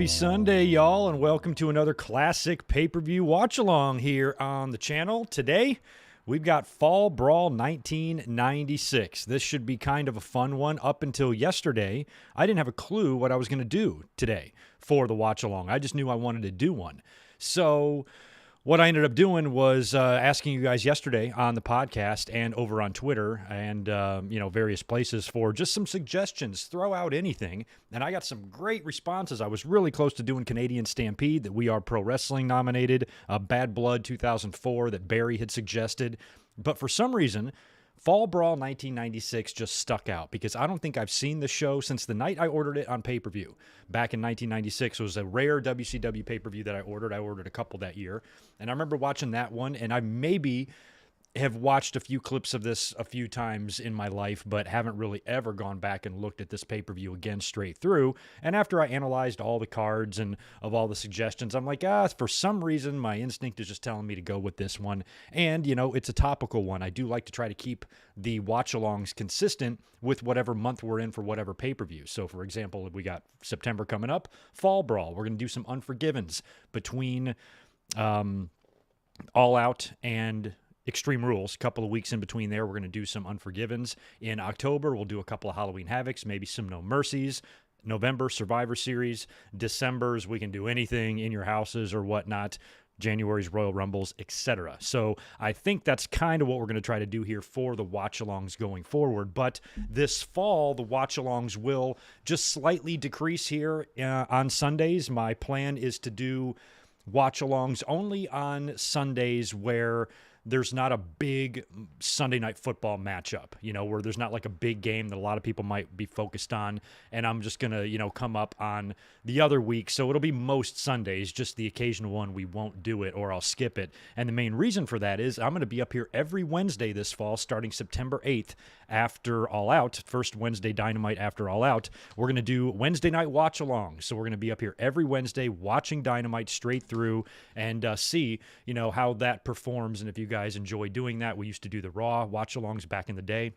Happy Sunday, y'all, and welcome to another classic pay-per-view watch-along here on the channel. Today, we've got Fall Brawl 1996. This should be kind of a fun one. Up until yesterday, I didn't have a clue what I was going to do today for the watch-along. I just knew I wanted to do one. So what I ended up doing was asking you guys yesterday on the podcast and over on Twitter and, various places for just some suggestions. Throw out anything. And I got some great responses. I was really close to doing Canadian Stampede that We Are Pro Wrestling nominated, Bad Blood 2004 that Barry had suggested. But for some reason, Fall Brawl 1996 just stuck out because I don't think I've seen the show since the night I ordered it on pay-per-view. Back in 1996, it was a rare WCW pay-per-view that I ordered. I ordered a couple that year. And I remember watching that one, and I maybe have watched a few clips of this a few times in my life, but haven't really ever gone back and looked at this pay-per-view again straight through. And after I analyzed all the cards and of all the suggestions, I'm like, for some reason, my instinct is just telling me to go with this one. And, it's a topical one. I do like to try to keep the watch-alongs consistent with whatever month we're in for whatever pay-per-view. So, for example, if we got September coming up, Fall Brawl. We're going to do some Unforgivens between All Out and Extreme Rules. A couple of weeks in between there, we're going to do some Unforgivens. In October, we'll do a couple of Halloween Havocs, maybe some No Mercies. November, Survivor Series. December's, we can do anything in your houses or whatnot. January's Royal Rumbles, etc. So I think that's kind of what we're going to try to do here for the watch-alongs going forward. But this fall, the watch-alongs will just slightly decrease here on Sundays. My plan is to do watch-alongs only on Sundays where there's not a big Sunday night football matchup, where there's not like a big game that a lot of people might be focused on. And I'm just going to, come up on the other week. So it'll be most Sundays, just the occasional one we won't do it or I'll skip it. And the main reason for that is I'm going to be up here every Wednesday this fall, starting September 8th after All Out, first Wednesday Dynamite after All Out. We're going to do Wednesday night watch along. So we're going to be up here every Wednesday watching Dynamite straight through and see, how that performs. And if you guys enjoy doing that, we used to do the Raw watch-alongs back in the day.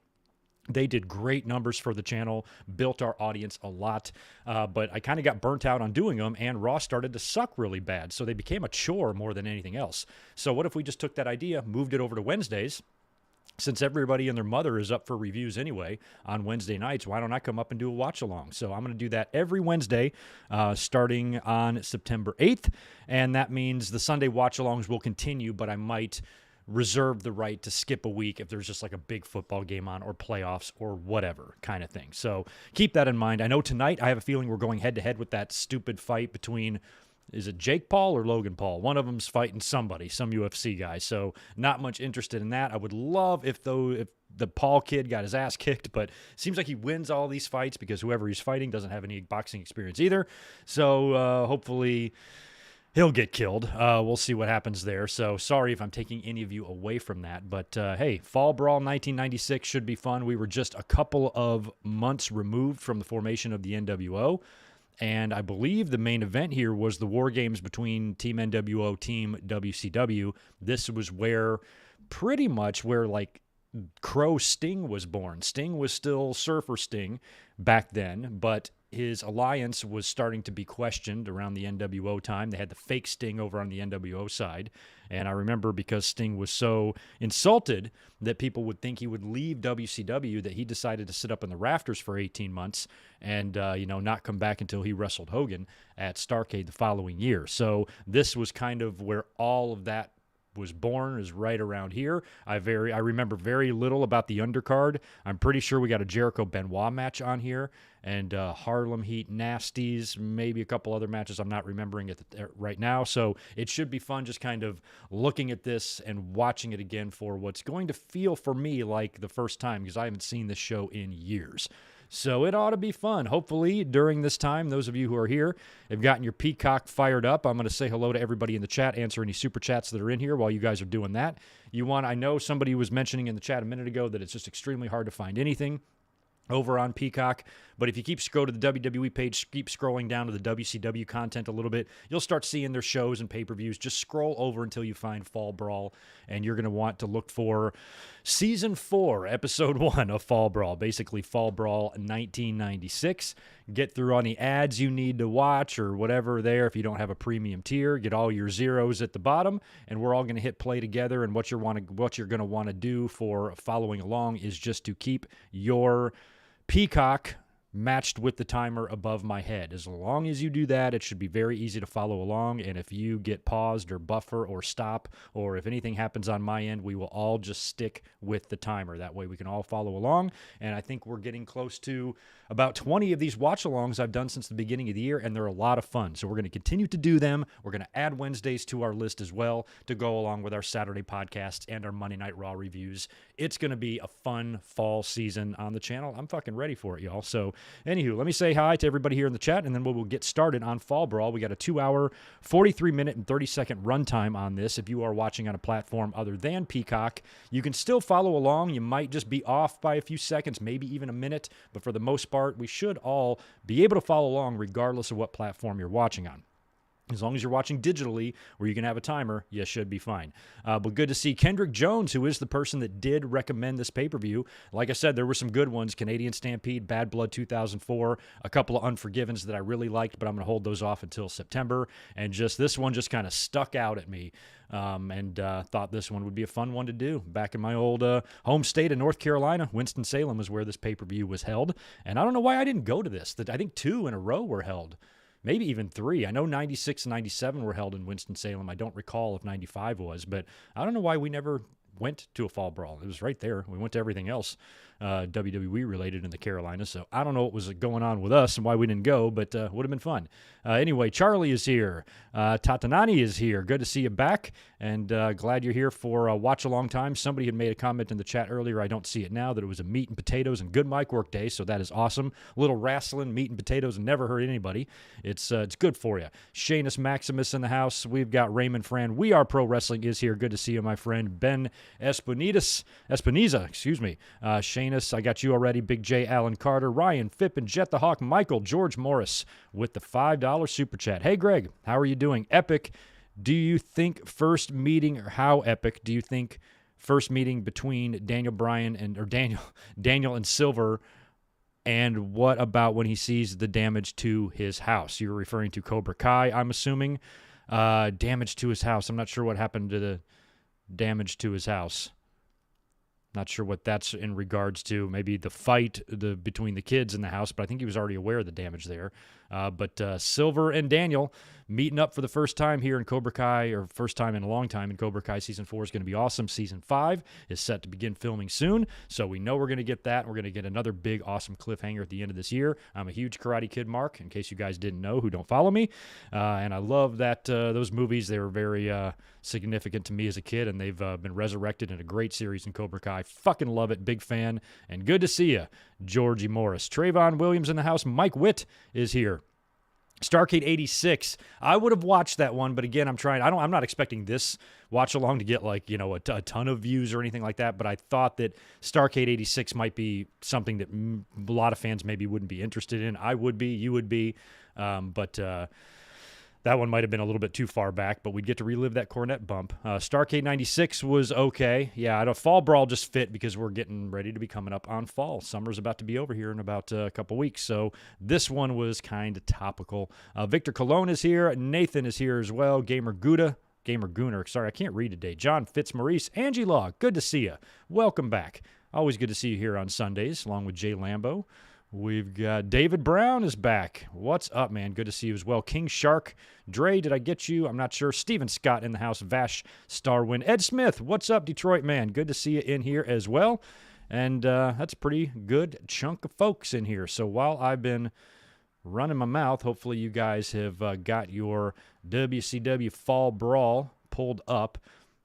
They did great numbers for the channel, built our audience a lot, but I kind of got burnt out on doing them, and Raw started to suck really bad, so they became a chore more than anything else. So what if we just took that idea, moved it over to Wednesdays? Since everybody and their mother is up for reviews anyway on Wednesday nights, why don't I come up and do a watch-along? So I'm going to do that every Wednesday starting on September 8th, and that means the Sunday watch-alongs will continue, but I might reserve the right to skip a week if there's just like a big football game on or playoffs or whatever kind of thing. So keep that in mind. I know tonight I have a feeling we're going head-to-head with that stupid fight between, is it Jake Paul or Logan Paul? One of them's fighting somebody, some UFC guy. So not much interested in that. I would love if the Paul kid got his ass kicked, but it seems like he wins all these fights because whoever he's fighting doesn't have any boxing experience either. So hopefully he'll get killed. We'll see what happens there. So sorry if I'm taking any of you away from that. But hey, Fall Brawl 1996 should be fun. We were just a couple of months removed from the formation of the NWO. And I believe the main event here was the War Games between Team NWO, Team WCW. This was pretty much where like Crow Sting was born. Sting was still Surfer Sting back then, but his alliance was starting to be questioned around the NWO time. They had the fake Sting over on the NWO side. And I remember because Sting was so insulted that people would think he would leave WCW that he decided to sit up in the rafters for 18 months and, not come back until he wrestled Hogan at Starrcade the following year. So this was kind of where all of that was born, is right around here. I remember very little about the undercard. I'm pretty sure we got a Jericho Benoit match on here and Harlem Heat Nasties, maybe a couple other matches I'm not remembering it right now. So it should be fun just kind of looking at this and watching it again for what's going to feel for me like the first time because I haven't seen this show in years. So it ought to be fun. Hopefully, during this time, those of you who are here have gotten your Peacock fired up. I'm going to say hello to everybody in the chat, answer any super chats that are in here while you guys are doing that. I know somebody was mentioning in the chat a minute ago that it's just extremely hard to find anything over on Peacock. But if you keep scroll to the WWE page, keep scrolling down to the WCW content a little bit, you'll start seeing their shows and pay-per-views. Just scroll over until you find Fall Brawl, and you're going to want to look for Season 4, Episode 1 of Fall Brawl, basically Fall Brawl 1996. get through on the ads you need to watch or whatever there. If you don't have a premium tier, get all your zeros at the bottom, and we're all going to hit play together. And what you're going to want to do for following along is just to keep your Peacock matched with the timer above my head. As long as you do that, it should be very easy to follow along. And if you get paused or buffer or stop, or if anything happens on my end, we will all just stick with the timer. That way we can all follow along. And I think we're getting close to about 20 of these watch-alongs I've done since the beginning of the year, and they're a lot of fun. So we're going to continue to do them. We're going to add Wednesdays to our list as well to go along with our Saturday podcasts and our Monday Night Raw reviews. It's going to be a fun fall season on the channel. I'm fucking ready for it, y'all. So anywho, let me say hi to everybody here in the chat, and then we'll get started on Fall Brawl. We got a 2-hour, 43-minute, and 30-second runtime on this. If you are watching on a platform other than Peacock, you can still follow along. You might just be off by a few seconds, maybe even a minute, but for the most part, we should all be able to follow along regardless of what platform you're watching on. As long as you're watching digitally where you can have a timer, you should be fine. But good to see Kendrick Jones, who is the person that did recommend this pay-per-view. Like I said, there were some good ones. Canadian Stampede, Bad Blood 2004, a couple of Unforgivens that I really liked, but I'm going to hold those off until September. And just this one just kind of stuck out at me. And thought this one would be a fun one to do. Back in my old home state of North Carolina, Winston-Salem is where this pay-per-view was held. And I don't know why I didn't go to this. I think 2 in a row were held. Maybe even 3. I know 96 and 97 were held in Winston-Salem. I don't recall if 95 was, but I don't know why we never went to a Fall Brawl. It was right there. We went to everything else WWE related in the Carolinas, so I don't know what was going on with us and why we didn't go, but would have been fun. Anyway, Charlie is here. Tatanani is here. Good to see you back, and glad you're here for a watch-along time. Somebody had made a comment in the chat earlier, I don't see it now, that it was a meat and potatoes and good mic work day, so that is awesome. A little wrestling, meat and potatoes, and never hurt anybody. It's good for you. Shanus Maximus in the house. We've got Raymond Fran. We Are Pro Wrestling is here. Good to see you, my friend. Ben Espiniza, Shanus, I got you already. Big J, Alan Carter, Ryan Fippen, Jet the Hawk, Michael, George Morris with the $5 super chat. Hey, Greg, how are you doing? Epic. Do you think first meeting, or how epic do you think first meeting between Daniel and Silver, and what about when he sees the damage to his house? You're referring to Cobra Kai, I'm assuming. Damage to his house. I'm not sure what happened to the damage to his house. Not sure what that's in regards to. Maybe the fight between the kids in the house, but I think he was already aware of the damage there. But Silver and Daniel meeting up for the first time here in Cobra Kai, or first time in a long time in Cobra Kai. Season 4 is going to be awesome. Season 5 is set to begin filming soon, so we know we're going to get that. We're going to get another big, awesome cliffhanger at the end of this year. I'm a huge Karate Kid mark, in case you guys didn't know who don't follow me. And I love that those movies, they were very significant to me as a kid, and they've been resurrected in a great series in Cobra Kai. Fucking love it. Big fan. And good to see you, Georgie Morris. Trayvon Williams in the house. Mike Witt is here. Starcade 86. I would have watched that one, but again, I'm not expecting this watch along to get like, a ton of views or anything like that, but I thought that Starcade 86 might be something that a lot of fans maybe wouldn't be interested in. I would be, you would be, but that one might have been a little bit too far back, but we'd get to relive that Cornette bump. Starcade 96 was okay. Yeah, a Fall Brawl just fit because we're getting ready to be coming up on fall. Summer's about to be over here in about a couple weeks, so this one was kind of topical. Victor Colon is here. Nathan is here as well. Gamer Gooner, sorry, I can't read today. John Fitzmaurice. Angie Law, good to see you. Welcome back. Always good to see you here on Sundays, along with Jay Lambo. We've got David Brown is back. What's up, man? Good to see you as well. King Shark. Dre, did I get you? I'm not sure. Steven Scott in the house. Vash Starwin. Ed Smith. What's up, Detroit, man? Good to see you in here as well. And that's a pretty good chunk of folks in here. So while I've been running my mouth, hopefully you guys have got your WCW Fall Brawl pulled up.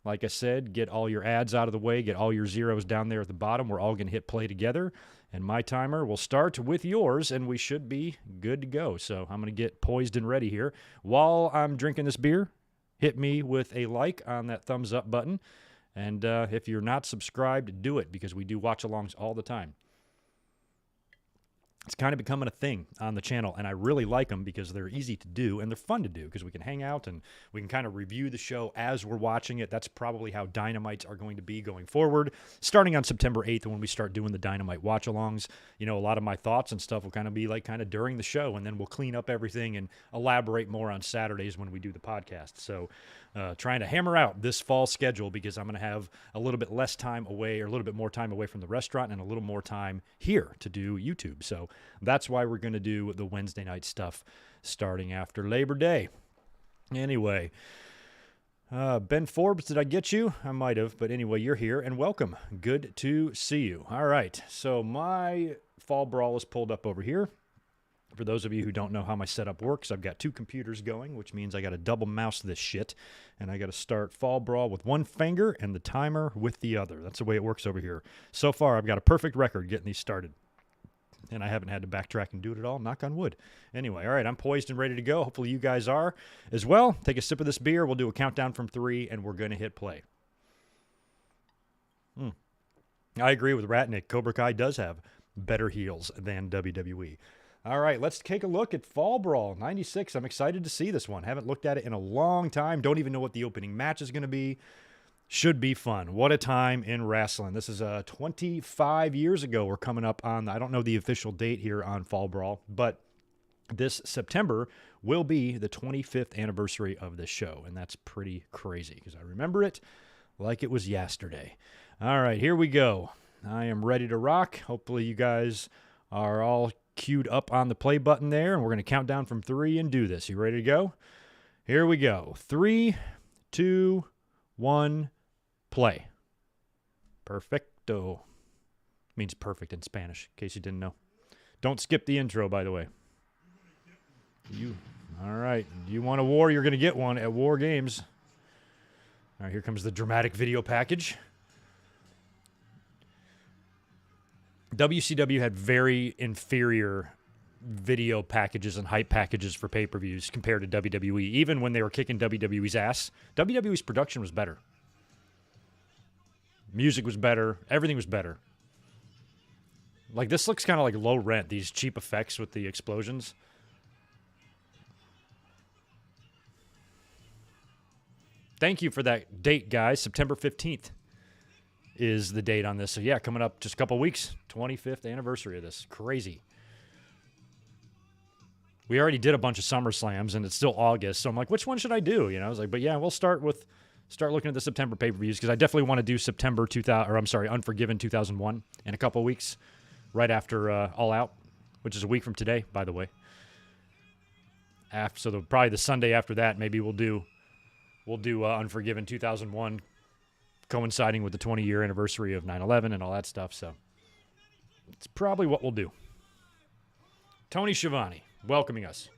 Like I said, get all your ads out of the way. Get all your zeros down there at the bottom. We're all going to hit play together. And my timer will start with yours, and we should be good to go. So I'm going to get poised and ready here. While I'm drinking this beer, hit me with a like on that thumbs up button. And if you're not subscribed, do it, because we do watch-alongs all the time. It's kind of becoming a thing on the channel, and I really like them because they're easy to do and they're fun to do because we can hang out and we can kind of review the show as we're watching it. That's probably how Dynamites are going to be going forward. Starting on September 8th when we start doing the Dynamite watch-alongs, you know, a lot of my thoughts and stuff will kind of be like kind of during the show, and then we'll clean up everything and elaborate more on Saturdays when we do the podcast. So trying to hammer out this fall schedule because I'm going to have a little bit less time away or a little bit more time away from the restaurant and a little more time here to do YouTube. So that's why we're going to do the Wednesday night stuff starting after Labor Day. Anyway, Ben Forbes, did I get you? I might have, but anyway, you're here and welcome. Good to see you. All right, so my Fall Brawl is pulled up over here. For those of you who don't know how my setup works, I've got two computers going, which means I got to double mouse this shit, and I got to start Fall Brawl with one finger and the timer with the other. That's the way it works over here. So far, I've got a perfect record getting these started, and I haven't had to backtrack and do it at all. Knock on wood. Anyway, all right, I'm poised and ready to go. Hopefully you guys are as well. Take a sip of this beer. We'll do a countdown from 3, and we're going to hit play. I agree with Ratnick. Cobra Kai does have better heels than WWE. All right, let's take a look at Fall Brawl 96. I'm excited to see this one. Haven't looked at it in a long time. Don't even know what the opening match is going to be. Should be fun. What a time in wrestling. This is 25 years ago. We're coming up on, I don't know the official date here on Fall Brawl, but this September will be the 25th anniversary of this show, and that's pretty crazy because I remember it like it was yesterday. All right, here we go. I am ready to rock. Hopefully you guys are all queued up on the play button there, and we're going to count down from 3 and do this. You ready to go? Here we go. 3, 2, 1, play. Perfecto. Means perfect in Spanish, in case you didn't know. Don't skip the intro, by the way. All right. You want a war, you're going to get one at War Games. All right, here comes the dramatic video package. WCW had very inferior video packages and hype packages for pay-per-views compared to WWE. Even when they were kicking WWE's ass, WWE's production was better. Music was better. Everything was better. Like, this looks kind of like low rent, these cheap effects with the explosions. Thank you for that date, guys. September 15th. Is the date on this. So, yeah, coming up just a couple weeks. 25th anniversary of this. Crazy. We already did a bunch of SummerSlams, and it's still August. So I'm like, which one should I do? You know, I was like, but yeah, we'll start looking at the September pay-per-views because I definitely want to do Unforgiven 2001 in a couple weeks, right after All Out, which is a week from today, by the way. So probably the Sunday after that, maybe we'll do Unforgiven 2001. Coinciding with the 20-year anniversary of 9/11 and all that stuff, so it's probably what we'll do. Tony Schiavone welcoming us.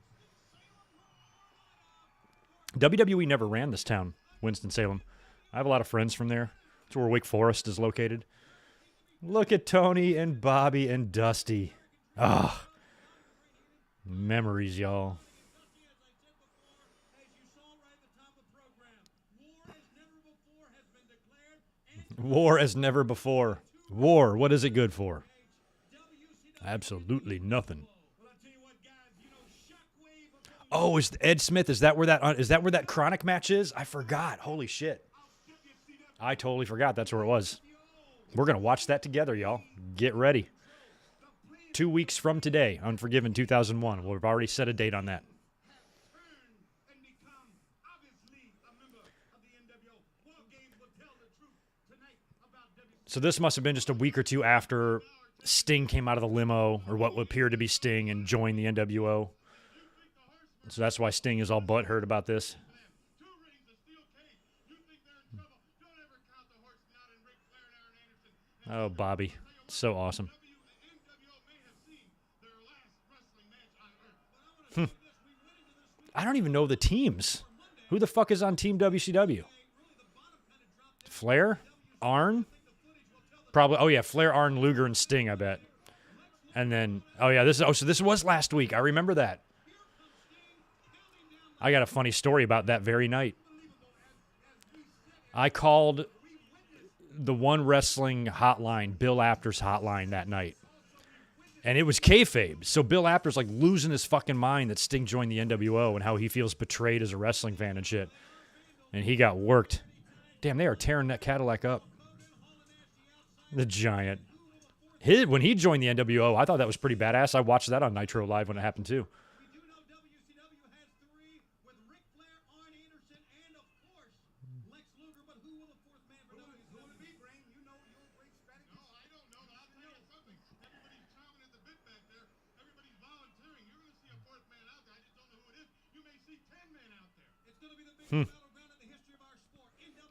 WWE never ran this town, Winston-Salem. I have a lot of friends from there. It's where Wake Forest is located. Look at Tony and Bobby and Dusty. Ah, memories, y'all. War as never before. War, what is it good for? Absolutely nothing. Oh, is Ed Smith? Is that where that Chronic match is? I forgot. Holy shit! I totally forgot. That's where it was. We're gonna watch that together, y'all. Get ready. 2 weeks from today, Unforgiven 2001. We've already set a date on that. So this must have been just a week or two after Sting came out of the limo, or what appeared to be Sting, and joined the NWO. So that's why Sting is all butthurt about this. Oh, Bobby. So awesome. I don't even know the teams. Who the fuck is on Team WCW? Flair? Arn? Probably. Oh, yeah. Flair, Arn, Luger, and Sting, I bet. And then, so this was last week. I remember that. I got a funny story about that very night. I called the One Wrestling hotline, Bill Apter's hotline, that night. And it was kayfabe. So Bill Apter's like losing his fucking mind that Sting joined the NWO and how he feels betrayed as a wrestling fan and shit. And he got worked. Damn, they are tearing that Cadillac up. The Giant. When he joined the NWO, I thought that was pretty badass. I watched that on Nitro Live when it happened too.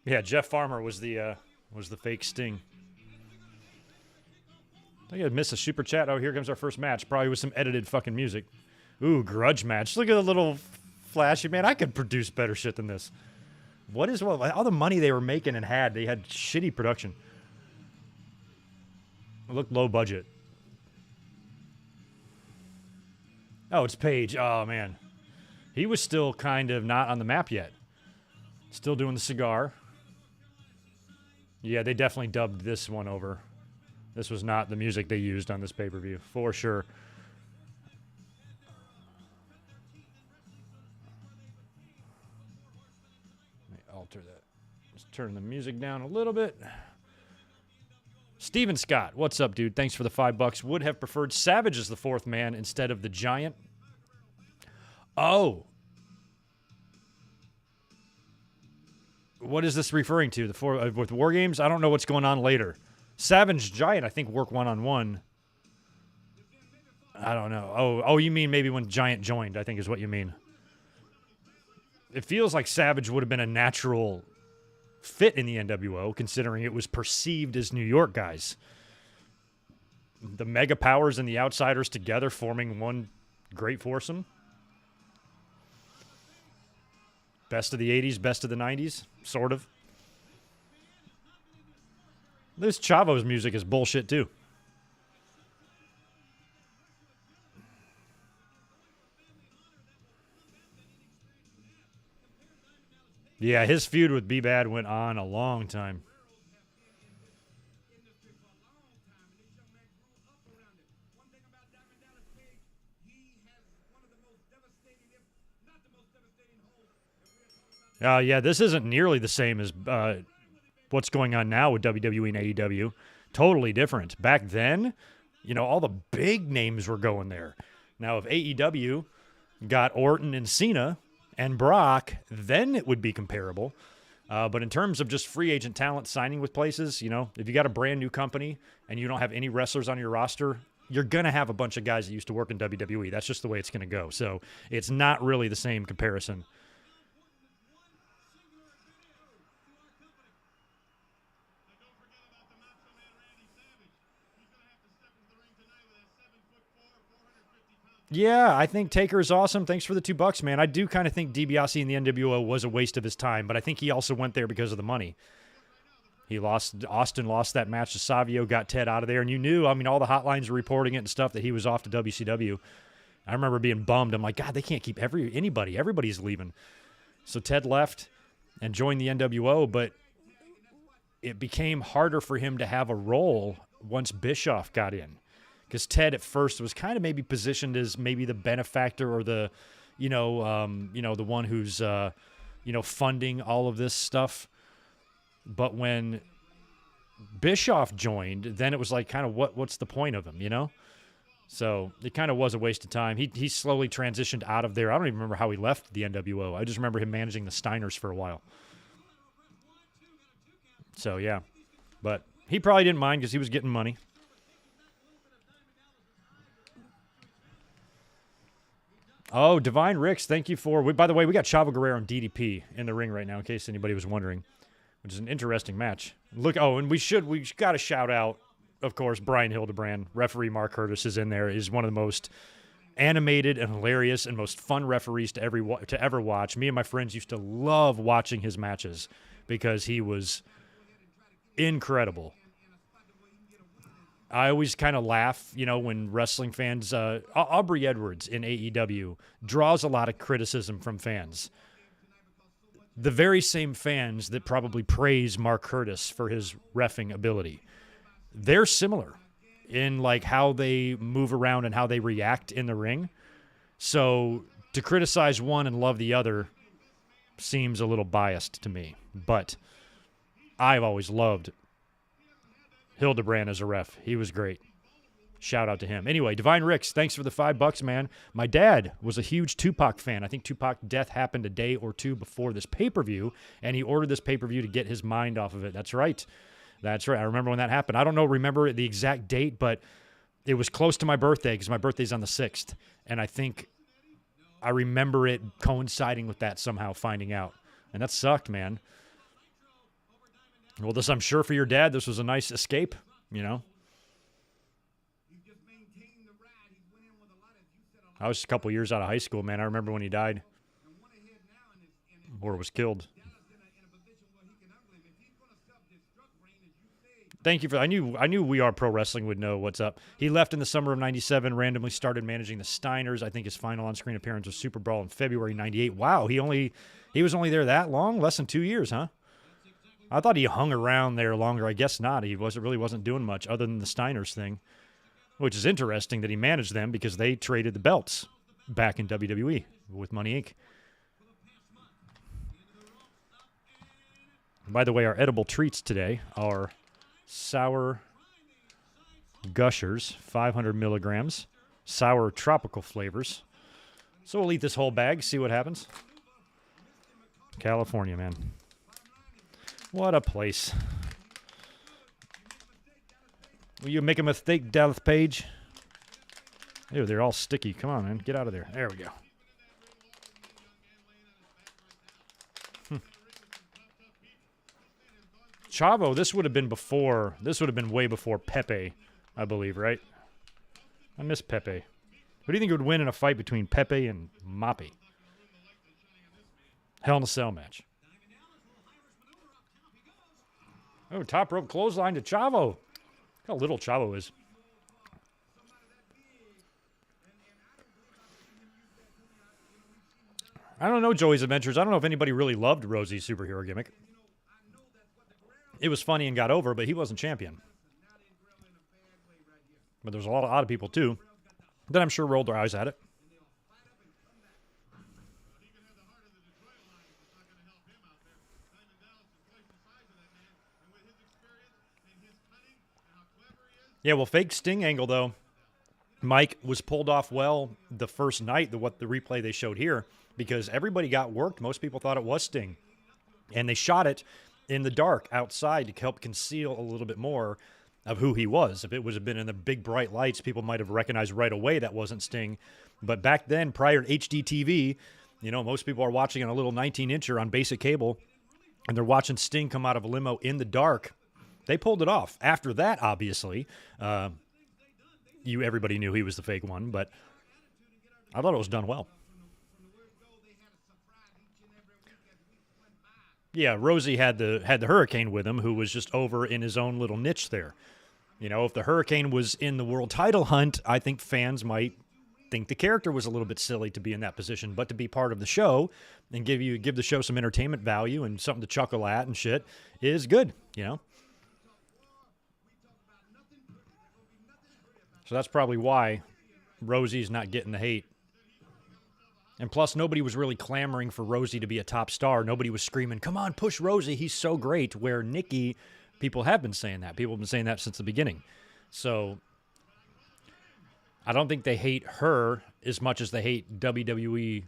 Yeah, Jeff Farmer was the fake Sting. I think I'd miss a super chat. Oh, here comes our first match. Probably with some edited fucking music. Ooh, grudge match. Look at the little flashy, man. I could produce better shit than this. What is all the money they were making and had? They had shitty production. It looked low budget. Oh, it's Paige. Oh, man. He was still kind of not on the map yet. Still doing the cigar. Yeah, they definitely dubbed this one over. This was not the music they used on this pay-per-view, for sure. Let me alter that. Let's turn the music down a little bit. Steven Scott, what's up, dude? Thanks for the $5. Would have preferred Savage as the fourth man instead of the Giant. Oh. What is this referring to? With War Games? I don't know what's going on later. Savage Giant, I think, work one-on-one. I don't know. Oh, you mean maybe when Giant joined, I think is what you mean. It feels like Savage would have been a natural fit in the NWO, considering it was perceived as New York guys. The Mega Powers and the Outsiders together forming one great foursome. Best of the 80s, best of the 90s, sort of. This Chavo's music is bullshit, too. Yeah, his feud with B-Bad went on a long time. Yeah, this isn't nearly the same as what's going on now with WWE and AEW. Totally different. Back then, all the big names were going there. Now, if AEW got Orton and Cena and Brock, then it would be comparable. But in terms of just free agent talent signing with places, if you got a brand new company and you don't have any wrestlers on your roster, you're going to have a bunch of guys that used to work in WWE. That's just the way it's going to go. So it's not really the same comparison. Yeah, I think Taker is awesome. Thanks for the $2, man. I do kind of think DiBiase in the NWO was a waste of his time, but I think he also went there because of the money. Austin lost that match to Savio, got Ted out of there, and you knew, all the hotlines were reporting it and stuff that he was off to WCW. I remember being bummed. I'm like, God, they can't keep anybody. Everybody's leaving. So Ted left and joined the NWO, but it became harder for him to have a role once Bischoff got in. Because Ted at first was kind of maybe positioned as maybe the benefactor or the, the one who's, funding all of this stuff. But when Bischoff joined, then it was like kind of what's the point of him, So it kind of was a waste of time. He slowly transitioned out of there. I don't even remember how he left the NWO. I just remember him managing the Steiners for a while. So, yeah. But he probably didn't mind because he was getting money. Oh, Divine Ricks, thank you for... By the way, we got Chavo Guerrero and DDP in the ring right now, in case anybody was wondering, which is an interesting match. Look, and we got to shout out, of course, Brian Hildebrand. Referee Mark Curtis is in there. He's one of the most animated and hilarious and most fun referees to ever watch. Me and my friends used to love watching his matches because he was incredible. I always kind of laugh, when wrestling fans, Aubrey Edwards in AEW draws a lot of criticism from fans. The very same fans that probably praise Mark Curtis for his reffing ability. They're similar. in like how they move around and how they react in the ring. So to criticize one and love the other seems a little biased to me. But I've always loved Hildebrand as a ref. He was great. Shout out to him. Anyway, Divine Ricks, thanks for the $5, man. My dad was a huge Tupac fan. I think Tupac's death happened a day or two before this pay-per-view, and he ordered this pay-per-view to get his mind off of it. That's right. That's right. I remember when that happened. I don't remember the exact date, but it was close to my birthday because my birthday's on the 6th, and I think I remember it coinciding with that somehow, finding out. And that sucked, man. Well, I'm sure for your dad, this was a nice escape, you know. I was a couple years out of high school, man. I remember when he died or was killed. Thank you for that. I knew We Are Pro Wrestling would know what's up. He left in the summer of 97, randomly started managing the Steiners. I think his final on-screen appearance was Super Brawl in February 98. Wow, he was only there that long? Less than 2 years, huh? I thought he hung around there longer. I guess not. He really wasn't doing much other than the Steiners thing, which is interesting that he managed them because they traded the belts back in WWE with Money Inc. By the way, our edible treats today are sour gushers, 500 milligrams, sour tropical flavors. So we'll eat this whole bag, see what happens. California, man. What a place. Will you make a mistake, Dallas Page? Ew, they're all sticky. Come on, man. Get out of there. There we go. Chavo, this would have been way before Pepe, I believe, right? I miss Pepe. Who do you think would win in a fight between Pepe and Moppy? Hell in a Cell match. Oh, top rope clothesline to Chavo. Look how little Chavo is. I don't know Joey's Adventures. I don't know if anybody really loved Rosie's superhero gimmick. It was funny and got over, but he wasn't champion. But there's a lot of people, too, that I'm sure rolled their eyes at it. Yeah, well, fake Sting angle, though. Mike was pulled off well the first night, the replay they showed here, because everybody got worked. Most people thought it was Sting. And they shot it in the dark outside to help conceal a little bit more of who he was. If it would have been in the big bright lights, people might have recognized right away that wasn't Sting. But back then, prior to HD TV, you know, most people are watching on a little 19-incher on basic cable, and they're watching Sting come out of a limo in the dark. They pulled it off. After that, obviously, everybody knew he was the fake one, but I thought it was done well. Yeah, Rosie had the Hurricane with him, who was just over in his own little niche there. You know, if the Hurricane was in the world title hunt, I think fans might think the character was a little bit silly to be in that position, but to be part of the show and give the show some entertainment value and something to chuckle at and shit is good, you know? So that's probably why Rosie's not getting the hate. And plus, nobody was really clamoring for Rosie to be a top star. Nobody was screaming, come on, push Rosie, he's so great. Where Nikki, people have been saying that. People have been saying that since the beginning. So I don't think they hate her as much as they hate WWE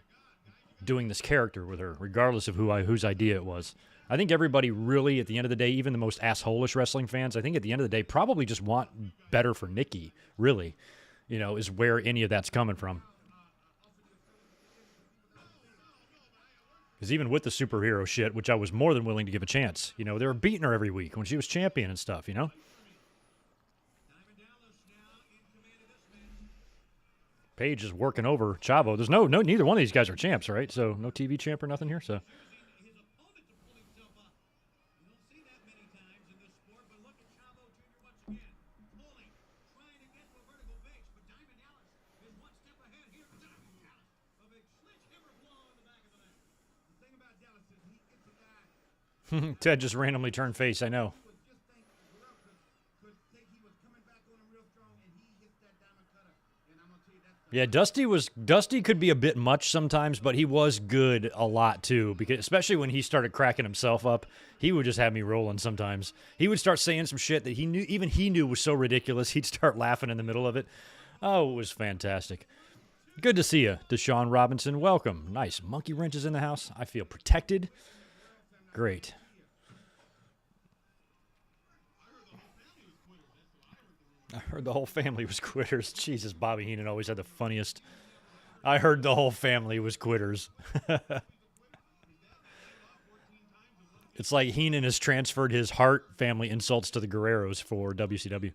doing this character with her, regardless of whose idea it was. I think everybody really, at the end of the day, even the most asshole-ish wrestling fans, I think at the end of the day probably just want better for Nikki, really, you know, is where any of that's coming from. Because even with the superhero shit, which I was more than willing to give a chance, you know, they were beating her every week when she was champion and stuff, you know? Paige is working over Chavo. There's neither one of these guys are champs, right? So no TV champ or nothing here, so... Ted just randomly turned face, I know. Yeah, Dusty could be a bit much sometimes, but he was good a lot too. Because especially when he started cracking himself up, he would just have me rolling sometimes. He would start saying some shit that he knew was so ridiculous. He'd start laughing in the middle of it. Oh, it was fantastic. Good to see you, Deshaun Robinson. Welcome. Nice. Monkey Wrench is in the house. I feel protected. Great. I heard the whole family was quitters. Jesus, Bobby Heenan always had the funniest. I heard the whole family was quitters. It's like Heenan has transferred his Hart family insults to the Guerreros for WCW.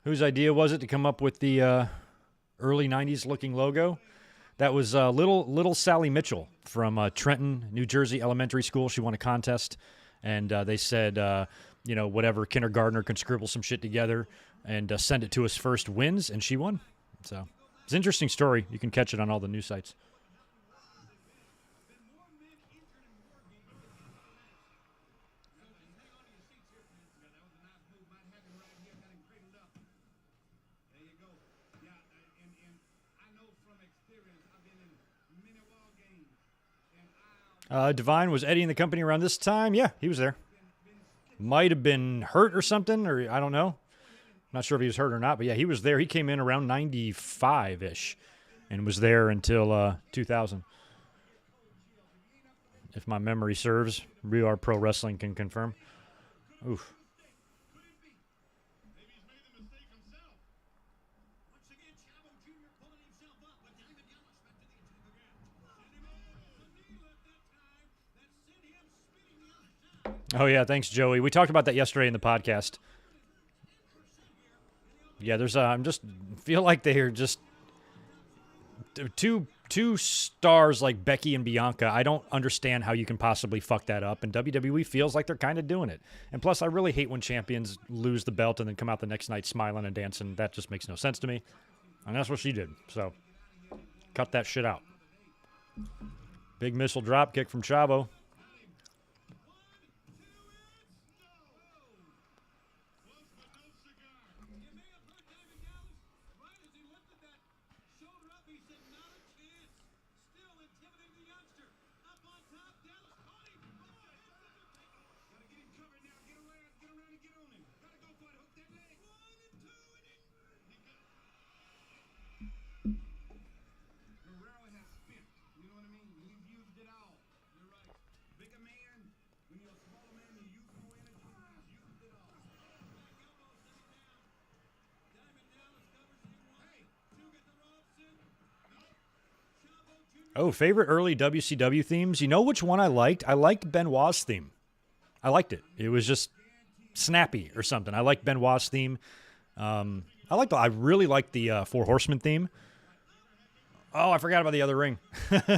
Whose idea was it to come up with the early 90s looking logo? That was little Sally Mitchell from Trenton, New Jersey Elementary School. She won a contest, and they said, whatever kindergartner can scribble some shit together and send it to us first wins, and she won. So it's an interesting story. You can catch it on all the news sites. Divine, was Eddie in the company around this time? Yeah, he was there. Might have been hurt or something, or I don't know. Not sure if he was hurt or not, but yeah, he was there. He came in around 95-ish and was there until 2000. If my memory serves, Real Pro Wrestling can confirm. Oof. Oh, yeah, thanks, Joey. We talked about that yesterday in the podcast. Yeah, there's I'm just feel like they are just two stars like Becky and Bianca. I don't understand how you can possibly fuck that up, and WWE feels like they're kind of doing it. And plus, I really hate when champions lose the belt and then come out the next night smiling and dancing. That just makes no sense to me, and that's what she did. So, cut that shit out. Big missile drop kick from Chavo. Oh, favorite early WCW themes? You know which one I liked? I liked Benoit's theme. I liked it. It was just snappy or something. I liked Benoit's theme. I really liked the Four Horsemen theme. Oh, I forgot about the other ring.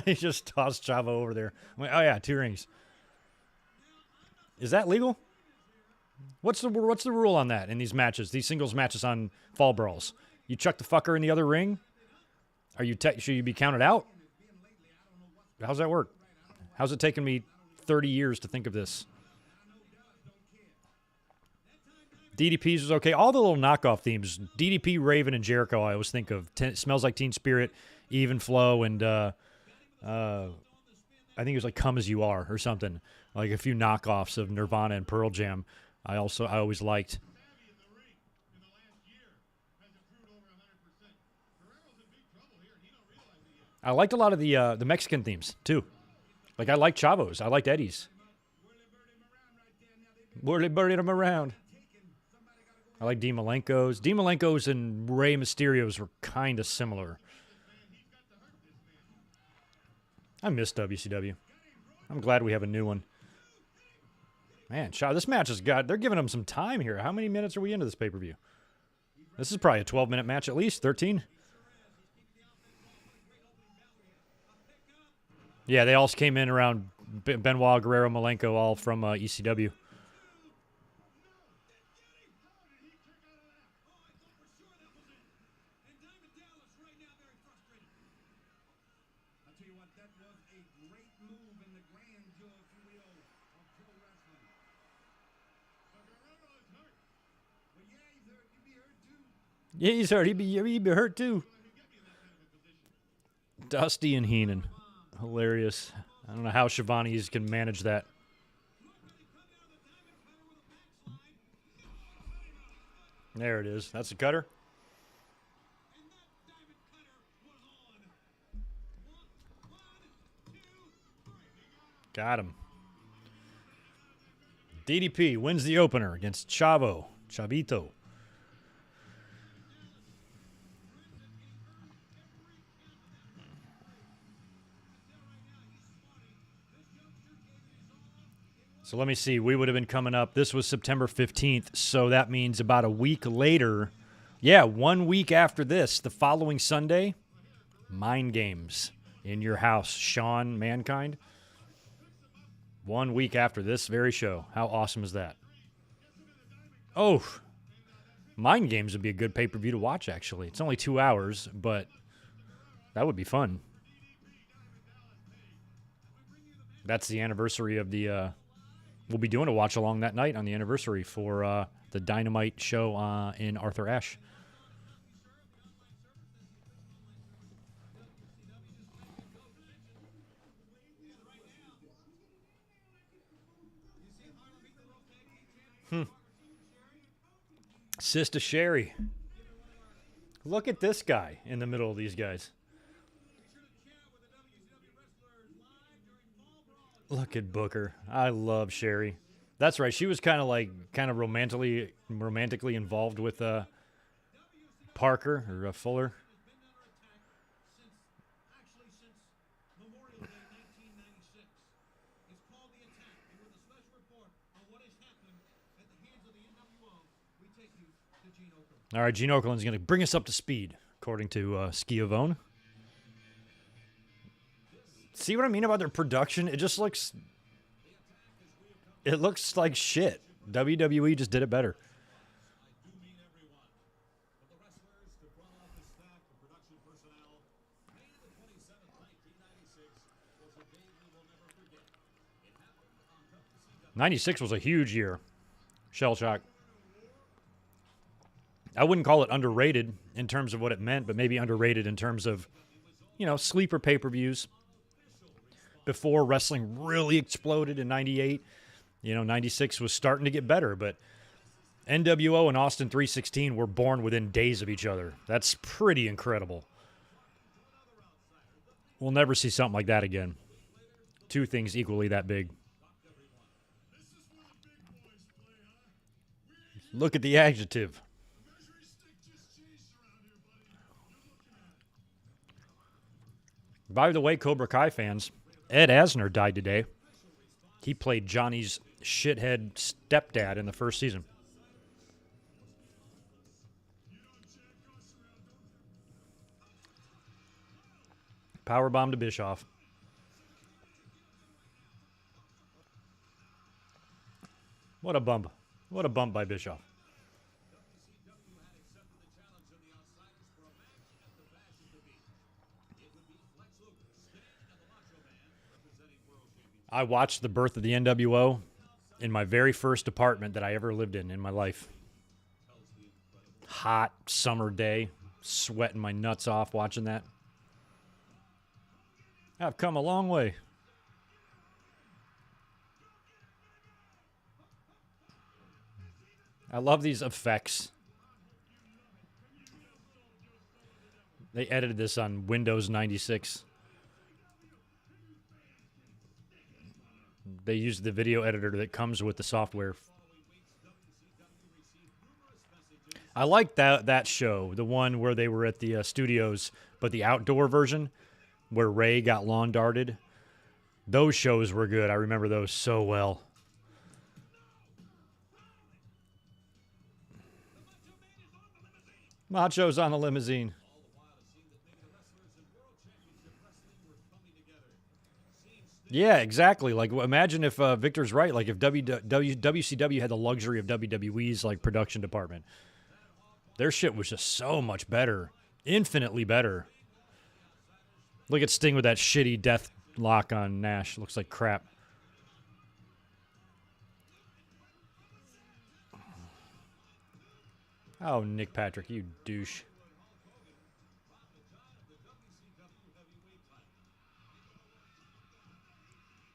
He just tossed Chavo over there. I'm like, oh yeah, 2 rings. Is that legal? What's the rule on that in these matches? These singles matches on fall brawls? You chuck the fucker in the other ring? Should you be counted out? How's that work? How's it taken me 30 years to think of this? DDP's was okay. All the little knockoff themes. DDP, Raven, and Jericho I always think of. Smells Like Teen Spirit, Even Flow, and I think it was like Come As You Are or something. Like a few knockoffs of Nirvana and Pearl Jam I always liked. I liked a lot of the Mexican themes, too. Like, I liked Chavo's. I liked Eddie's. Whirly birdy them around. I like Dean Malenko's. Dean Malenko's and Rey Mysterio's were kind of similar. I miss WCW. I'm glad we have a new one. Man, this match has got... They're giving them some time here. How many minutes are we into this pay-per-view? This is probably a 12-minute match at least. 13? Yeah, they all came in around Benoit, Guerrero, Malenko, all from ECW. Yeah, he's hurt. He'd be hurt too. Dusty and Heenan. Hilarious. I don't know how Shivani's can manage that. There it is. That's a cutter. Got him. DDP wins the opener against Chavito. So let me see. We would have been coming up. This was September 15th, so that means about a week later. Yeah, 1 week after this, the following Sunday, Mind Games in your house, Shawn Mankind. 1 week after this very show. How awesome is that? Oh, Mind Games would be a good pay-per-view to watch, actually. It's only 2 hours, but that would be fun. That's the anniversary of the... we'll be doing a watch-along that night on the anniversary for the Dynamite show in Arthur Ashe. Sister Sherry. Look at this guy in the middle of these guys. Look at Booker. I love Sherry. That's right. She was kind of romantically involved with Parker or Fuller. All right, Gene Okerlund's going to bring us up to speed, according to Schiavone. See what I mean about their production? It just looks... It looks like shit. WWE just did it better. '96 was a huge year. Shell shock. I wouldn't call it underrated in terms of what it meant, but maybe underrated in terms of, sleeper pay-per-views. Before wrestling really exploded in 98, 96 was starting to get better, but NWO and Austin 316 were born within days of each other. That's pretty incredible. We'll never see something like that again. Two things equally that big. Look at the adjective. By the way, Cobra Kai fans, Ed Asner died today. He played Johnny's shithead stepdad in the first season. Powerbomb to Bischoff. What a bump. What a bump by Bischoff. I watched the birth of the NWO in my very first apartment that I ever lived in my life. Hot summer day, sweating my nuts off watching that. I've come a long way. I love these effects. They edited this on Windows 96. They used the video editor that comes with the software. I like that show, the one where they were at the studios, but the outdoor version where Ray got lawn darted. Those shows were good. I remember those so well. Macho's on the limousine. Yeah, exactly. Like, imagine if Victor's right. Like, if WCW had the luxury of WWE's like production department, their shit was just so much better, infinitely better. Look at Sting with that shitty death lock on Nash. Looks like crap. Oh, Nick Patrick, you douche.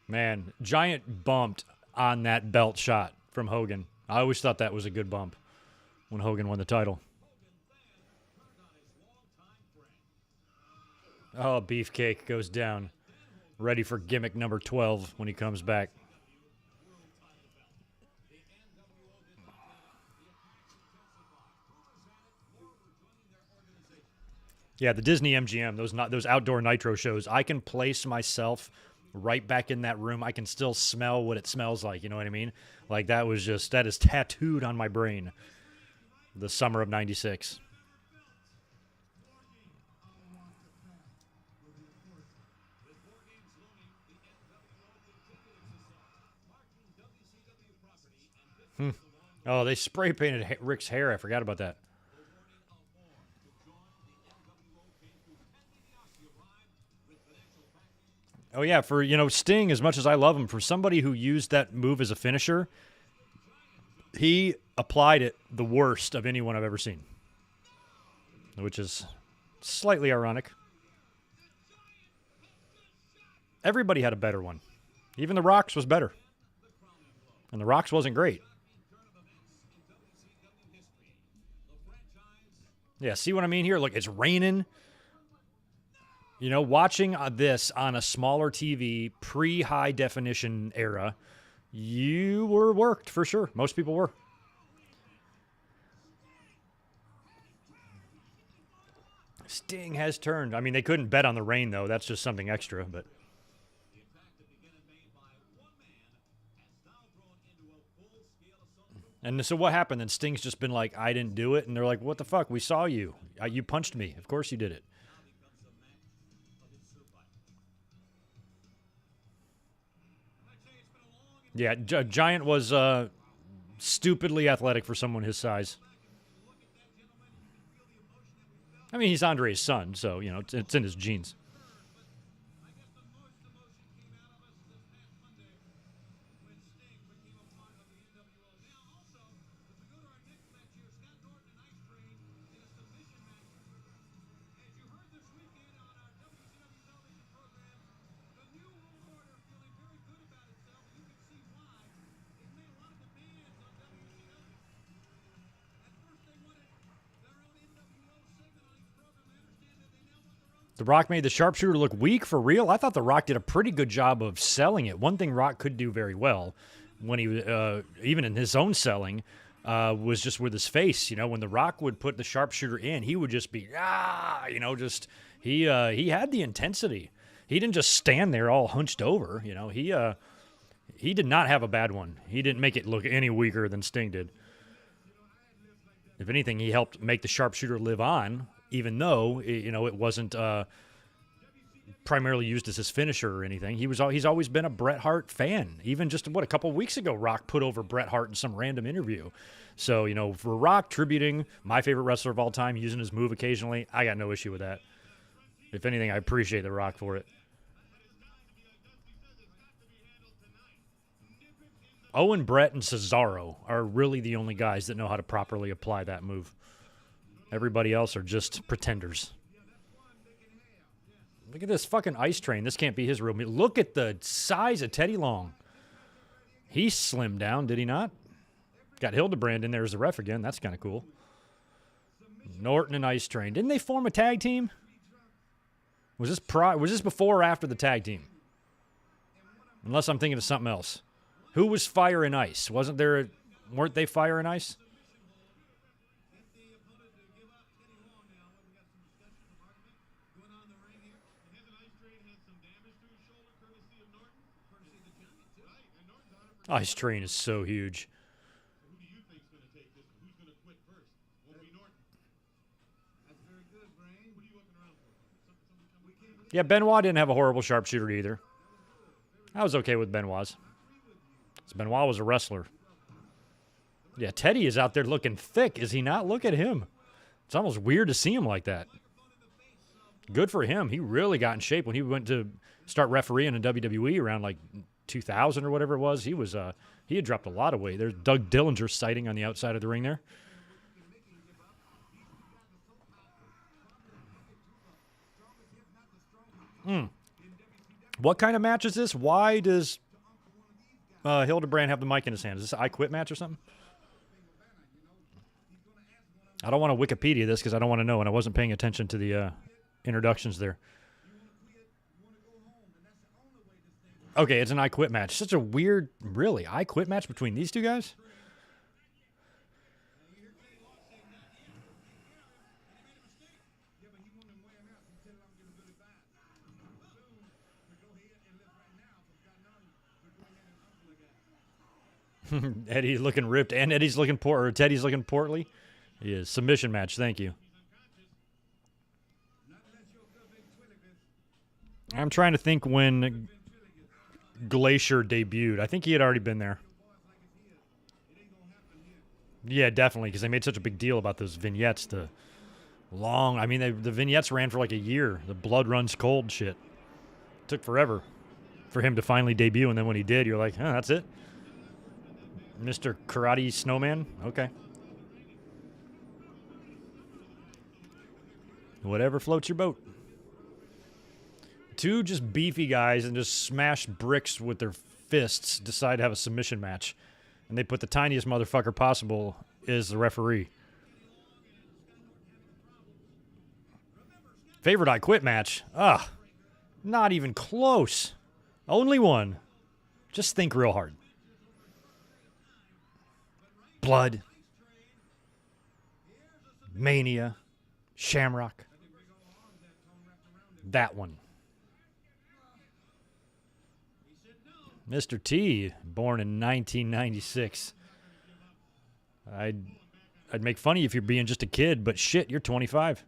Man, Giant bumped on that belt shot from Hogan. I always thought that was a good bump when Hogan won the title. Oh, Beefcake goes down. Ready for gimmick number 12 when he comes back. Yeah, the Disney MGM, those outdoor Nitro shows, I can place myself right back in that room. I can still smell what it smells like, you know what I mean? Like that is tattooed on my brain. The summer of 96. Oh, they spray painted Rick's hair. I forgot about that. Oh yeah, for Sting, as much as I love him, for somebody who used that move as a finisher, he applied it the worst of anyone I've ever seen, which is slightly ironic. Everybody had a better one. Even The Rock's was better. And The Rock's wasn't great. Yeah, see what I mean here? Look, it's raining. Watching this on a smaller TV, pre-high definition era, you were worked for sure. Most people were. Sting has turned. I mean, they couldn't bet on the rain, though. That's just something extra, but... And so what happened? Then Sting's just been like, I didn't do it. And they're like, what the fuck? We saw you. You punched me. Of course you did it. Yeah, Giant was stupidly athletic for someone his size. I mean, he's Andre's son, so, it's in his genes. The Rock made the sharpshooter look weak for real. I thought The Rock did a pretty good job of selling it. One thing Rock could do very well when he, even in his own selling, was just with his face. When The Rock would put the sharpshooter in, he would just be, he had the intensity. He didn't just stand there all hunched over. He did not have a bad one. He didn't make it look any weaker than Sting did. If anything, he helped make the sharpshooter live on, even though it wasn't primarily used as his finisher or anything. He's always been a Bret Hart fan. Even just a couple of weeks ago, Rock put over Bret Hart in some random interview. So for Rock tributing my favorite wrestler of all time, using his move occasionally, I got no issue with that. If anything, I appreciate The Rock for it. Owen, Bret, and Cesaro are really the only guys that know how to properly apply that move. Everybody else are just pretenders. Look at this fucking Ice Train. This can't be his real. Look at the size of Teddy Long. He slimmed down, did he not? Got Hildebrand in there as the ref again. That's kind of cool. Norton and Ice Train. Didn't they form a tag team? Was this before or after the tag team? Unless I'm thinking of something else. Who was Fire and Ice? Weren't they Fire and Ice? Ice Train is so huge. Yeah, Benoit didn't have a horrible sharpshooter either. I was okay with Benoit's. Benoit was a wrestler. Yeah, Teddy is out there looking thick, is he not? Look at him. It's almost weird to see him like that. Good for him. He really got in shape when he went to start refereeing in WWE around like 2000 or whatever it was. He had dropped a lot of weight. There's Doug Dillinger sighting on the outside of the ring there. What kind of match is this? Why does Hildebrand have the mic in his hand? Is this an I Quit match or something? I don't want to Wikipedia this because I don't want to know, and I wasn't paying attention to the introductions there. Okay, it's an I Quit match. Such a weird, really, I Quit match between these two guys? Eddie's looking ripped, and Teddy's looking portly. He is. Submission match, thank you. I'm trying to think when Glacier debuted. I think he had already been there. Yeah, definitely, because they made such a big deal about those vignettes. The vignettes ran for like a year. The blood runs cold shit. Took forever for him to finally debut, and then when he did, you're like, huh, that's it? Mr. Karate Snowman? Okay. Whatever floats your boat. Two just beefy guys and just smash bricks with their fists decide to have a submission match. And they put the tiniest motherfucker possible as the referee. Favorite I Quit match? Not even close. Only one. Just think real hard. Blood. Mania. Shamrock. That one. Mr. T, born in 1996. I'd make fun of you if you're being just a kid, but shit, you're 25.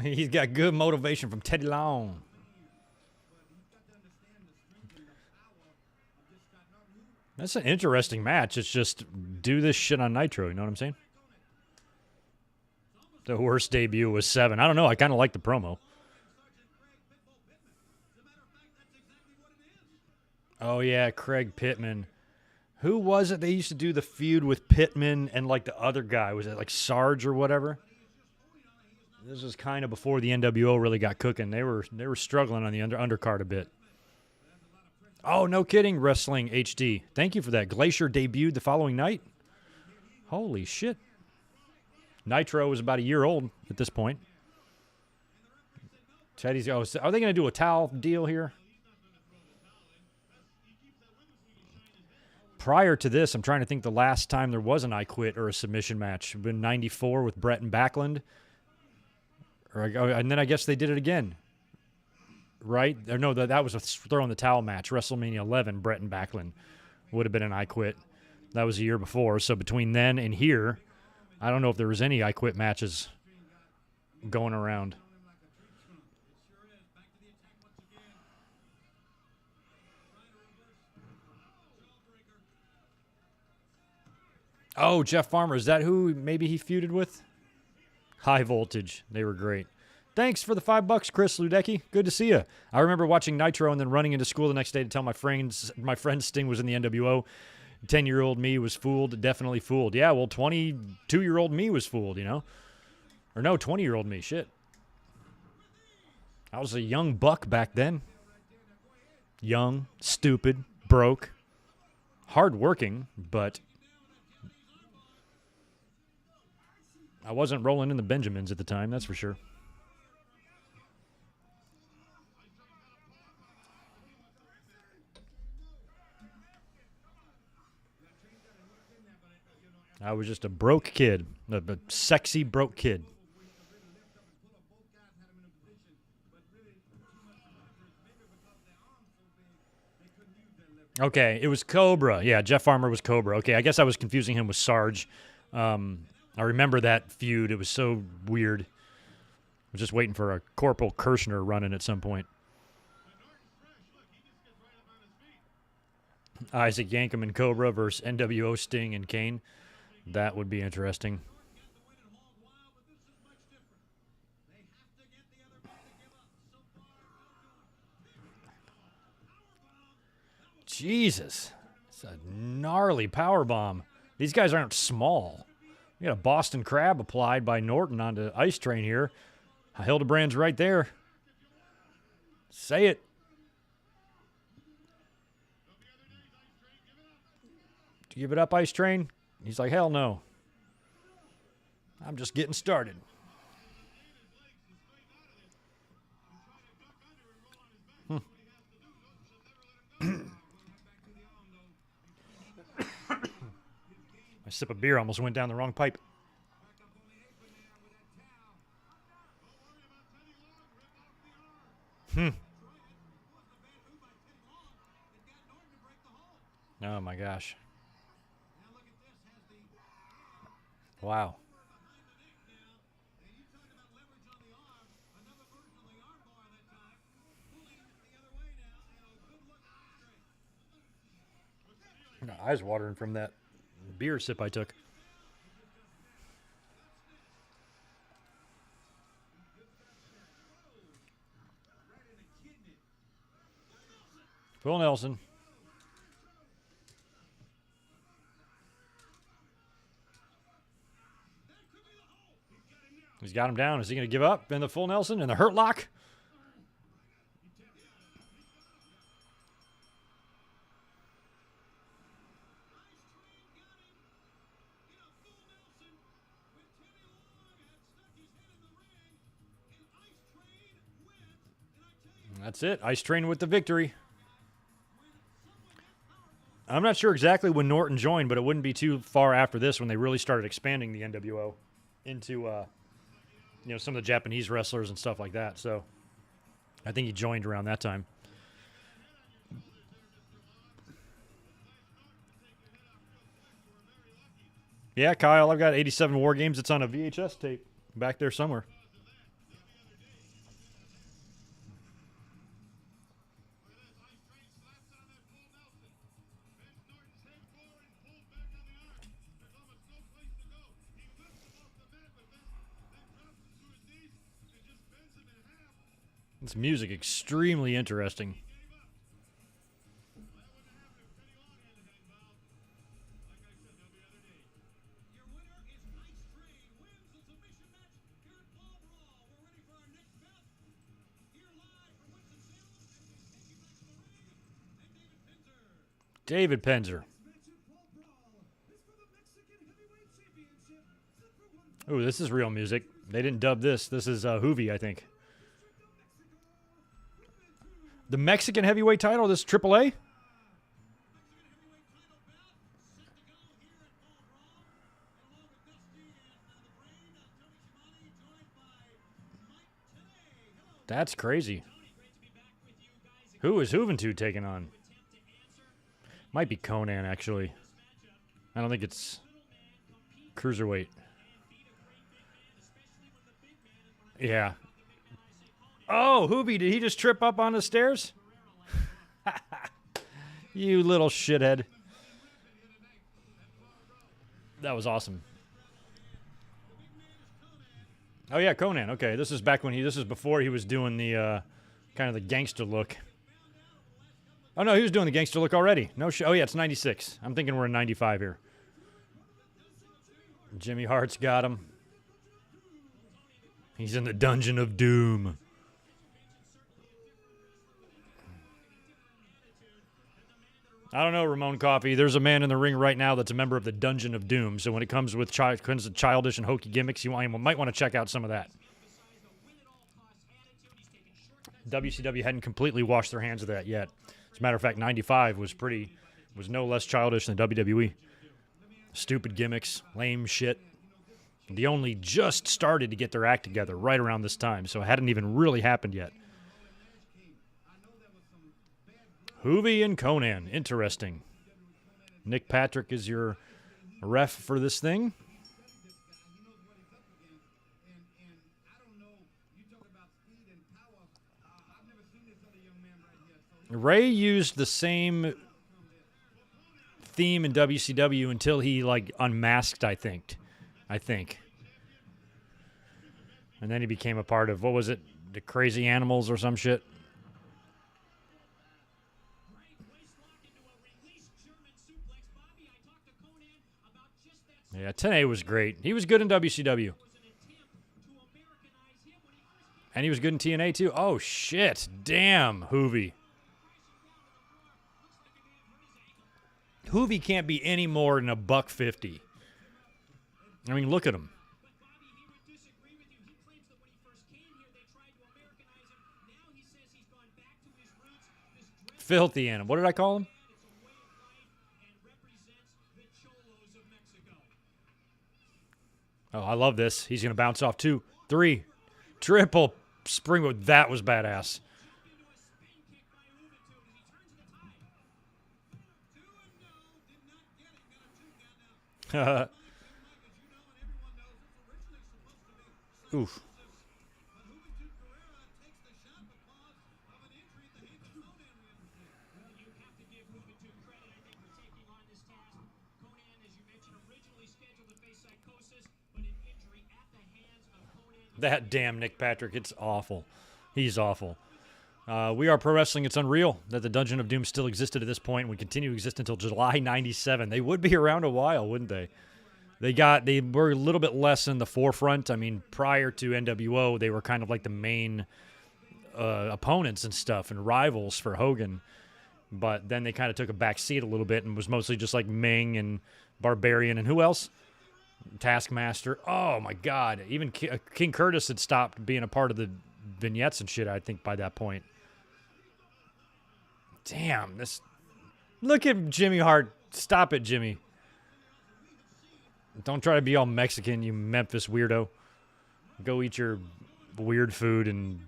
He's got good motivation from Teddy Long. That's an interesting match. It's just do this shit on Nitro. You know what I'm saying? The worst debut was 7. I don't know. I kind of like the promo. Oh, yeah, Craig Pittman. Who was it they used to do the feud with Pittman and like the other guy? Was it like Sarge or whatever? This was kind of before the NWO really got cooking. They were struggling on the undercard a bit. Oh, no kidding, Wrestling HD. Thank you for that. Glacier debuted the following night. Holy shit. Nitro was about a year old at this point. Teddy's. Oh, are they going to do a towel deal here? Prior to this, I'm trying to think the last time there was an I Quit or a submission match. It would been 94 with Brett and Backlund. And then I guess they did it again, right? Or no, that was a throw in the towel match. WrestleMania 11, Brett and Backlund would have been an I Quit. That was a year before. So between then and here, I don't know if there was any I Quit matches going around. Oh, Jeff Farmer. Is that who maybe he feuded with? High Voltage. They were great. Thanks for the $5, Chris Ludecki. Good to see you. I remember watching Nitro and then running into school the next day to tell my friend Sting was in the NWO. 10-year-old me was fooled. Definitely fooled. Yeah, well, 22-year-old me was fooled, you know? Or no, 20-year-old me. Shit. I was a young buck back then. Young, stupid, broke, hardworking, but I wasn't rolling in the Benjamins at the time, that's for sure. I was just a broke kid, a sexy broke kid. Okay, it was Cobra. Yeah, Jeff Farmer was Cobra. Okay, I guess I was confusing him with Sarge. I remember that feud. It was so weird. I was just waiting for a Corporal Kirshner running at some point. Isaac Yankem and Cobra versus NWO, Sting, and Kane. That would be interesting. Jesus. It's a gnarly powerbomb. These guys aren't small. We got a Boston Crab applied by Norton onto Ice Train here. Hildebrand's right there. Say it. Give it up, Ice Train? He's like, hell no. I'm just getting started. My sip of beer almost went down the wrong pipe. Oh my gosh. Wow. My eyes watering from that beer sip I took. Phil Nelson. He's got him down. Is he going to give up in the full Nelson and the hurt lock? That's it. Ice Train with the victory. I'm not sure exactly when Norton joined, but it wouldn't be too far after this when they really started expanding the NWO into, some of the Japanese wrestlers and stuff like that. So I think he joined around that time. Yeah, Kyle, I've got 87 War Games. It's on a VHS tape back there somewhere. This music extremely interesting. David Penzer. Ooh, this is real music. They didn't dub this. This is Hoovy, I think. The Mexican heavyweight title, this AAA? That's crazy. Who is Juventud taking on? Might be Conan, actually. I don't think it's cruiserweight. Yeah. Oh, Hoovy, did he just trip up on the stairs? You little shithead. That was awesome. Oh, yeah, Conan. Okay, this is back when this is before he was doing the kind of the gangster look. Oh, no, he was doing the gangster look already. No Oh, yeah, it's 96. I'm thinking we're in 95 here. Jimmy Hart's got him. He's in the Dungeon of Doom. I don't know, Ramon Coffey. There's a man in the ring right now that's a member of the Dungeon of Doom. So when it comes with childish and hokey gimmicks, you might want to check out some of that. WCW hadn't completely washed their hands of that yet. As a matter of fact, 95 was no less childish than WWE. Stupid gimmicks, lame shit. The Only just started to get their act together right around this time, so it hadn't even really happened yet. Hoovy and Conan, interesting. Nick Patrick is your ref for this thing. Ray used the same theme in WCW until he like unmasked, I think. And then he became a part of, what was it, the Crazy Animals or some shit? Yeah, 10A was great. He was good in WCW. And he was good in TNA too. Oh, shit. Damn, Hoovy. Hoovy can't be any more than $150. I mean, look at him. Filthy animal. What did I call him? Oh, I love this. He's going to bounce off 2, 3. Triple springboard. That was badass. Oof. That damn Nick Patrick, it's awful. He's awful. We are Pro Wrestling. It's unreal that the Dungeon of Doom still existed at this point and would continue to exist until July 97. They would be around a while, wouldn't they? They were a little bit less in the forefront. I mean, prior to NWO, they were kind of like the main opponents and stuff and rivals for Hogan. But then they kind of took a back seat a little bit and was mostly just like Ming and Barbarian and who else? Taskmaster. Oh, my God. Even King Curtis had stopped being a part of the vignettes and shit, I think, by that point. Damn, this... Look at Jimmy Hart. Stop it, Jimmy. Don't try to be all Mexican, you Memphis weirdo. Go eat your weird food and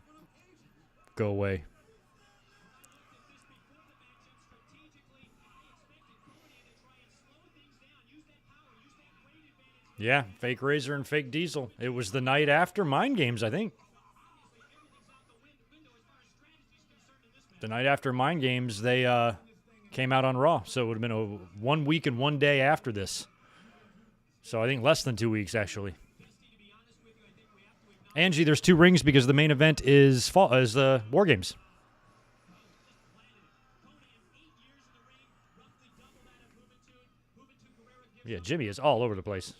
go away. Yeah, fake Razor and fake Diesel. It was the night after Mind Games, I think. The night after Mind Games, they came out on Raw. So it would have been a 1 week and 1 day after this. So I think less than 2 weeks, actually. Angie, there's 2 rings because the main event is War Games. Yeah, Jimmy is all over the place.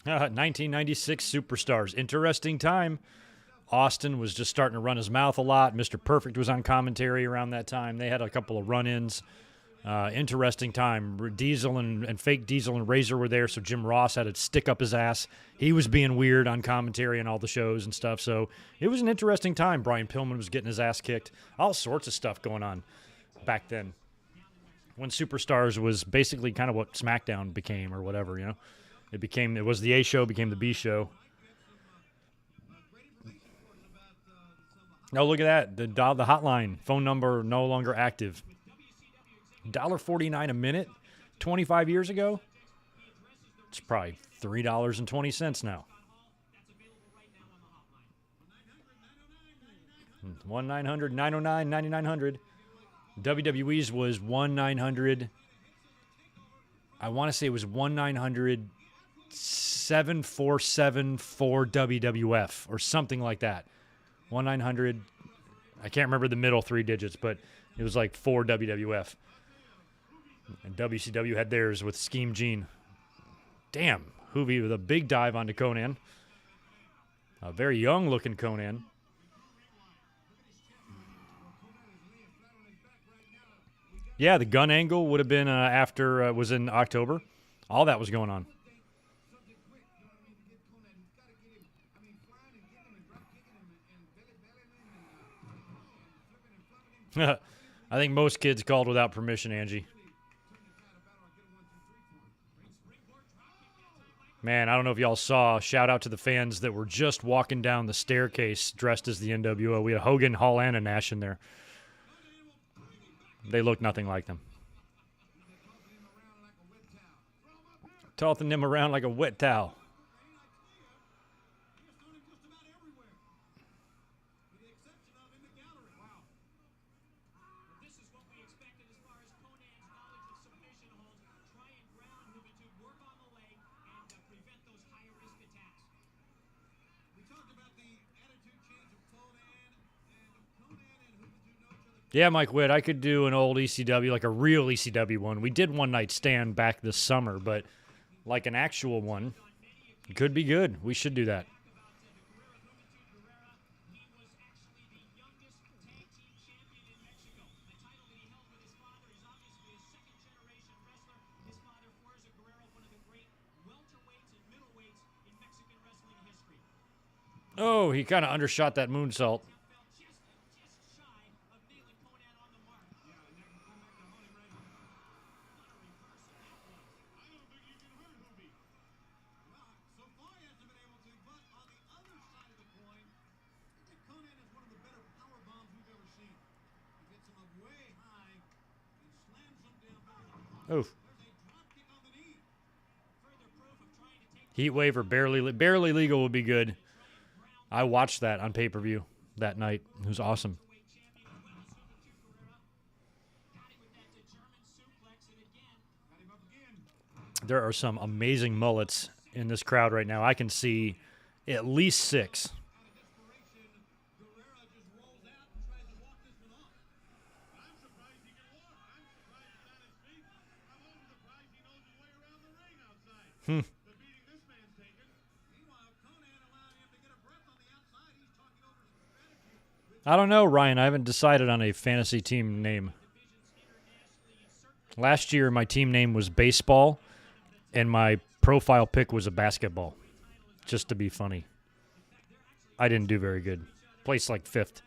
Uh, 1996 Superstars. Interesting time. Austin was just starting to run his mouth a lot. Mr. Perfect was on commentary around that time. They had a couple of run-ins. Interesting time. Diesel and fake Diesel and Razor were there, so Jim Ross had to stick up his ass. He was being weird on commentary and all the shows and stuff, so it was an interesting time. Brian Pillman was getting his ass kicked. All sorts of stuff going on back then. When Superstars was basically kind of what SmackDown became or whatever, you know. It was the A show, became the B show. Oh, look at that. The hotline. Phone number no longer active. $1.49 a minute 25 years ago? It's probably $3.20 now. 1-900-909-9900. WWE's was 1-900. I want to say it was 1-900-747-4WWF or something like that. 1-900. I can't remember the middle 3 digits, but it was like 4 WWF. And WCW had theirs with Scheme Gene. Damn, Hoovy with a big dive onto Conan. A very young-looking Conan. Yeah, the gun angle would have been after it was in October. All that was going on. I think most kids called without permission, Angie. Man, I don't know if y'all saw. Shout out to the fans that were just walking down the staircase dressed as the NWO. We had Hogan, Hall, and Nash in there. They look nothing like them. Tossing them around like a wet towel. Yeah, Mike Witt, I could do an old ECW, like a real ECW one. We did One Night Stand back this summer, but like an actual one could be good. We should do that. Oh, he kind of undershot that moonsault. Oof. Heat wave or barely legal would be good. I watched that on pay-per-view that night. It was awesome. There are some amazing mullets in this crowd right now. I can see at least 6. I don't know, Ryan. I haven't decided on a fantasy team name. Last year, my team name was baseball, and my profile pick was a basketball, just to be funny. I didn't do very good. Placed like 5th.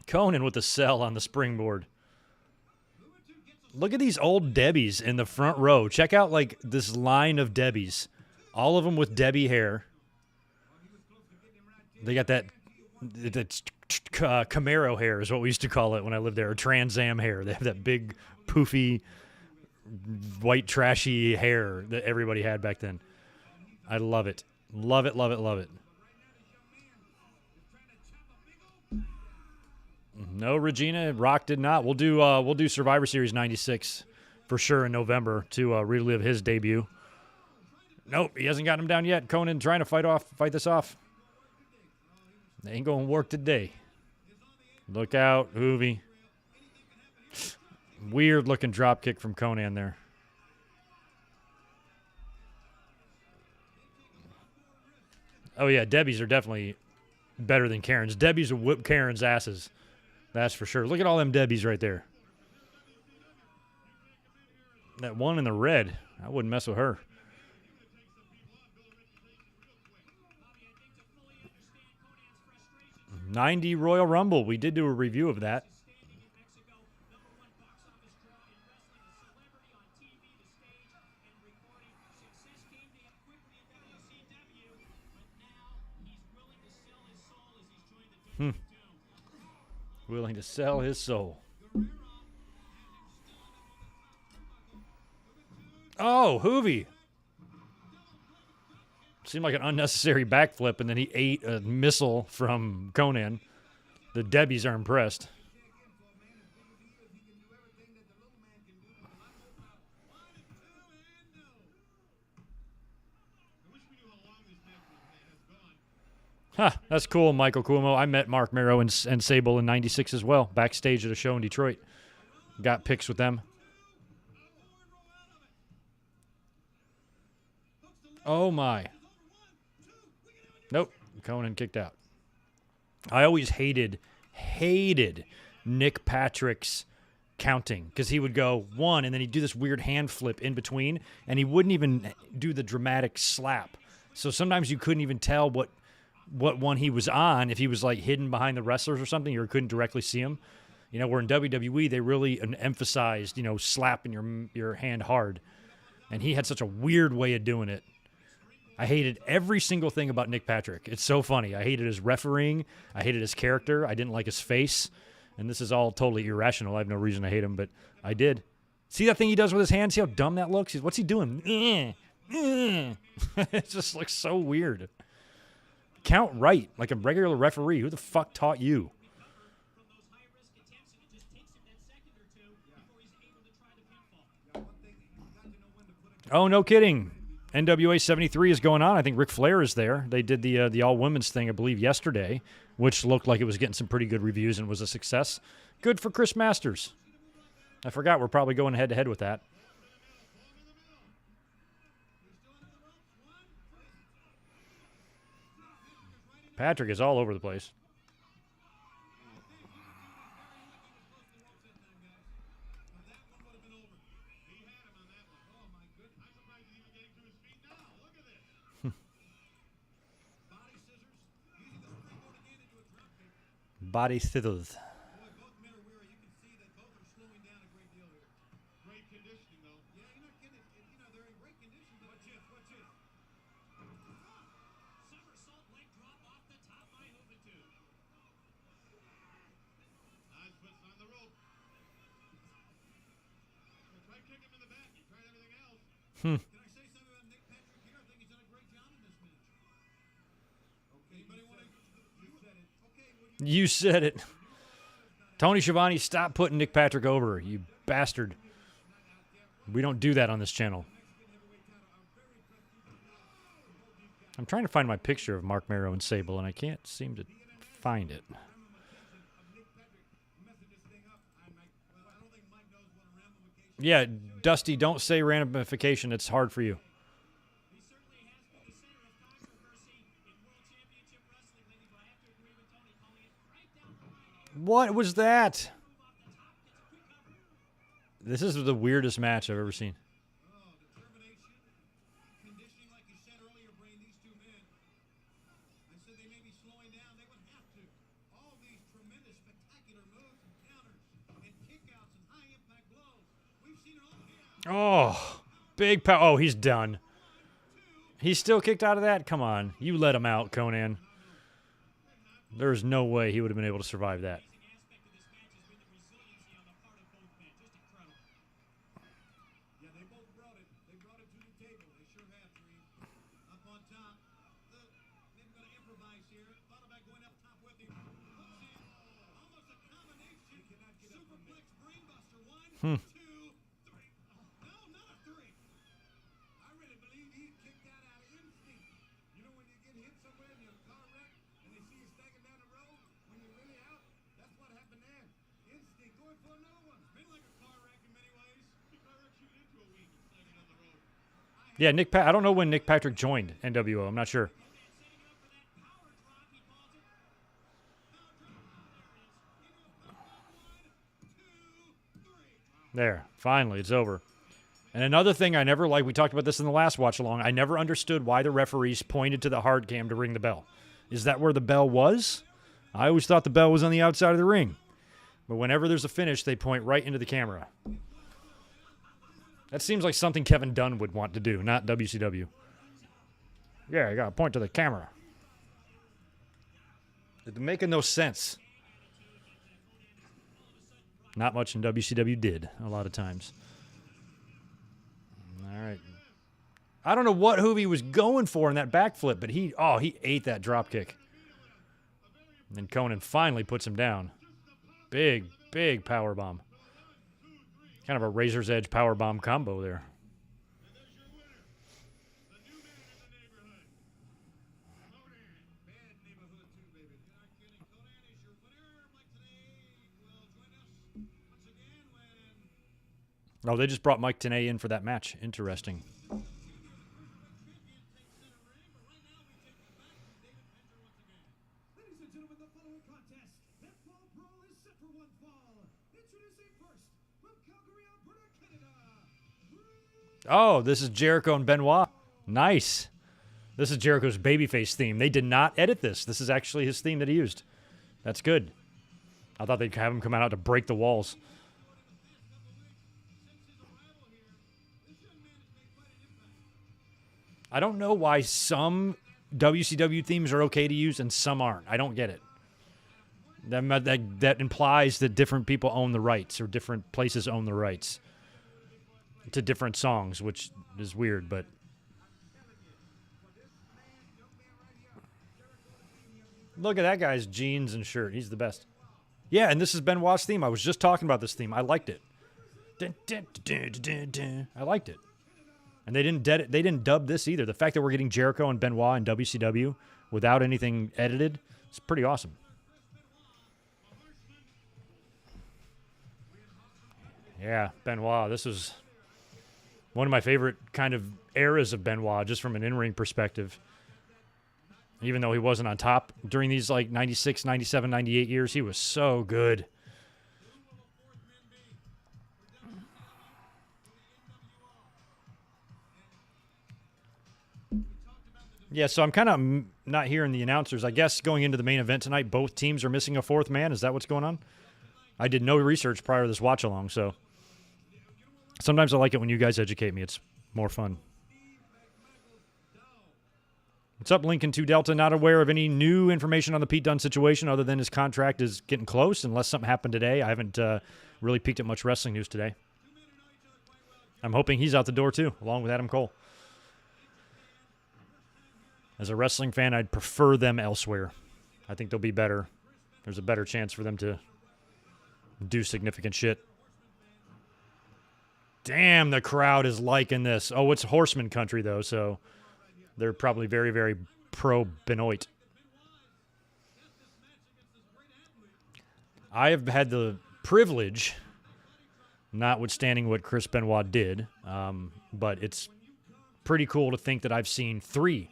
Conan with the sell on the springboard. Look at these old Debbies in the front row. Check out, like, this line of Debbies. All of them with Debbie hair. They got that Camaro hair is what we used to call it when I lived there, or Trans Am hair. They have that big, poofy, white, trashy hair that everybody had back then. I love it. Love it, love it, love it. No, Regina. Rock did not. We'll do Survivor Series 96 for sure in November to relive his debut. Nope, he hasn't gotten him down yet. Conan trying to fight this off. They ain't going to work today. Look out, Hoovy. Weird looking drop kick from Conan there. Oh yeah, Debbie's are definitely better than Karen's. Debbie's will whip Karen's asses. That's for sure. Look at all them Debbies right there. That one in the red, I wouldn't mess with her. '90 Royal Rumble. We did do a review of that. Willing to sell his soul. Oh, Hoovy. Seemed like an unnecessary backflip, and then he ate a missile from Conan. The Debbies are impressed. Huh, that's cool, Michael Cuomo. I met Mark Mero and Sable in '96 as well, backstage at a show in Detroit. Got pics with them. Oh, my. Nope. Conan kicked out. I always hated Nick Patrick's counting because he would go 1 and then he'd do this weird hand flip in between and he wouldn't even do the dramatic slap. So sometimes you couldn't even tell what one he was on if he was like hidden behind the wrestlers or something or couldn't directly see him. You know, where in WWE they really emphasized, you know, slapping your hand hard. And he had such a weird way of doing it. I hated every single thing about Nick Patrick. It's so funny. I hated his refereeing. I hated his character. I didn't like his face. And this is all totally irrational. I have no reason to hate him, but I did. See that thing he does with his hands? See how dumb that looks? What's he doing? It just looks so weird. Count right, like a regular referee. Who the fuck taught you? Oh, no kidding. NWA 73 is going on. I think Ric Flair is there. They did the all-women's thing, I believe, yesterday, which looked like it was getting some pretty good reviews and was a success. Good for Chris Masters. I forgot we're probably going head-to-head with that. Patrick is all over the place. Body scissors. You said it. Tony Schiavone, stop putting Nick Patrick over, you bastard. We don't do that on this channel. I'm trying to find my picture of Mark Mero and Sable, and I can't seem to find it. Yeah, Dusty, don't say randomification. It's hard for you. What was that? This is the weirdest match I've ever seen. Oh, big power. Oh, he's done. He's still kicked out of that? Come on. You let him out, Conan. There's no way he would have been able to survive that. Yeah, I don't know when Nick Patrick joined NWO. I'm not sure. There. Finally, it's over. And another thing I never liked, we talked about this in the last watch-along, I never understood why the referees pointed to the hard cam to ring the bell. Is that where the bell was? I always thought the bell was on the outside of the ring. But whenever there's a finish, they point right into the camera. That seems like something Kevin Dunn would want to do, not WCW. Yeah, you got to point to the camera. It's making no sense. Not much in WCW did, a lot of times. All right. I don't know what Hoovy was going for in that backflip, but he ate that drop kick. And then Conan finally puts him down. Big, big power bomb. Kind of a razor's edge power bomb combo there. Oh, they just brought Mike Tenay in for that match. Interesting. Oh, this is Jericho and Benoit. Nice. This is Jericho's Babyface theme. They did not edit this. This is actually his theme that he used. That's good. I thought they'd have him come out to break the walls. I don't know why some WCW themes are okay to use and some aren't. I don't get it. That implies that different people own the rights or different places own the rights to different songs, which is weird, but look at that guy's jeans and shirt. He's the best. Yeah, and this is Benoit's theme. I was just talking about this theme. I liked it. I liked it. And they didn't dub this either. The fact that we're getting Jericho and Benoit in WCW without anything edited is pretty awesome. Yeah, Benoit. This was one of my favorite kind of eras of Benoit, just from an in-ring perspective. Even though he wasn't on top during these like 96, 97, 98 years, he was so good. Yeah, so I'm kind of not hearing the announcers. I guess going into the main event tonight, both teams are missing a fourth man. Is that what's going on? I did no research prior to this watch-along, so sometimes I like it when you guys educate me. It's more fun. What's up, Lincoln 2 Delta? Not aware of any new information on the Pete Dunne situation other than his contract is getting close, unless something happened today. I haven't really peeked at much wrestling news today. I'm hoping he's out the door, too, along with Adam Cole. As a wrestling fan, I'd prefer them elsewhere. I think they'll be better. There's a better chance for them to do significant shit. Damn, the crowd is liking this. Oh, it's Horseman country, though, so they're probably very, very pro-Benoit. I have had the privilege, notwithstanding what Chris Benoit did, but it's pretty cool to think that I've seen 3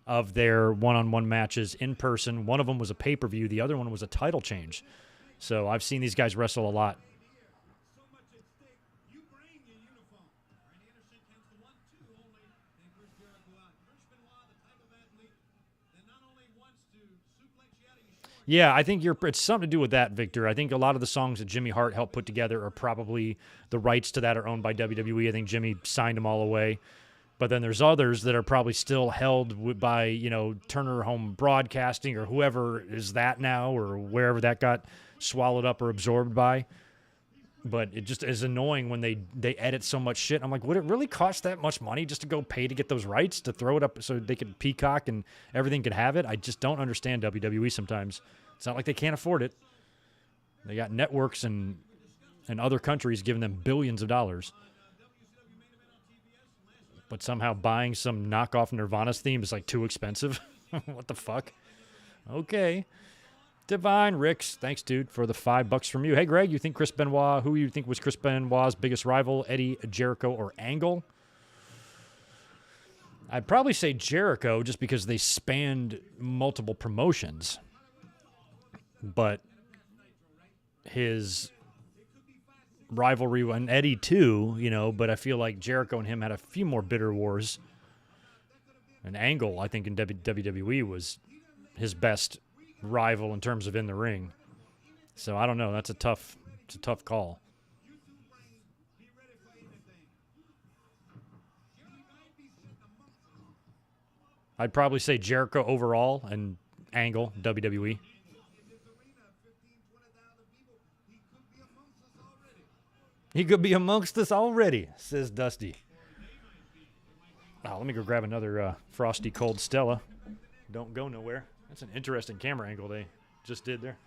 of their one-on-one matches in person. One of them was a pay-per-view. The other one was a title change. So I've seen these guys wrestle a lot. Yeah, I think it's something to do with that, Victor. I think a lot of the songs that Jimmy Hart helped put together are probably the rights to that are owned by WWE. I think Jimmy signed them all away. But then there's others that are probably still held by, you know, Turner Home Broadcasting or whoever is that now or wherever that got swallowed up or absorbed by. But it just is annoying when they edit so much shit. I'm like, would it really cost that much money just to go pay to get those rights, to throw it up so they could peacock and everything could have it? I just don't understand WWE sometimes. It's not like they can't afford it. They got networks and other countries giving them billions of dollars. But somehow buying some knockoff Nirvana's theme is like too expensive. What the fuck? Okay. Divine Ricks, thanks, dude, for the $5 from you. Hey, Greg, you think Chris Benoit, who you think was Chris Benoit's biggest rival, Eddie, Jericho, or Angle? I'd probably say Jericho just because they spanned multiple promotions. But his rivalry, and Eddie too, you know, but I feel like Jericho and him had a few more bitter wars. And Angle, I think, in WWE was his best rival in terms of in the ring. So I don't know. It's a tough call. I'd probably say Jericho overall and Angle, WWE. He could be amongst us already, says Dusty. Oh, let me go grab another Frosty Cold Stella. Don't go nowhere. That's an interesting camera angle they just did there.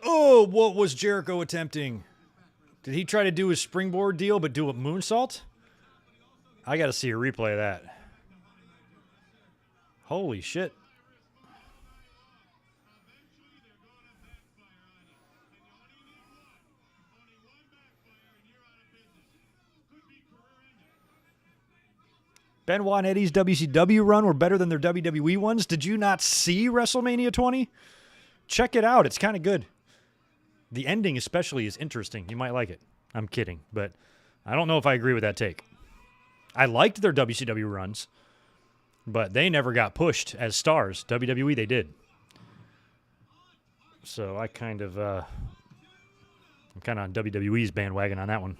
Oh, what was Jericho attempting? Did he try to do his springboard deal but do a moonsault? I got to see a replay of that. Holy shit. Benoit and Eddie's WCW run were better than their WWE ones. Did you not see WrestleMania 20? Check it out. It's kind of good. The ending especially is interesting. You might like it. I'm kidding, but I don't know if I agree with that take. I liked their WCW runs, but they never got pushed as stars. WWE, they did. So I'm kind of on WWE's bandwagon on that one.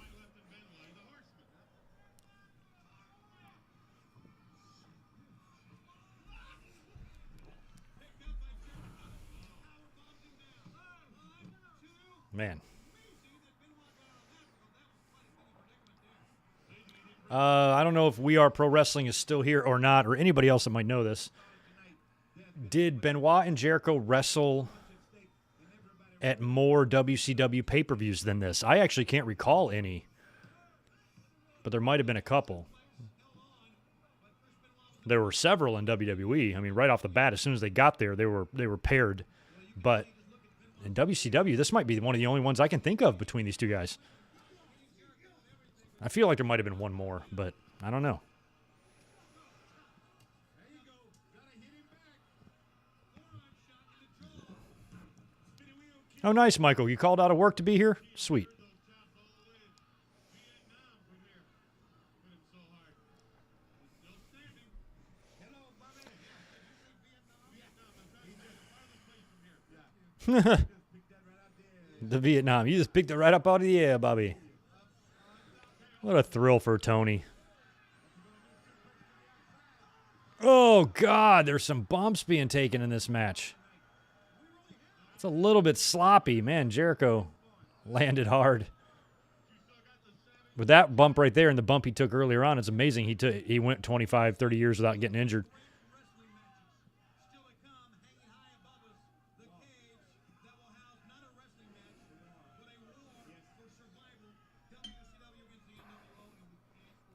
Man. I don't know if We Are Pro Wrestling is still here or not, or anybody else that might know this. Did Benoit and Jericho wrestle at more WCW pay-per-views than this? I actually can't recall any, but there might have been a couple. There were several in WWE. I mean, right off the bat, as soon as they got there, they were paired. But in WCW, this might be one of the only ones I can think of between these two guys. I feel like there might have been one more, but I don't know. Oh, nice, Michael. You called out of work to be here? Sweet. The Vietnam. You just picked it right up out of the air, Bobby. What a thrill for Tony. Oh, God. There's some bumps being taken in this match. It's a little bit sloppy. Man, Jericho landed hard. With that bump right there and the bump he took earlier on, it's amazing he went 25, 30 years without getting injured.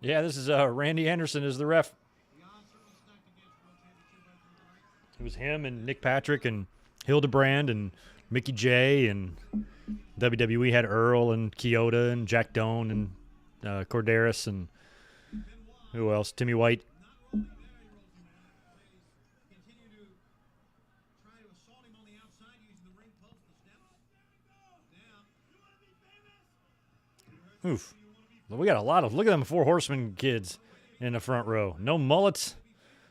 Yeah, this is Randy Anderson is the ref. It was him and Nick Patrick and Hildebrand and Mickey J, and WWE had Earl and Kyoto and Jack Doan and Corderis and who else? Timmy White. Oof. Well, we got a lot of, look at them 4 Horsemen kids in the front row. No mullets.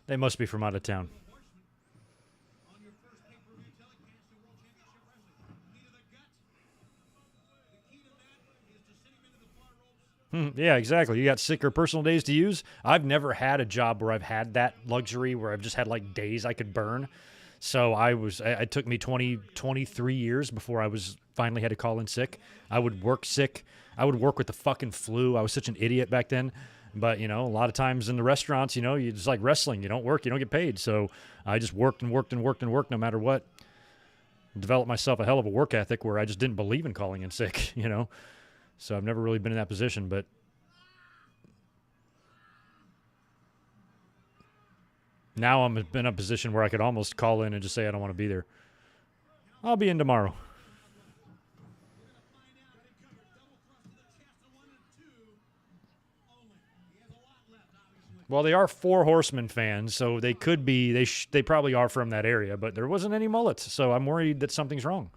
They must be from out of town. Yeah, exactly. You got sick or personal days to use. I've never had a job where I've had that luxury where I've just had like days I could burn. So it took me 23 years before I was finally had to call in sick. I would work sick. I would work with the fucking flu. I was such an idiot back then. But, a lot of times in the restaurants, you just like wrestling. You don't work, you don't get paid. So I just worked and worked and worked and worked no matter what. Developed myself a hell of a work ethic where I just didn't believe in calling in sick, So I've never really been in that position, but now I'm in a position where I could almost call in and just say I don't want to be there. I'll be in tomorrow. Well, they are 4 Horsemen fans, so they could be, they probably are from that area, but there wasn't any mullets, so I'm worried that something's wrong.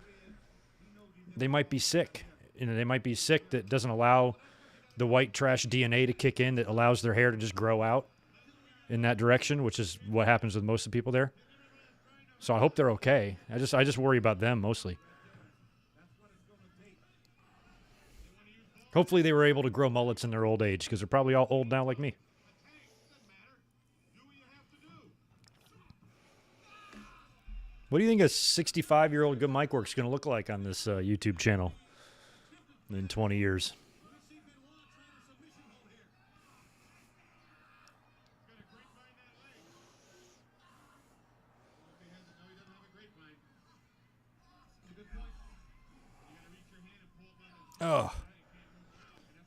They might be sick. They might be sick that doesn't allow the white trash DNA to kick in, that allows their hair to just grow out in that direction, which is what happens with most of the people there. So I hope they're okay. I just worry about them mostly. Hopefully they were able to grow mullets in their old age, because they're probably all old now like me. What do you think a 65-year-old Good Mike Works is going to look like on this YouTube channel in 20 years? Oh.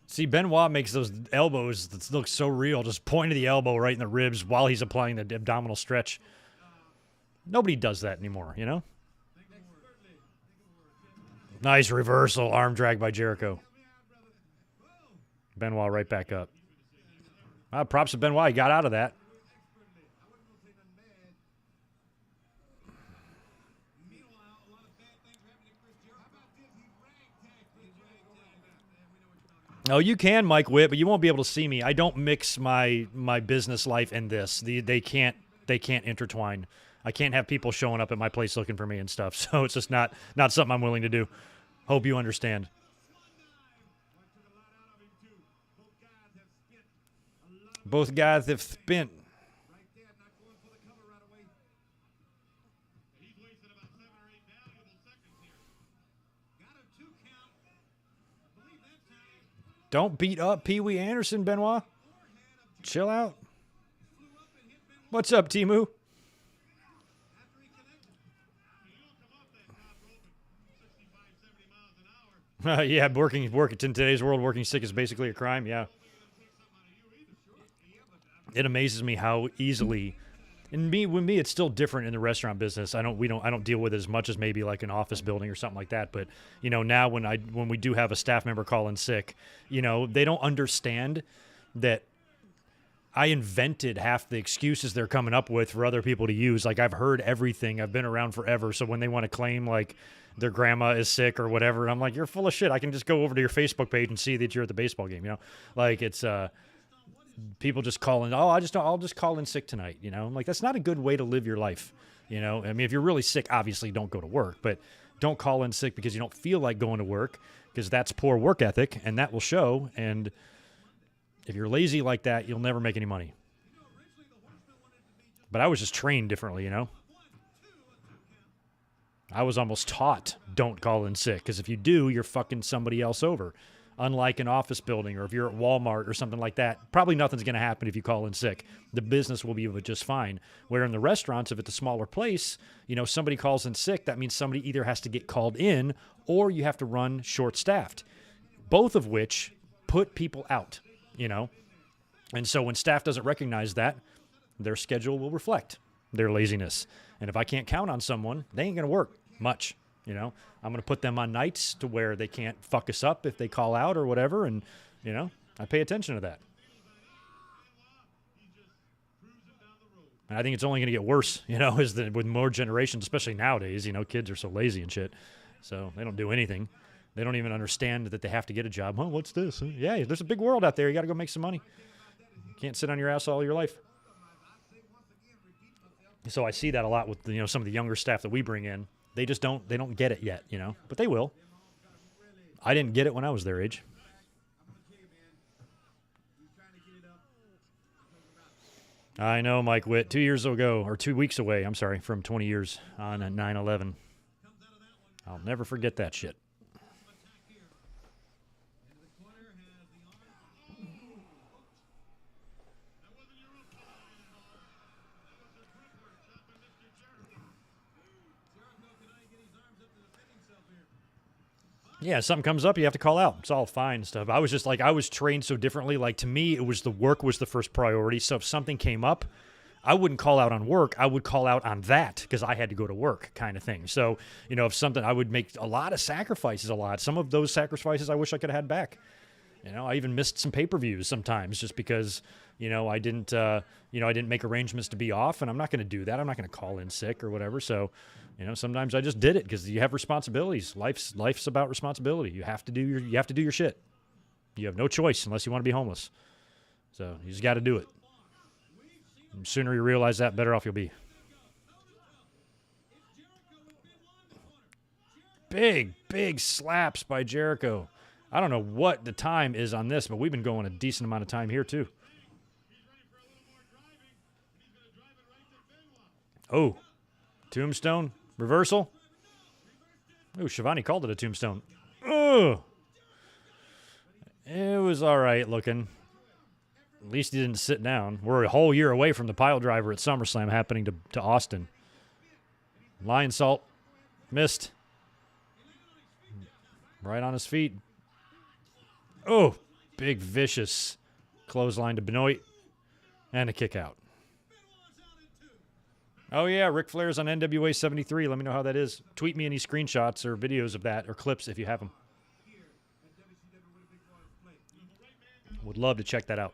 See, Benoit makes those elbows that look so real, just pointing the elbow right in the ribs while he's applying the abdominal stretch. Nobody does that anymore, you know? Nice reversal. Arm drag by Jericho. Benoit right back up. Props to Benoit. He got out of that. Oh, you can, Mike Witt, but you won't be able to see me. I don't mix my business life and this. They can't intertwine. I can't have people showing up at my place looking for me and stuff. So it's just not something I'm willing to do. Hope you understand. Both guys have spent. Don't beat up Pee Wee Anderson, Benoit. Chill out. What's up, Timu? Yeah, working in today's world, working sick is basically a crime. Yeah. It amazes me how easily, and with me, it's still different in the restaurant business. I don't deal with it as much as maybe like an office building or something like that. But now when we do have a staff member call in sick, they don't understand that I invented half the excuses they're coming up with for other people to use. Like, I've heard everything. I've been around forever. So when they want to claim like their grandma is sick or whatever, I'm like, you're full of shit. I can just go over to your Facebook page and see that you're at the baseball game. Like it's people just call in. Oh, I'll just call in sick tonight. I'm like, that's not a good way to live your life. I mean, if you're really sick, obviously don't go to work, but don't call in sick because you don't feel like going to work, because that's poor work ethic and that will show. And if you're lazy like that, you'll never make any money. But I was just trained differently, I was almost taught don't call in sick, because if you do, you're fucking somebody else over. Unlike an office building, or if you're at Walmart or something like that, probably nothing's going to happen if you call in sick. The business will be just fine. Where in the restaurants, if it's a smaller place, somebody calls in sick, that means somebody either has to get called in or you have to run short-staffed, both of which put people out. And so when staff doesn't recognize that, their schedule will reflect their laziness. And if I can't count on someone, they ain't going to work much. I'm going to put them on nights to where they can't fuck us up if they call out or whatever. And, I pay attention to that. And I think it's only going to get worse, with more generations, especially nowadays. Kids are so lazy and shit. So they don't do anything. They don't even understand that they have to get a job. Well, what's this? Yeah, there's a big world out there. You got to go make some money. You can't sit on your ass all your life. So I see that a lot with some of the younger staff that we bring in. They just don't get it yet, but they will. I didn't get it when I was their age. I know, Mike Witt. 2 years ago, or 2 weeks away, I'm sorry, from 20 years on 9/11. I'll never forget that shit. Yeah, if something comes up, you have to call out. It's all fine stuff. I was trained so differently. Like, to me, it was the work was the first priority. So if something came up, I wouldn't call out on work. I would call out on that because I had to go to work, kind of thing. So, if something, I would make a lot of sacrifices, Some of those sacrifices I wish I could have had back. I even missed some pay-per-views sometimes just because, I didn't make arrangements to be off, and I'm not going to do that. I'm not going to call in sick or whatever. So, sometimes I just did it because you have responsibilities. Life's about responsibility. You have to do your shit. You have no choice unless you want to be homeless. So you just got to do it. The sooner you realize that, better off you'll be. Big slaps by Jericho. I don't know what the time is on this, but we've been going a decent amount of time here too. Oh, tombstone. Reversal. Oh, Shivani called it a tombstone. Oh, it was all right looking. At least he didn't sit down. We're a whole year away from the pile driver at SummerSlam happening to Austin. Lion salt. Missed. Right on his feet. Oh, big vicious clothesline to Benoit. And a kick out. Oh, yeah, Ric Flair's on NWA 73. Let me know how that is. Tweet me any screenshots or videos of that or clips if you have them. Would love to check that out.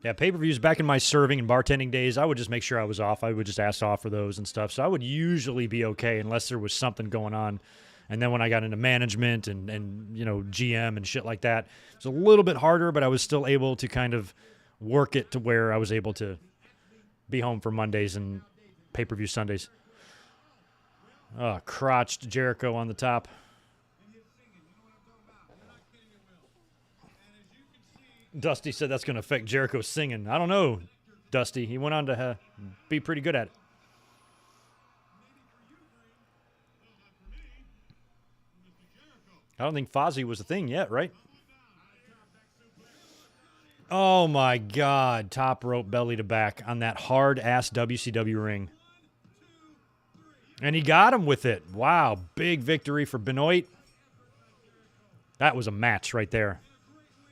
Yeah, pay-per-views back in my serving and bartending days, I would just make sure I was off. I would just ask off for those and stuff. So I would usually be okay unless there was something going on. And then when I got into management and you know, GM and shit like that, it was a little bit harder, but I was still able to kind of work it to where I was able to be home for Mondays and pay-per-view Sundays. Oh, crotched Jericho on the top. Dusty said that's going to affect Jericho's singing. I don't know, Dusty. He went on to be pretty good at it. I don't think Fozzy was a thing yet, right? Oh, my God. Top rope belly to back on that hard-ass WCW ring. And he got him with it. Wow, big victory for Benoit. That was a match right there.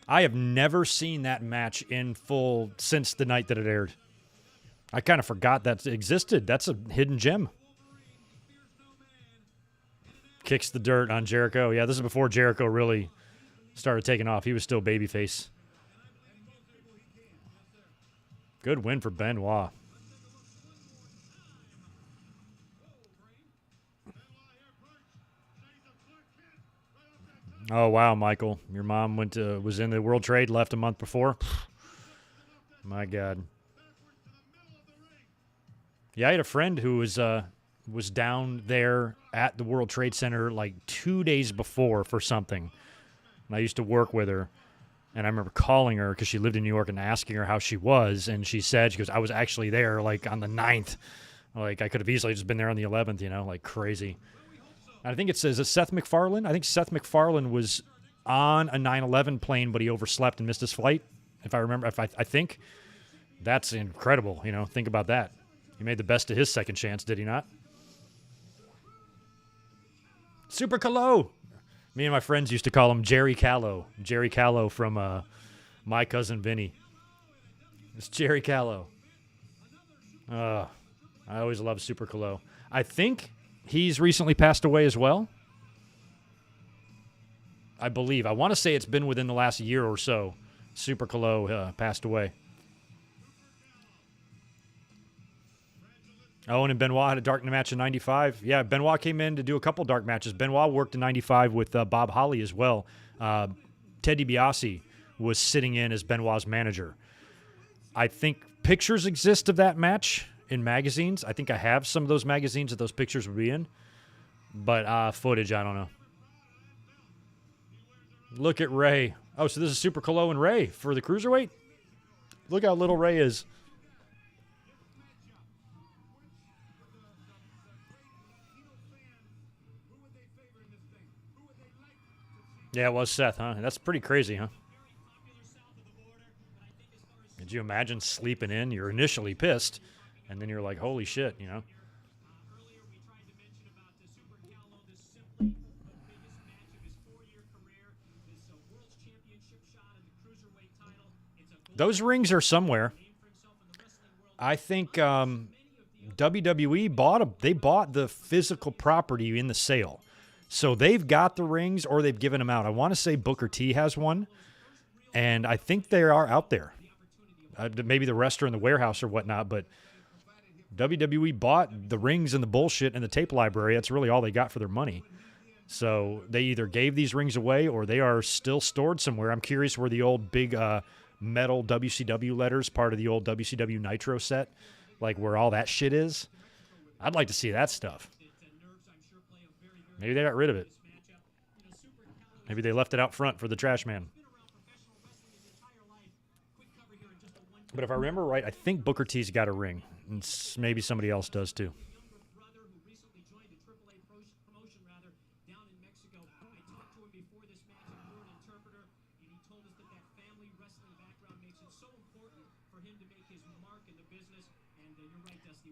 I have never seen that match in full since the night that it aired. I kind of forgot that existed. That's a hidden gem. Kicks the dirt on Jericho. Yeah, this is before Jericho really started taking off. He was still babyface. Good win for Benoit. Oh, wow, Michael. Your mom was in the World Trade, left a month before. My God. Yeah, I had a friend who was down there at the World Trade Center like 2 days before for something. And I used to work with her. And I remember calling her because she lived in New York and asking her how she was. And she goes, I was actually there like on the 9th. Like I could have easily just been there on the 11th, you know, like crazy. I think it says, Seth MacFarlane? I think Seth MacFarlane was on a 9/11 plane, but he overslept and missed his flight. If I remember, I think that's incredible. You know, think about that. He made the best of his second chance, did he not? Super Calo. Me and my friends used to call him Jerry Callow. Jerry Callow from My Cousin Vinny. It's Jerry Callow. I always love Super Calo. I think he's recently passed away as well. I believe. I want to say it's been within the last year or so. Super Calo passed away. Owen and Benoit had a dark match in 95. Yeah, Benoit came in to do a couple dark matches. Benoit worked in 95 with Bob Holly as well. Ted DiBiase was sitting in as Benoit's manager. I think pictures exist of that match in magazines. I think I have some of those magazines that those pictures would be in. But footage, I don't know. Look at Ray. Oh, so this is Super Calo and Ray for the Cruiserweight? Look how little Ray is. Yeah, it was Seth, huh? That's pretty crazy, huh? Did you imagine sleeping in? You're initially pissed, and then you're like, holy shit, you know? Those rings are somewhere. I think WWE bought the physical property in the sale. So they've got the rings or they've given them out. I want to say Booker T has one, and I think they are out there. Maybe the rest are in the warehouse or whatnot, but WWE bought the rings and the bullshit and the tape library. That's really all they got for their money. So they either gave these rings away or they are still stored somewhere. I'm curious where the old big metal WCW letters, part of the old WCW Nitro set, like where all that shit is. I'd like to see that stuff. Maybe they got rid of it. Maybe they left it out front for the trash man. But if I remember right, I think Booker T's got a ring. And maybe somebody else does too.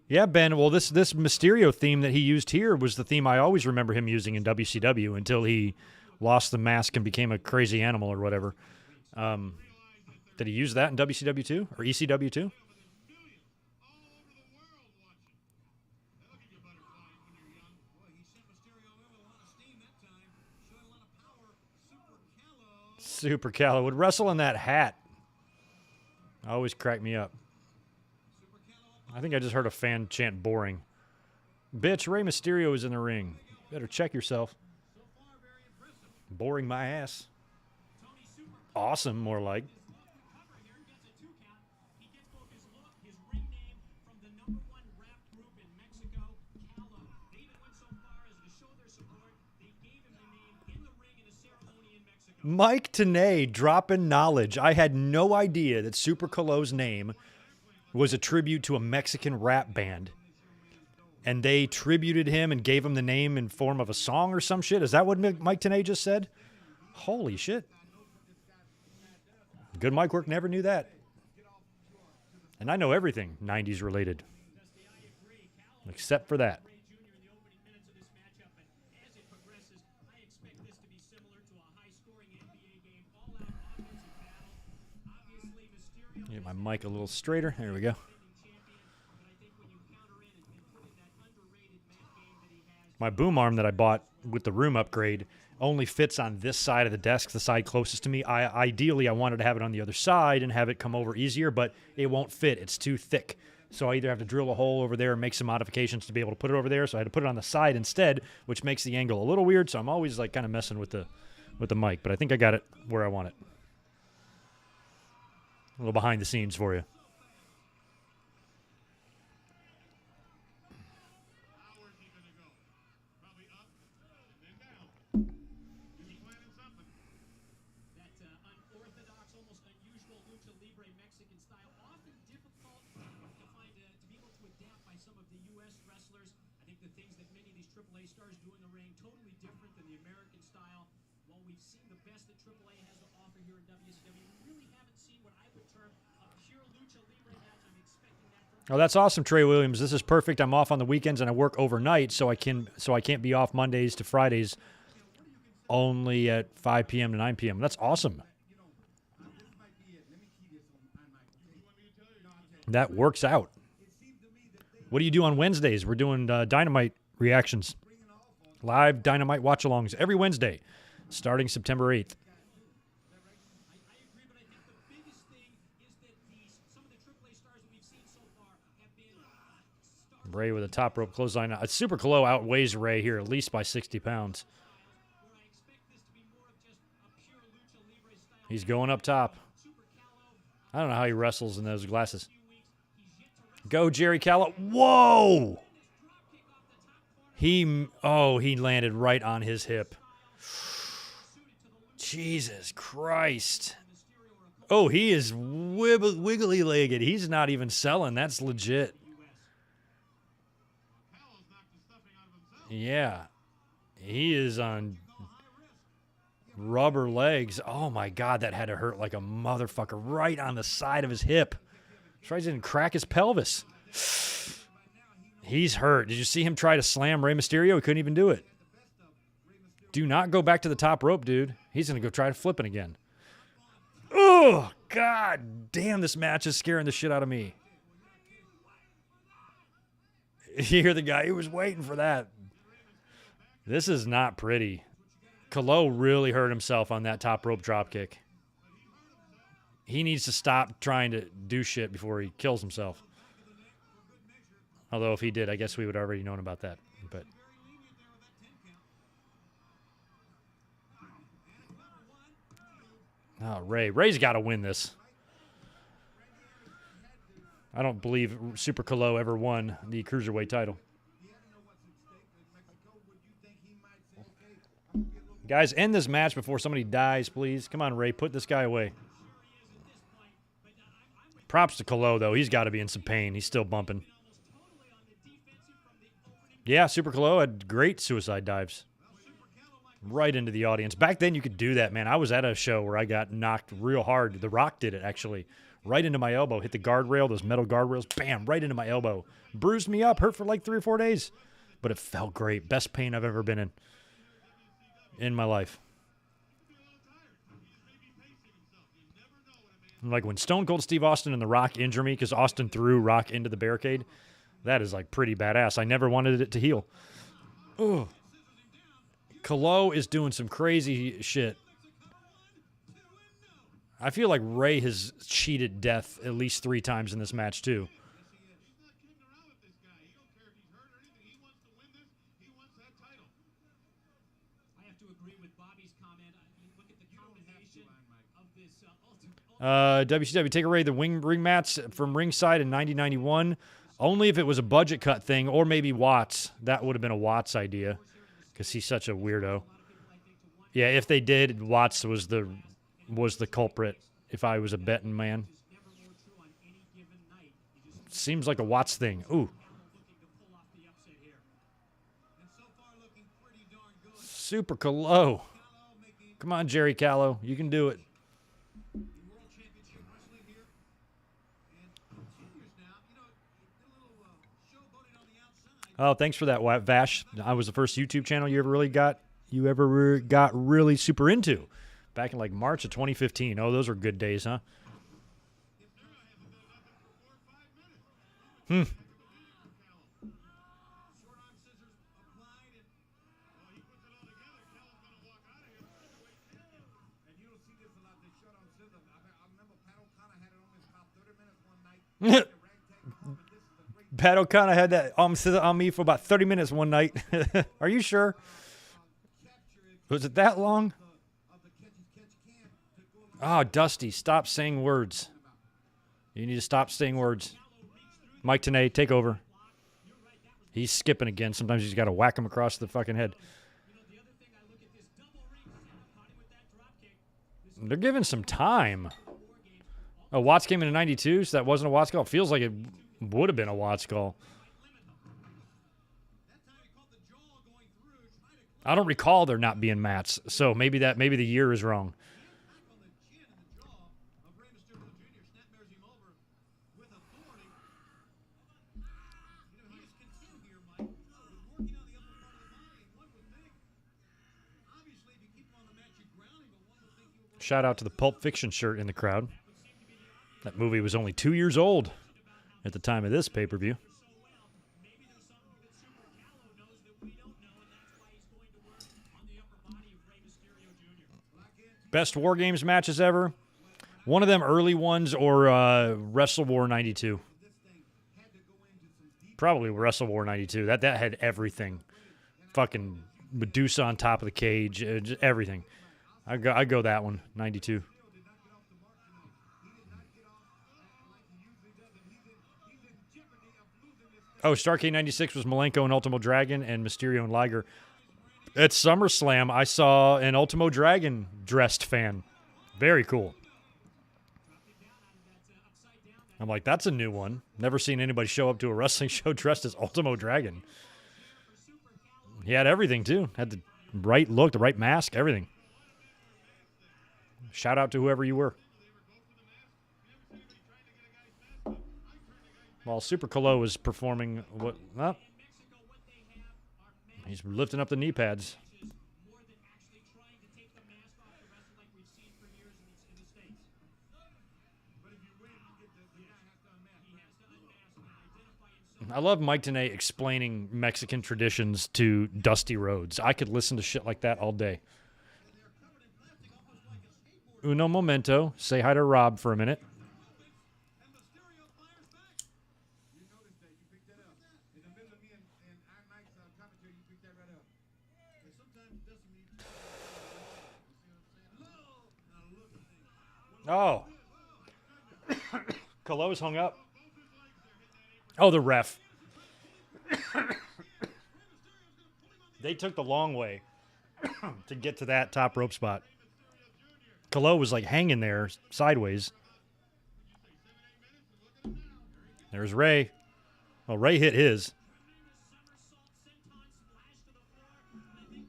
Yeah, Ben. Well, this Mysterio theme that he used here was the theme I always remember him using in WCW until he lost the mask and became a crazy animal or whatever. Did he use that in WCW too or ECW too? Super Callow would wrestle in that hat. Always cracked me up. I think I just heard a fan chant boring. Bitch, Rey Mysterio is in the ring. Better check yourself. Boring my ass. Awesome, more like. Mike Tenay dropping knowledge. I had no idea that Super Colo's name was a tribute to a Mexican rap band. And they tributed him and gave him the name in form of a song or some shit. Is that what Mike Tenay just said? Holy shit. Good mic work, never knew that. And I know everything 90s related. Except for that. Get my mic a little straighter. There we go. My boom arm that I bought with the room upgrade only fits on this side of the desk, the side closest to me. Ideally, I wanted to have it on the other side and have it come over easier, but it won't fit. It's too thick. So I either have to drill a hole over there and make some modifications to be able to put it over there. So I had to put it on the side instead, which makes the angle a little weird. So I'm always like kind of messing with the mic, but I think I got it where I want it. A little behind the scenes for you. Oh, that's awesome, Trey Williams. This is perfect. I'm off on the weekends and I work overnight, so I can't be off Mondays to Fridays only at 5 p.m. to 9 p.m. That's awesome. That works out. What do you do on Wednesdays? We're doing Dynamite reactions. Live Dynamite watch-alongs every Wednesday, starting September 8th. Ray with a top rope clothesline. Super Colo outweighs Ray here at least by 60 pounds. He's going up top. I don't know how he wrestles in those glasses. Go, Jerry Callow. Whoa! He landed right on his hip. Jesus Christ. Oh, he is wiggly-legged. He's not even selling. That's legit. Yeah. He is on rubber legs. Oh, my God. That had to hurt like a motherfucker right on the side of his hip. Tries to crack his pelvis. He's hurt. Did you see him try to slam Rey Mysterio? He couldn't even do it. Do not go back to the top rope, dude. He's going to go try to flip it again. Oh, God damn, this match is scaring the shit out of me. You hear the guy who was waiting for that. This is not pretty. Colo really hurt himself on that top rope dropkick. He needs to stop trying to do shit before he kills himself. Although if he did, I guess we would already known about that. But oh, Ray's got to win this. I don't believe Super Colo ever won the Cruiserweight title. Guys, end this match before somebody dies, please. Come on, Ray, put this guy away. Props to Colo, though. He's got to be in some pain. He's still bumping. Yeah, Super Colo had great suicide dives. Right into the audience. Back then, you could do that, man. I was at a show where I got knocked real hard. The Rock did it, actually. right into my elbow. Hit the guardrail, those metal guardrails, bam, right into my elbow. Bruised me up, hurt for like 3 or 4 days. But it felt great. Best pain I've ever been in my life. Like when Stone Cold Steve Austin and The Rock injure me because Austin threw Rock into the barricade, that is like pretty badass. I never wanted it to heal. Ugh. Kalo is doing some crazy shit. I feel like Ray has cheated death at least 3 times in this match, too. WCW, take away the ring mats from ringside in 90-91. Only if it was a budget cut thing, or maybe Watts. That would have been a Watts idea, because he's such a weirdo. Yeah, if they did, Watts was the culprit. If I was a betting man, seems like a Watts thing. Ooh, super Kalo. Come on, Jerry Callow, you can do it. Oh, thanks for that, Vash. I was the first YouTube channel you ever got really super into, back in like March of 2015. Oh, those were good days, huh? Pat O'Connor had that on me for about 30 minutes one night. Are you sure? Was it that long? Oh, Dusty, stop saying words. You need to stop saying words. Mike Tenay, take over. He's skipping again. Sometimes he's got to whack him across the fucking head. They're giving some time. Oh, Watts came in 92, so that wasn't a Watts call. It feels like it would have been a Watts call. I don't recall there not being mats, so maybe the year is wrong. Shout out to the Pulp Fiction shirt in the crowd. That movie was only 2 years old at the time of this pay-per-view. Best War Games matches ever? One of them early ones or Wrestle War 92. Probably Wrestle War 92. That had everything. Fucking Medusa on top of the cage. Just everything. I go that one, 92. Oh, Starrcade 96 was Malenko and Ultimo Dragon and Mysterio and Liger. At SummerSlam, I saw an Ultimo Dragon dressed fan. Very cool. I'm like, that's a new one. Never seen anybody show up to a wrestling show dressed as Ultimo Dragon. He had everything, too. Had the right look, the right mask, everything. Shout out to whoever you were. While Super Kalo was performing, he's lifting up the knee pads. I love Mike Tenay explaining Mexican traditions to Dusty Rhodes. I could listen to shit like that all day. Uno momento. Say hi to Rob for a minute. Oh. Kalo's hung up. Oh, the ref. They took the long way to get to that top rope spot. Kalo was like hanging there sideways. There's Ray. Well, Ray hit his.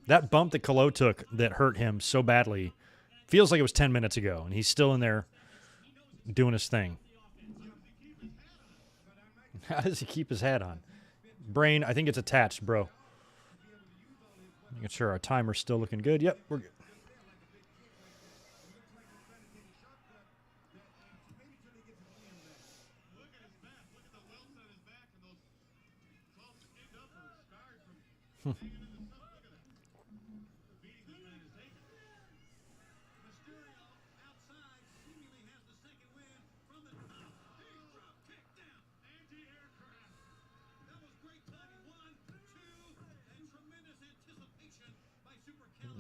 That bump that Kalo took that hurt him so badly feels like it was 10 minutes ago, and he's still in there doing his thing. How does he keep his hat on? Brain, I think it's attached, bro. Making sure our timer's still looking good. Yep, we're good.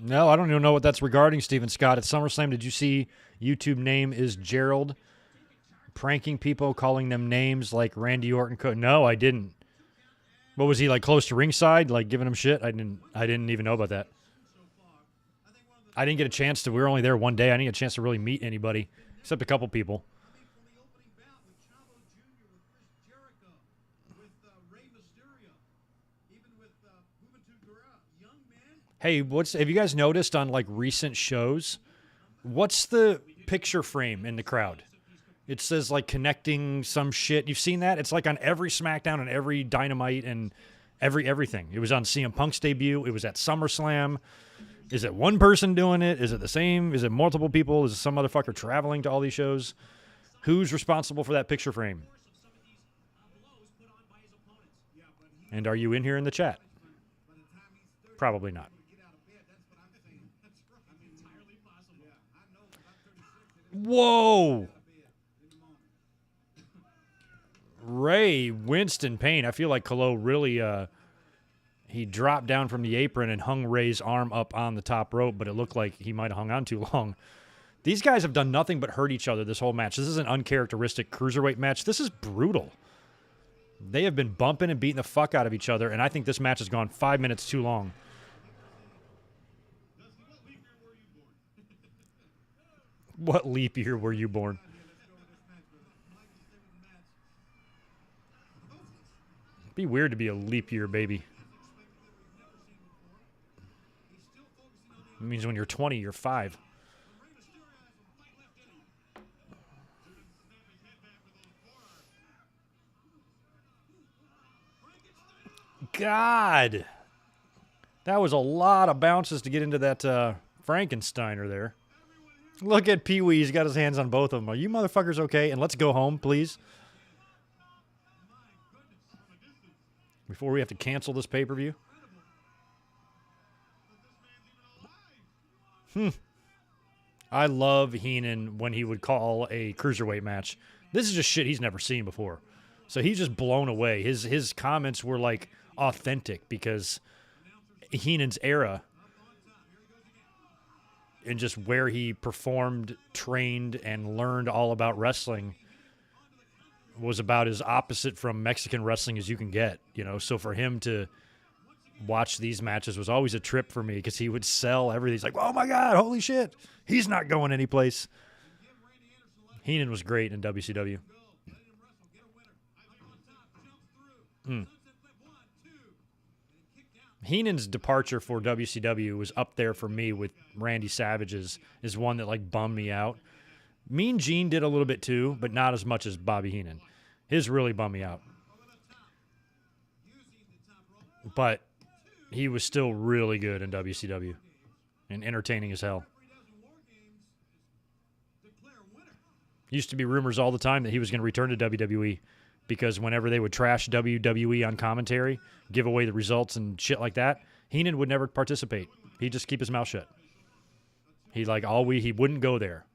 No, I don't even know what that's regarding, Stephen Scott. At SummerSlam, did you see YouTube name is Gerald pranking people, calling them names like Randy Orton? No, I didn't. What was he, like, close to ringside, like giving him shit? I didn't even know about that. I didn't get a chance to. We were only there one day. I didn't get a chance to really meet anybody except a couple people. Hey, have you guys noticed on like recent shows? What's the picture frame in the crowd? It says like connecting some shit. You've seen that? It's like on every SmackDown and every Dynamite and everything. It was on CM Punk's debut. It was at SummerSlam. Is it one person doing it? Is it the same? Is it multiple people? Is it some motherfucker traveling to all these shows? Who's responsible for that picture frame? And are you in here in the chat? Probably not. Whoa! Ray Winston Payne. I feel like Kalo really, he dropped down from the apron and hung Ray's arm up on the top rope, but it looked like he might have hung on too long. These guys have done nothing but hurt each other this whole match. This is an uncharacteristic cruiserweight match. This is brutal. They have been bumping and beating the fuck out of each other, and I think this match has gone 5 minutes too long. What leap year were you born? Be weird to be a leap year baby. It means when you're 20, you're 5. God. That was a lot of bounces to get into that Frankensteiner there. Look at Pee Wee. He's got his hands on both of them. Are you motherfuckers okay? And let's go home, please. Before we have to cancel this pay-per-view. I love Heenan when he would call a cruiserweight match. This is just shit he's never seen before. So he's just blown away. His comments were like authentic because Heenan's era and just where he performed, trained, and learned all about wrestling was about as opposite from Mexican wrestling as you can get, you know. So for him to watch these matches was always a trip for me because he would sell everything. He's like, oh my God, holy shit. He's not going anyplace. Heenan was great in WCW. Heenan's departure for WCW was up there for me with Randy Savage's, is one that like bummed me out. Mean Gene did a little bit too, but not as much as Bobby Heenan. His really bummed me out. But he was still really good in WCW and entertaining as hell. Used to be rumors all the time that he was going to return to WWE because whenever they would trash WWE on commentary, give away the results and shit like that, Heenan would never participate. He'd just keep his mouth shut. He wouldn't go there.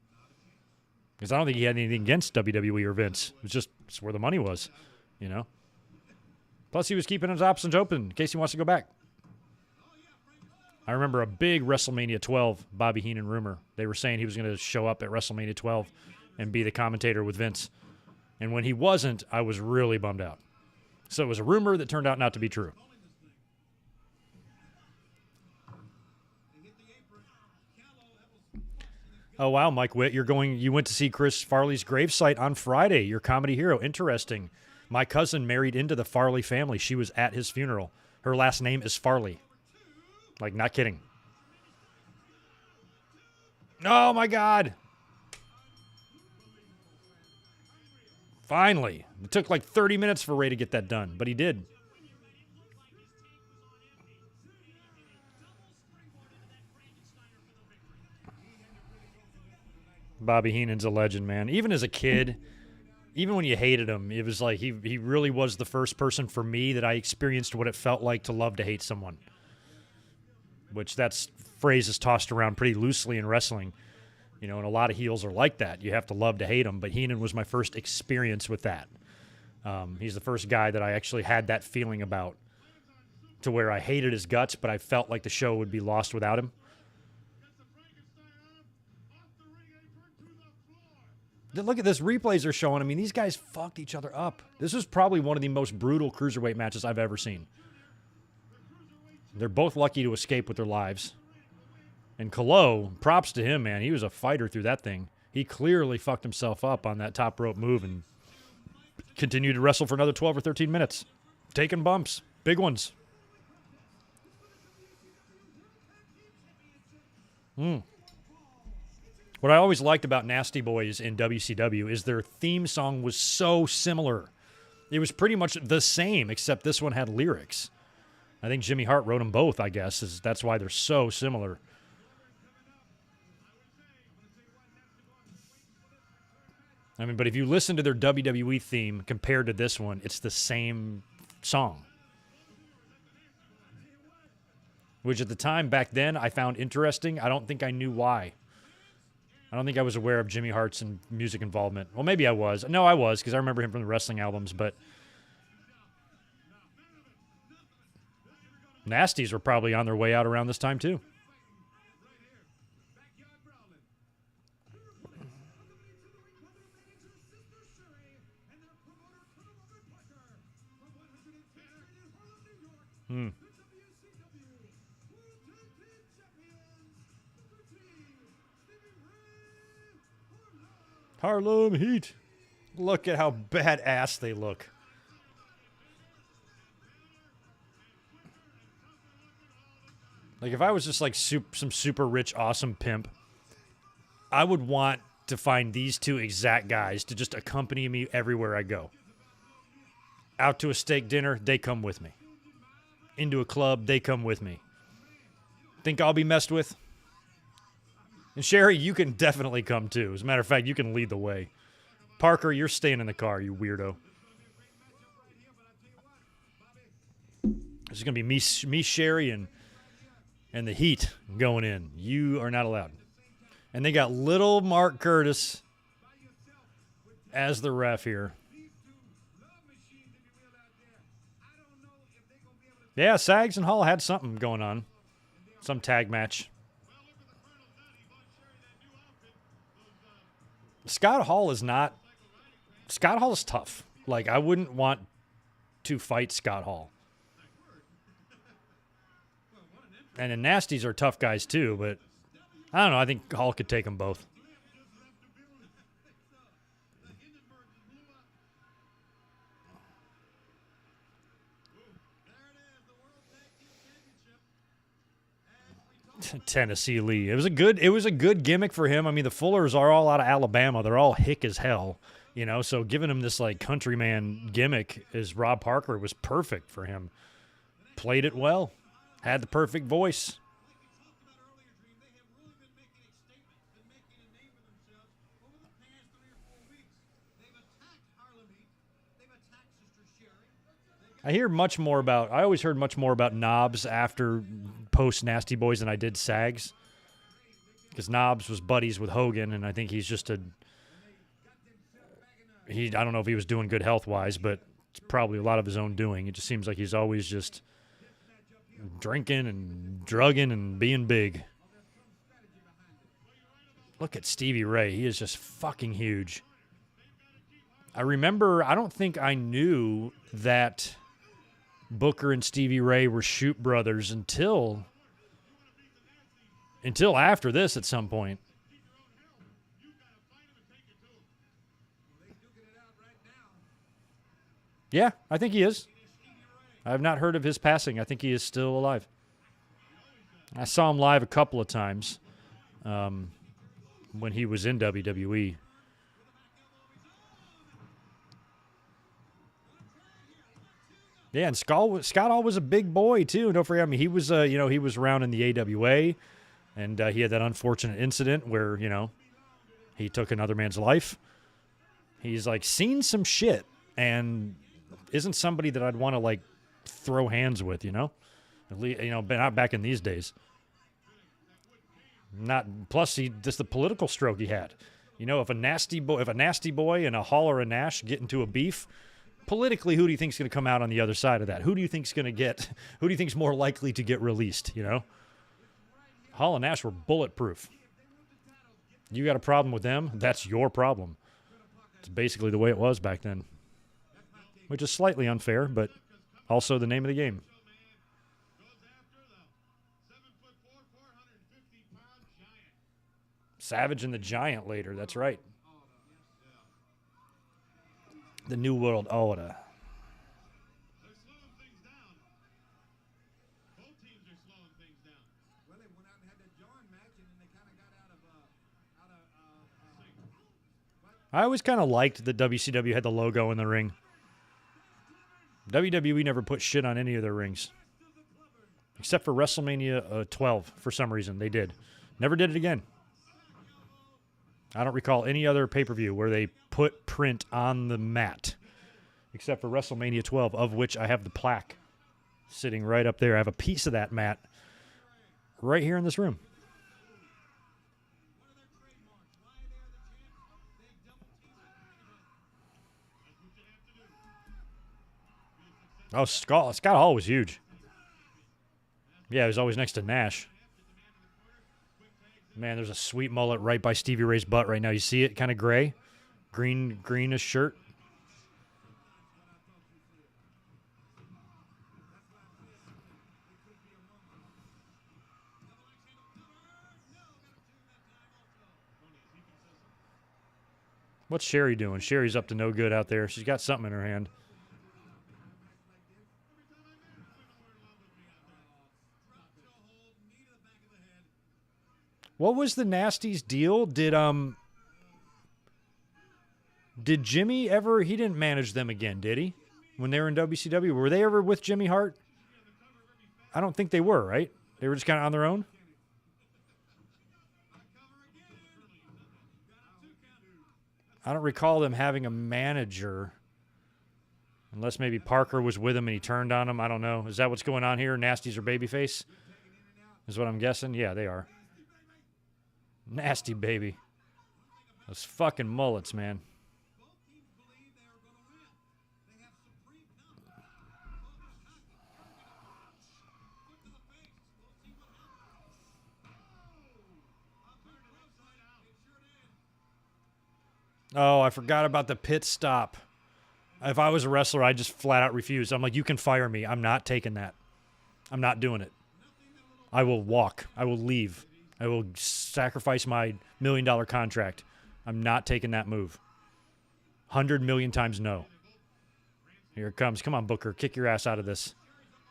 Because I don't think he had anything against WWE or Vince. It was just it's where the money was, you know. Plus, he was keeping his options open in case he wants to go back. I remember a big WrestleMania 12 Bobby Heenan rumor. They were saying he was going to show up at WrestleMania 12 and be the commentator with Vince. And when he wasn't, I was really bummed out. So it was a rumor that turned out not to be true. Oh, wow, Mike Witt, you went to see Chris Farley's gravesite on Friday. Your comedy hero. Interesting. My cousin married into the Farley family. She was at his funeral. Her last name is Farley. Like, not kidding. Oh, my God. Finally. It took like 30 minutes for Ray to get that done, but he did. Bobby Heenan's a legend, man. Even as a kid, even when you hated him, it was like he really was the first person for me that I experienced what it felt like to love to hate someone. Which that phrase is tossed around pretty loosely in wrestling. You know, and a lot of heels are like that. You have to love to hate them, but Heenan was my first experience with that. He's the first guy that I actually had that feeling about, to where I hated his guts, but I felt like the show would be lost without him. Look at this. Replays are showing. I mean, these guys fucked each other up. This was probably one of the most brutal cruiserweight matches I've ever seen. They're both lucky to escape with their lives. And Kalo, props to him, man. He was a fighter through that thing. He clearly fucked himself up on that top rope move and continued to wrestle for another 12 or 13 minutes. Taking bumps. Big ones. What I always liked about Nasty Boys in WCW is their theme song was so similar. It was pretty much the same, except this one had lyrics. I think Jimmy Hart wrote them both, I guess. That's why they're so similar. I mean, but if you listen to their WWE theme compared to this one, it's the same song. Which at the time, back then, I found interesting. I don't think I knew why. I don't think I was aware of Jimmy Hart's music involvement. Well, maybe I was. No, I was, because I remember him from the wrestling albums, but Nasties were probably on their way out around this time, too. Harlem Heat. Look at how badass they look. Like, if I was just like some super rich, awesome pimp, I would want to find these two exact guys to just accompany me everywhere I go. Out to a steak dinner, they come with me. Into a club, they come with me. Think I'll be messed with? And Sherry, you can definitely come too. As a matter of fact, you can lead the way. Parker, you're staying in the car, you weirdo. This is going to be me, Sherry, and the Heat going in. You are not allowed. And they got little Mark Curtis as the ref here. Yeah, Sags and Hall had something going on. Some tag match. Scott Hall is not... Scott Hall is tough. Like, I wouldn't want to fight Scott Hall. And the Nasties are tough guys, too, but I don't know. I think Hall could take them both. Tennessee Lee. It was a good gimmick for him. I mean, the Fullers are all out of Alabama. They're all hick as hell, you know. So giving him this like countryman gimmick as Rob Parker was perfect for him. Played it well. Had the perfect voice. I always heard much more about Knobs after post Nasty Boys than I did Sags. Because Knobs was buddies with Hogan, and I think he's just I don't know if he was doing good health-wise, but it's probably a lot of his own doing. It just seems like he's always just drinking and drugging and being big. Look at Stevie Ray. He is just fucking huge. I don't think I knew that Booker and Stevie Ray were Shoot brothers until after this at some point. Yeah, I think he is. I have not heard of his passing. I think he is still alive. I saw him live a couple of times when he was in WWE. Yeah, and Scott Hall was a big boy too. Don't forget, I mean, he was he was around in the AWA, and he had that unfortunate incident where he took another man's life. He's like seen some shit, and isn't somebody that I'd want to like throw hands with, At least, but not back in these days. Not plus just the political stroke he had. If a nasty boy and a Hall or a Nash get into a beef, politically, who do you think's going to come out on the other side of that? Who do you think's more likely to get released? Hall and Nash were bulletproof. You got a problem with them? That's your problem. It's basically the way it was back then, which is slightly unfair, but also the name of the game. Savage and the Giant later. That's right. The New World Order. I always kind of liked that WCW had the logo in the ring. WWE never put shit on any of their rings. Except for WrestleMania 12, for some reason. They did. Never did it again. I don't recall any other pay-per-view where they put print on the mat. Except for WrestleMania 12, of which I have the plaque sitting right up there. I have a piece of that mat right here in this room. Oh, Scott Hall was huge. Yeah, he was always next to Nash. Man, there's a sweet mullet right by Stevie Ray's butt right now. You see it? Kind of gray. Greenish shirt. What's Sherry doing? Sherry's up to no good out there. She's got something in her hand. What was the Nasty's deal? Did Jimmy ever... He didn't manage them again, did he? When they were in WCW? Were they ever with Jimmy Hart? I don't think they were, right? They were just kind of on their own? I don't recall them having a manager. Unless maybe Parker was with him and he turned on him. I don't know. Is that what's going on here? Nasties or Babyface? Is what I'm guessing? Yeah, they are. Nasty baby. Those fucking mullets, man. Oh, I forgot about the pit stop. If I was a wrestler, I'd just flat out refuse. I'm like, you can fire me. I'm not taking that. I'm not doing it. I will walk. I will leave. I will sacrifice my $1 million contract. I'm not taking that move. 100 million times no. Here it comes. Come on, Booker. Kick your ass out of this.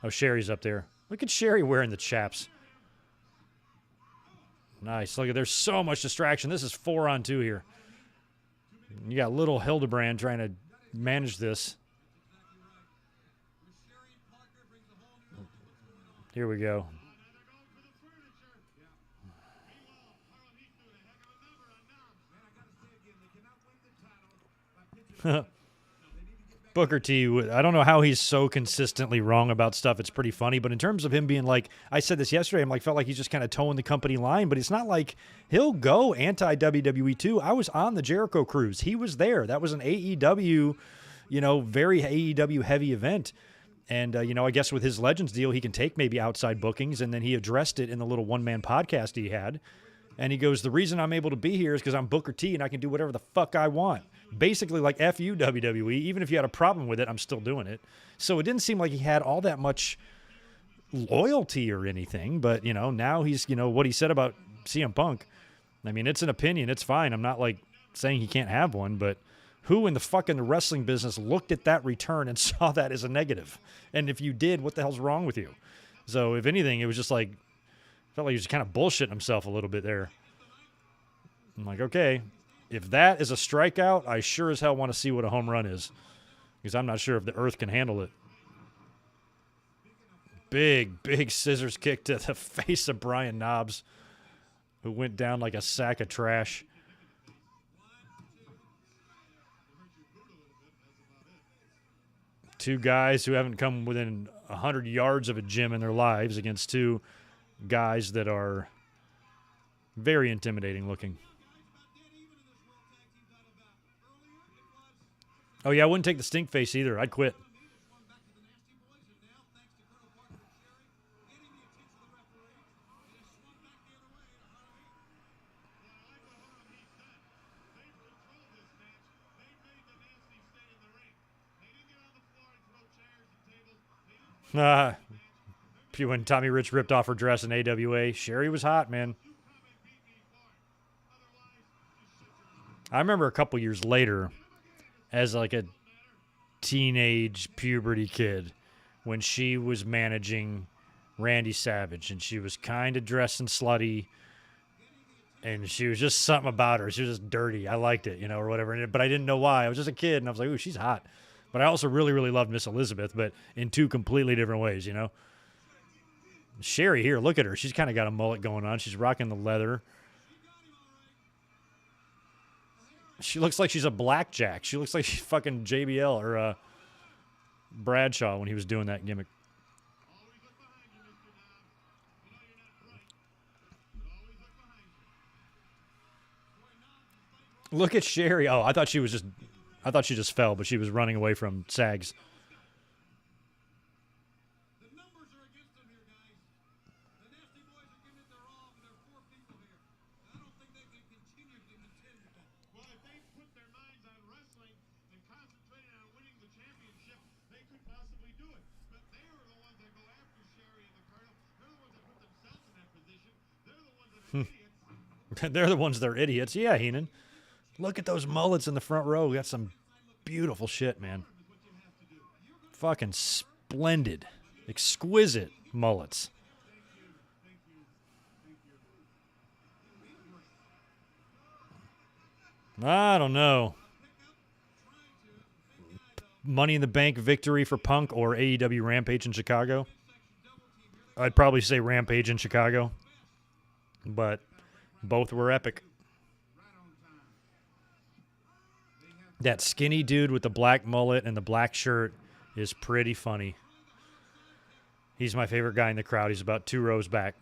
Oh, Sherry's up there. Look at Sherry wearing the chaps. Nice. Look at, there's so much distraction. This is 4-on-2 here. You got little Hildebrand trying to manage this. Here we go. Booker T, I don't know how he's so consistently wrong about stuff. It's pretty funny. But in terms of him being like, I said this yesterday, felt like he's just kind of towing the company line. But it's not like he'll go anti-WWE too. I was on the Jericho cruise. He was there. That was an AEW, very AEW heavy event. And, I guess with his Legends deal, he can take maybe outside bookings. And then he addressed it in the little one-man podcast he had. And he goes, the reason I'm able to be here is because I'm Booker T and I can do whatever the fuck I want. Basically like F you, WWE. Even if you had a problem with it, I'm still doing it. So it didn't seem like he had all that much loyalty or anything. But, now he's, what he said about CM Punk. It's an opinion. It's fine. I'm not, saying he can't have one. But who in the fucking wrestling business looked at that return and saw that as a negative? And if you did, what the hell's wrong with you? So if anything, it was just like, felt like he was kind of bullshitting himself a little bit there. I'm like, okay, if that is a strikeout, I sure as hell want to see what a home run is. Because I'm not sure if the earth can handle it. Big scissors kick to the face of Brian Knobbs, who went down like a sack of trash. Two guys who haven't come within 100 yards of a gym in their lives against two guys that are very intimidating looking. Oh, yeah, I wouldn't take the stink face either. I'd quit. When Tommy Rich ripped off her dress in AWA, Sherry was hot, man. I remember a couple years later, as like a teenage puberty kid, when she was managing Randy Savage, and she was kind of dressing slutty, and she was just something about her. She was just dirty. I liked it, or whatever. But I didn't know why. I was just a kid, and I was like, ooh, she's hot. But I also really, really loved Miss Elizabeth, but in two completely different ways, Sherry here, look at her. She's kind of got a mullet going on. She's rocking the leather. She looks like she's a blackjack. She looks like she's fucking JBL or Bradshaw when he was doing that gimmick. Look at Sherry. Oh, I thought she just fell, but she was running away from Sags. They're the ones that are idiots. Yeah, Heenan. Look at those mullets in the front row. We got some beautiful shit, man. Fucking splendid. Exquisite mullets. I don't know. Money in the Bank victory for Punk or AEW Rampage in Chicago? I'd probably say Rampage in Chicago. But both were epic. That skinny dude with the black mullet and the black shirt is pretty funny. He's my favorite guy in the crowd. He's about 2 rows back.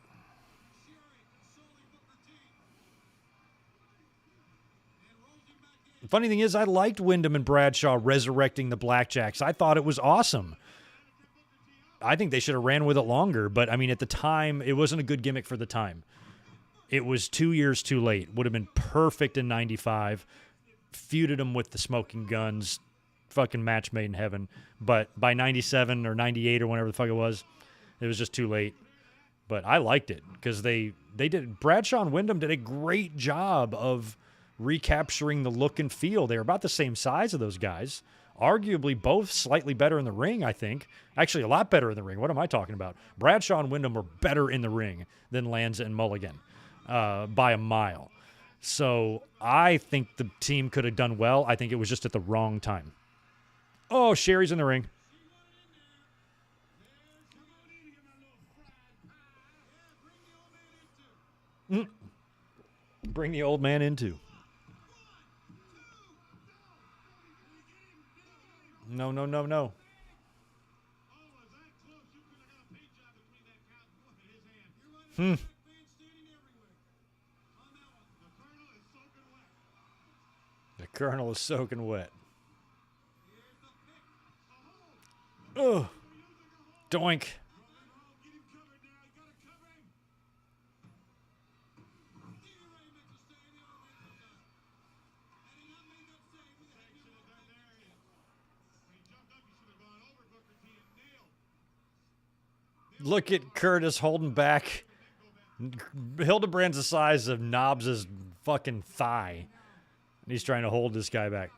The funny thing is, I liked Wyndham and Bradshaw resurrecting the Blackjacks. I thought it was awesome. I think they should have ran with it longer, but I mean, at the time, it wasn't a good gimmick for the time. It was 2 years too late. Would have been perfect in 95. Feuded them with the Smoking Guns. Fucking match made in heaven. But by 97 or 98 or whenever the fuck it was just too late. But I liked it because they did. Bradshaw and Wyndham did a great job of recapturing the look and feel. They were about the same size of those guys. Arguably both slightly better in the ring, I think. Actually, a lot better in the ring. What am I talking about? Bradshaw and Wyndham were better in the ring than Lanza and Mulligan by a mile. So I think the team could have done well. I think it was just at the wrong time. Oh, Sherry's in the ring. Bring the old man in too. No. The Colonel is soaking wet. Ugh. Doink. Look at Curtis holding back. Hildebrand's the size of Knobbs' fucking thigh. And he's trying to hold this guy back.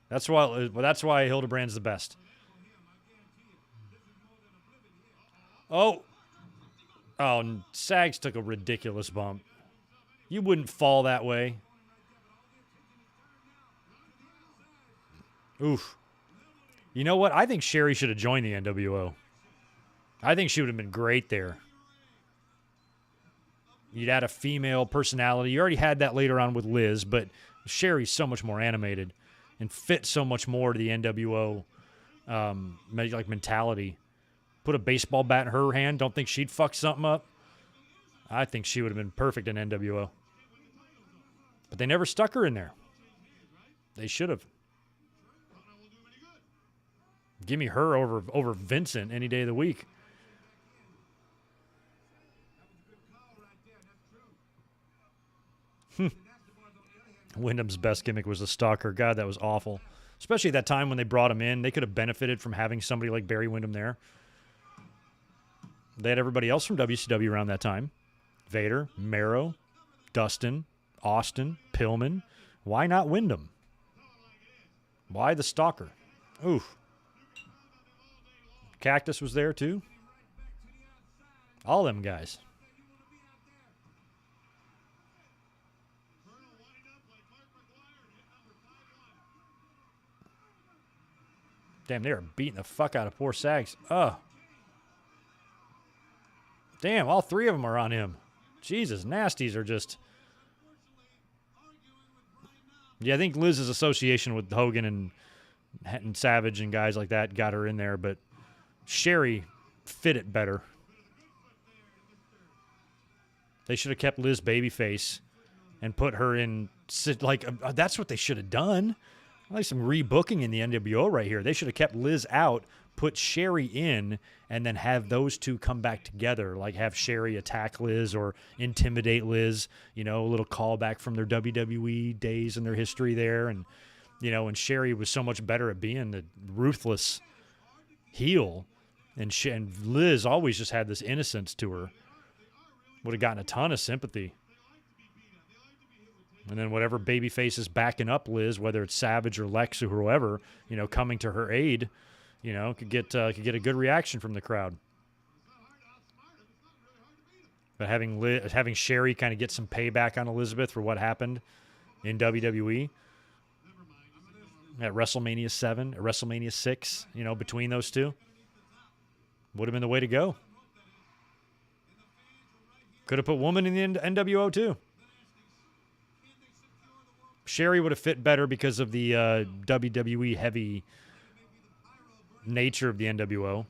That's why Hildebrand's the best. Oh, Sags took a ridiculous bump. You wouldn't fall that way. Oof. You know what? I think Sherry should have joined the NWO. I think she would have been great there. You'd add a female personality. You already had that later on with Liz, but Sherry's so much more animated and fits so much more to the NWO mentality. Put a baseball bat in her hand. Don't think she'd fuck something up. I think she would have been perfect in NWO. But they never stuck her in there. They should have. Give me her over Vincent any day of the week. Wyndham's best gimmick was the stalker. God, that was awful. Especially at that time when they brought him in. They could have benefited from having somebody like Barry Windham there. They had everybody else from WCW around that time. Vader, Mero, Dustin, Austin, Pillman. Why not Wyndham? Why the stalker? Oof. Cactus was there too. All them guys. Damn, they are beating the fuck out of poor Sags. Oh. Damn, all three of them are on him. Jesus, nasties are just... Yeah, I think Liz's association with Hogan and Savage and guys like that got her in there, but Sherry fit it better. They should have kept Liz babyface and put her in... that's what they should have done. I like some rebooking in the NWO right here. They should have kept Liz out, put Sherry in, and then have those two come back together. Like have Sherry attack Liz or intimidate Liz. You know, a little callback from their WWE days and their history there. And, you know, and Sherry was so much better at being the ruthless heel. And Liz always just had this innocence to her. Would have gotten a ton of sympathy. And then whatever babyface is backing up Liz, whether it's Savage or Lex or whoever, you know, coming to her aid, you know, could get a good reaction from the crowd. But having Sherry kind of get some payback on Elizabeth for what happened in WWE at WrestleMania 7, at WrestleMania 6, you know, between those two, would have been the way to go. Could have put woman in the NWO too. Sherry would have fit better because of the WWE heavy nature of the NWO.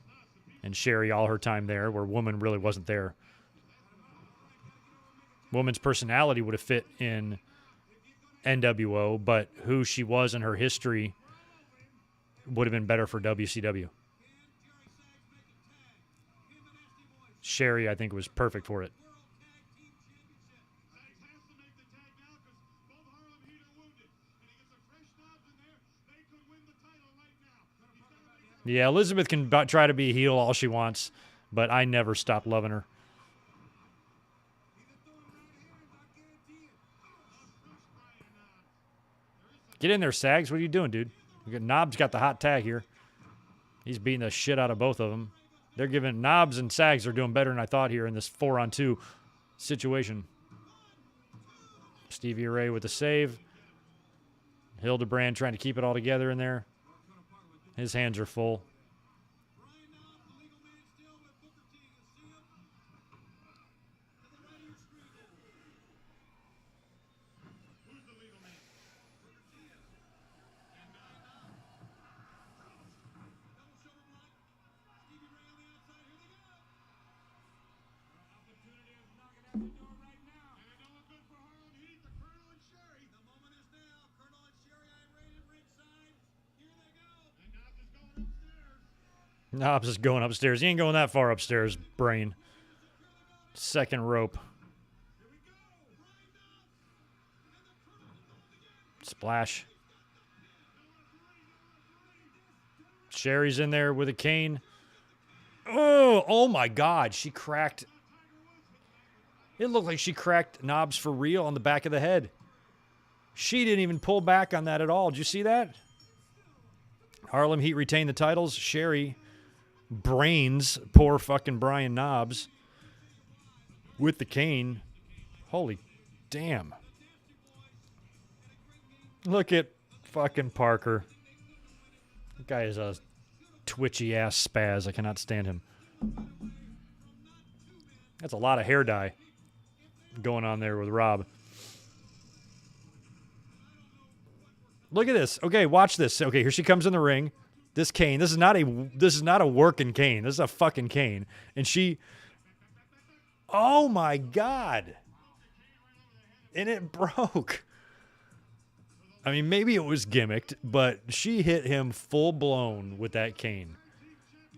And Sherry, all her time there, where woman really wasn't there. Woman's personality would have fit in NWO, but who she was in her history would have been better for WCW. Sherry, I think, was perfect for it. Yeah, Elizabeth can try to be a heel all she wants, but I never stopped loving her. Get in there, Sags. What are you doing, dude? Knobs got the hot tag here. He's beating the shit out of both of them. They're giving Knobs and Sags are doing better than I thought here in this 4-on-2 situation. Stevie Ray with the save. Hildebrand trying to keep it all together in there. His hands are full. Knobs is going upstairs. He ain't going that far upstairs, brain. Second rope. Splash. Sherry's in there with a cane. Oh my God. She cracked. It looked like she cracked Knobs for real on the back of the head. She didn't even pull back on that at all. Did you see that? Harlem Heat retained the titles. Sherry brains poor fucking Brian Knobs with the cane. Holy damn. Look at fucking Parker. That guy is a twitchy ass spaz. I cannot stand him. That's a lot of hair dye going on there with Rob. Look at this. Okay, watch this. Okay, here she comes in the ring. This cane. This is not a working cane. This is a fucking cane. And she. Oh my God. And it broke. I mean, maybe it was gimmicked, but she hit him full blown with that cane.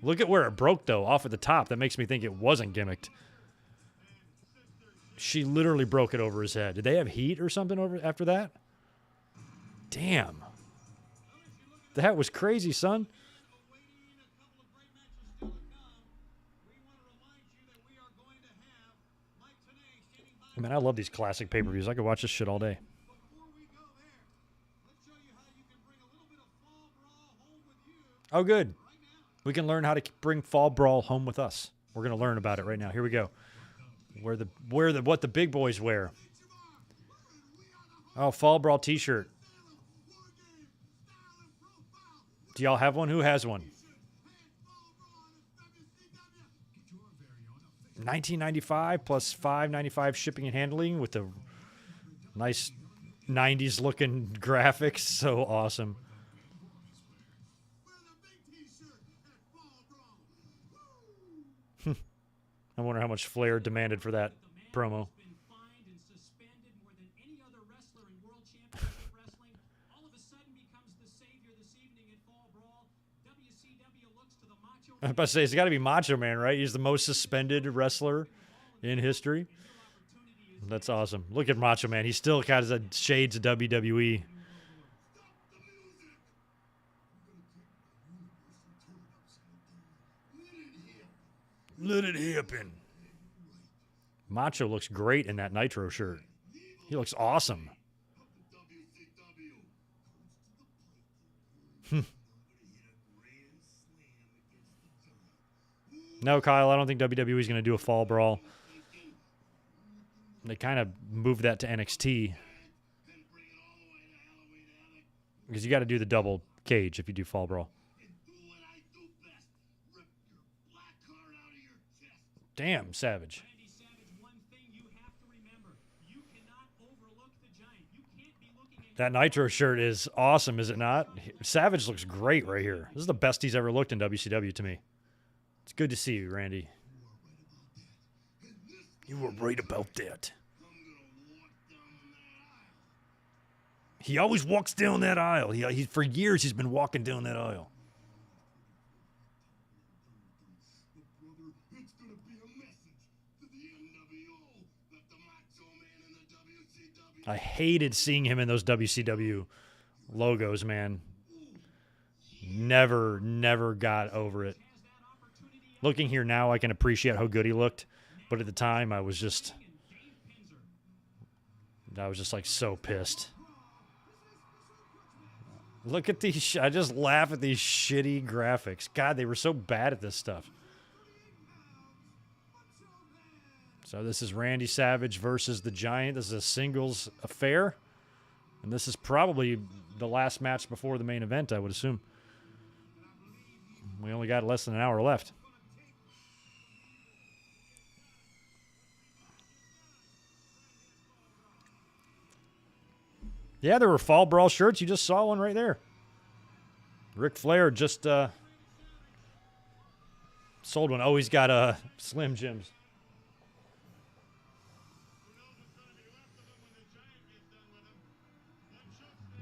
Look at where it broke, though, off at the top. That makes me think it wasn't gimmicked. She literally broke it over his head. Did they have heat or something over after that? Damn. That was crazy, son. I mean, I love these classic pay-per-views. I could watch this shit all day. Oh, good. We can learn how to bring Fall Brawl home with us. We're going to learn about it right now. Here we go. What the big boys wear. Oh, Fall Brawl t-shirt. Do y'all have one? Who has one? $19.95 plus $5.95 shipping and handling with the nice 90s looking graphics. So awesome. I wonder how much Flair demanded for that promo. I was about to say, it's got to be Macho Man, right? He's the most suspended wrestler in history. That's awesome. Look at Macho Man. He still got his shades of WWE. Let it happen. Macho looks great in that Nitro shirt. He looks awesome. No, Kyle, I don't think WWE is going to do a Fall Brawl. They kind of moved that to NXT. Because you got to do the double cage if you do Fall Brawl. Damn, Savage. That Nitro shirt is awesome, is it not? Savage looks great right here. This is the best he's ever looked in WCW to me. It's good to see you, Randy. You were right about that. He always walks down that aisle. He for years he's been walking down that aisle. I hated seeing him in those WCW logos, man. Never got over it. Looking here now, I can appreciate how good he looked. But at the time, I was just like so pissed. Look at these. I just laugh at these shitty graphics. God, they were so bad at this stuff. So this is Randy Savage versus the Giant. This is a singles affair. And this is probably the last match before the main event, I would assume. We only got less than an hour left. Yeah, there were Fall Brawl shirts. You just saw one right there. Ric Flair just sold one. Oh, he's got Slim Jims.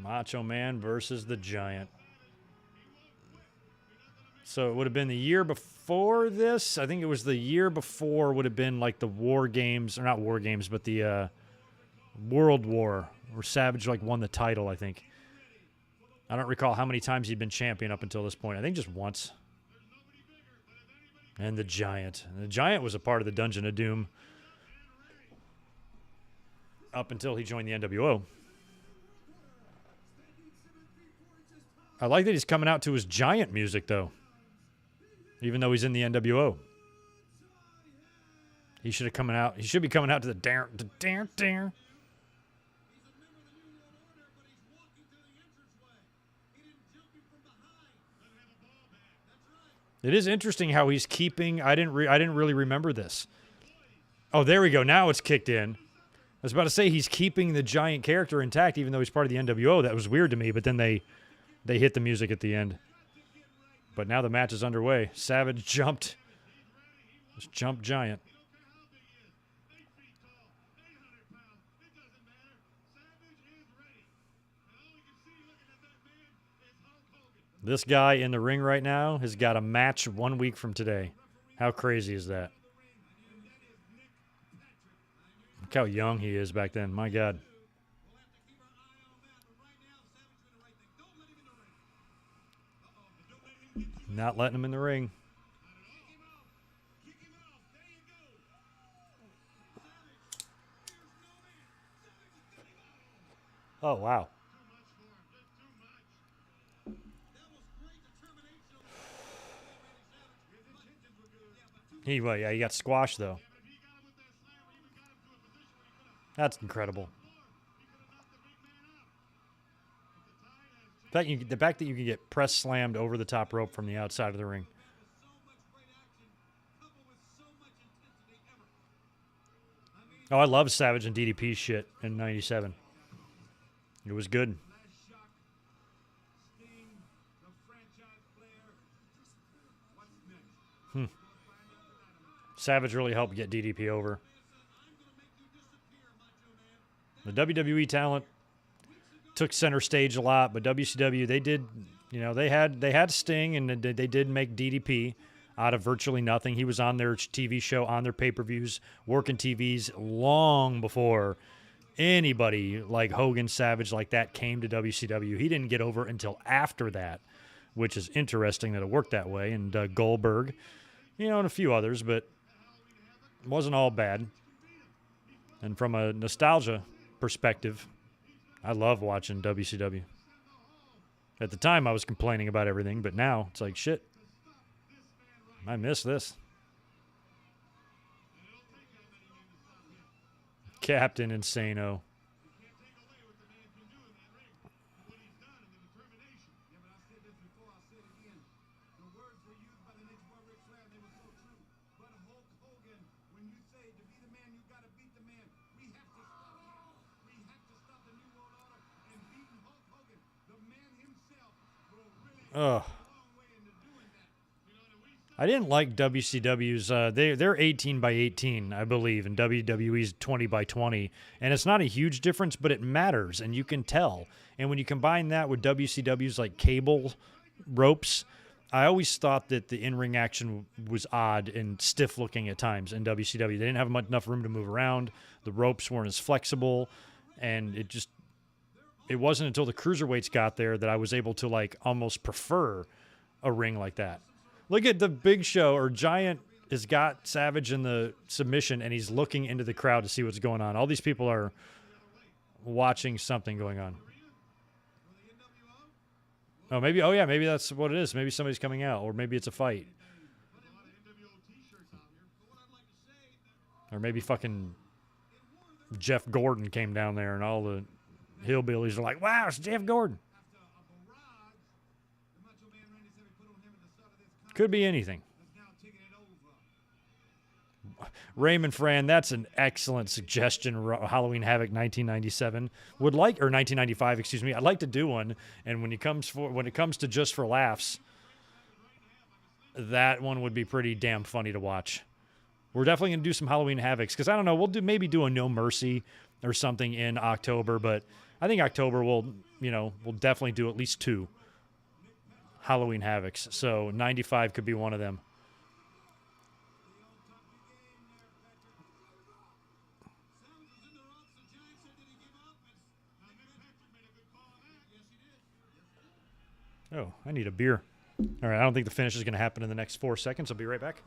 Macho Man versus the Giant. So it would have been the year before this. I think it was the year before would have been like the War Games, or not War Games, but the World War, where Savage like won the title, I think. I don't recall how many times he'd been champion up until this point. I think just once. And the Giant. And the Giant was a part of the Dungeon of Doom up until he joined the NWO. I like that he's coming out to his Giant music, though. Even though he's in the NWO. He should have coming out. He should be coming out to the dare. It is interesting how he's keeping. I didn't really remember this. Oh, there we go. Now it's kicked in. I was about to say he's keeping the Giant character intact, even though he's part of the NWO. That was weird to me. But then they hit the music at the end. But now the match is underway. Savage jumped. Just jumped Giant. This guy in the ring right now has got a match 1 week from today. How crazy is that? Look how young he is back then. My God. Not letting him in the ring. Oh, wow. He got squashed, though. That's incredible. The fact that you can get press slammed over the top rope from the outside of the ring. Oh, I love Savage and DDP shit in '97. It was good. Savage really helped get DDP over. The WWE talent took center stage a lot, but WCW, they did, they had Sting, and they did make DDP out of virtually nothing. He was on their TV show, on their pay-per-views, working TVs long before anybody like Hogan, Savage like that came to WCW. He didn't get over until after that, which is interesting that it worked that way. And Goldberg, and a few others, but it wasn't all bad. And from a nostalgia perspective, I love watching WCW. At the time, I was complaining about everything, but now it's like, shit, I miss this. Captain Insano. Ugh. I didn't like WCW's. They're 18 by 18, I believe, and WWE's 20 by 20. And it's not a huge difference, but it matters, and you can tell. And when you combine that with WCW's like cable ropes, I always thought that the in-ring action was odd and stiff-looking at times in WCW. They didn't have enough room to move around. The ropes weren't as flexible, and it wasn't until the cruiserweights got there that I was able to like almost prefer a ring like that. Look at the Big Show, or Giant has got Savage in the submission, and he's looking into the crowd to see what's going on. All these people are watching something going on. Oh, maybe that's what it is. Maybe somebody's coming out, or maybe it's a fight. Or maybe fucking Jeff Gordon came down there, and all the hillbillies are like, wow, it's Jeff Gordon. Could be anything. Raymond Fran, that's an excellent suggestion. Halloween Havoc 1997 or 1995, excuse me. I'd like to do one, and when it comes to Just for Laughs, that one would be pretty damn funny to watch. We're definitely gonna do some Halloween Havocs, because I don't know, we'll do a No Mercy or something in October, but I think October we'll definitely do at least 2 Halloween Havocs. So 95 could be one of them. Oh, I need a beer. All right, I don't think the finish is going to happen in the next 4 seconds. I'll be right back.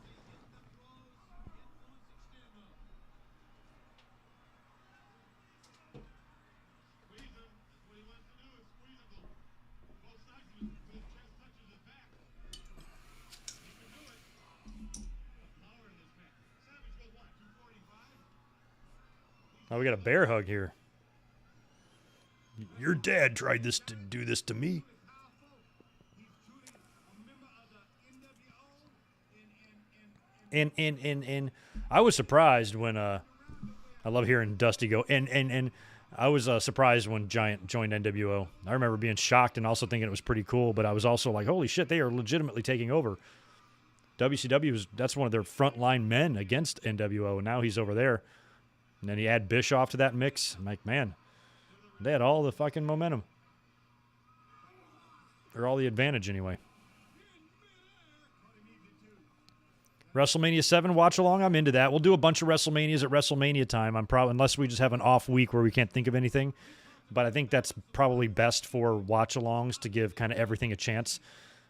Oh, we got a bear hug here. Your dad tried to do this to me. And I was surprised when I love hearing Dusty go and I was surprised when Giant joined NWO. I remember being shocked and also thinking it was pretty cool, but I was also like, holy shit, they are legitimately taking over. WCW that's one of their frontline men against NWO, and now he's over there. And then you add Bischoff to that mix. I'm like, man, they had all the fucking momentum. Or all the advantage anyway. WrestleMania 7 watch along. I'm into that. We'll do a bunch of WrestleManias at WrestleMania time. I'm probably, unless we just have an off week where we can't think of anything. But I think that's probably best for watch alongs to give kind of everything a chance.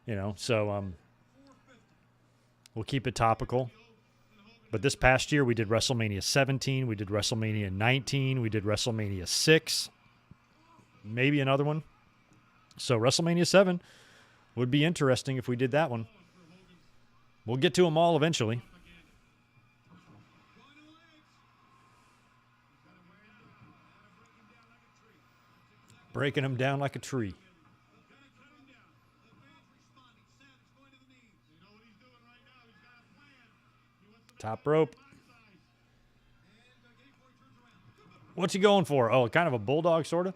You know, so we'll keep it topical. But this past year we did WrestleMania 17, we did WrestleMania 19, we did WrestleMania 6, maybe another one. So WrestleMania 7 would be interesting if we did that one. We'll get to them all eventually. Breaking them down like a tree. Top rope. What's he going for? Oh, kind of a bulldog, sort of.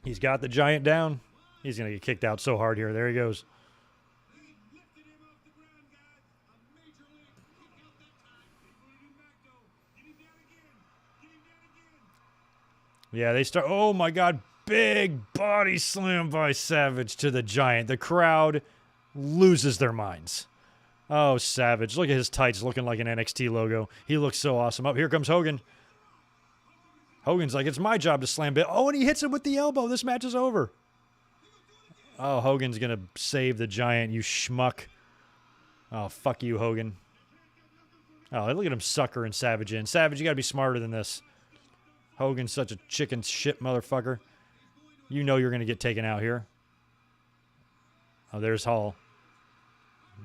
He's got the Giant down. He's going to get kicked out so hard here. There he goes. Yeah, they start. Oh, my God. Big body slam by Savage to the Giant. The crowd loses their minds. Oh, Savage. Look at his tights looking like an NXT logo. He looks so awesome. Up here comes Hogan. Hogan's like, it's my job to slam bit. Oh, and he hits him with the elbow. This match is over. Oh, Hogan's going to save the Giant, you schmuck. Oh, fuck you, Hogan. Oh, look at him suckering Savage in. Savage, you got to be smarter than this. Hogan's such a chicken shit motherfucker. You know you're going to get taken out here. Oh, there's Hall.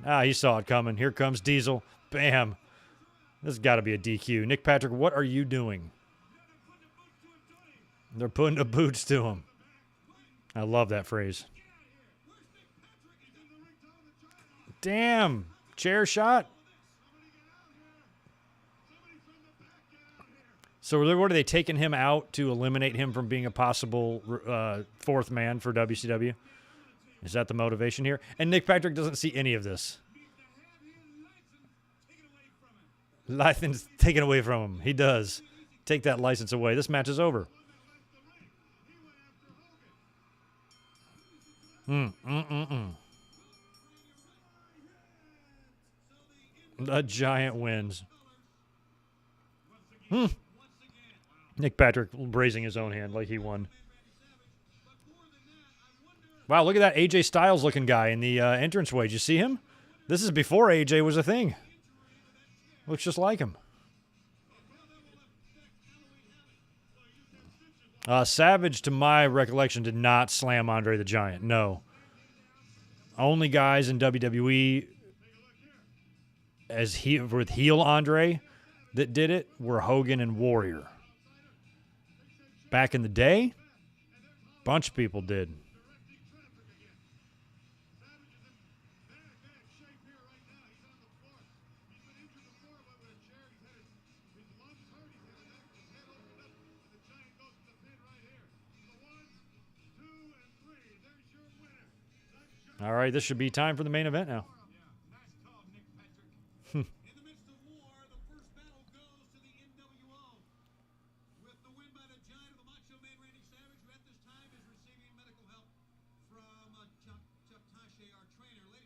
Ah, he saw it coming. Here comes Diesel. Bam. This has got to be a DQ. Nick Patrick, what are you doing? They're putting the boots to him. I love that phrase. Damn. Chair shot. So what are they taking him out to eliminate him from being a possible fourth man for WCW? Is that the motivation here? And Nick Patrick doesn't see any of this. License taken away from him. He does. Take that license away. This match is over. The Giant wins. Nick Patrick raising his own hand like he won. Wow, look at that AJ Styles looking guy in the entranceway. Did you see him? This is before AJ was a thing. Looks just like him. Savage, to my recollection, did not slam Andre the Giant. No. Only guys in WWE with heel Andre that did it were Hogan and Warrior. Back in the day, a bunch of people did. All right, this should be time for the main event now.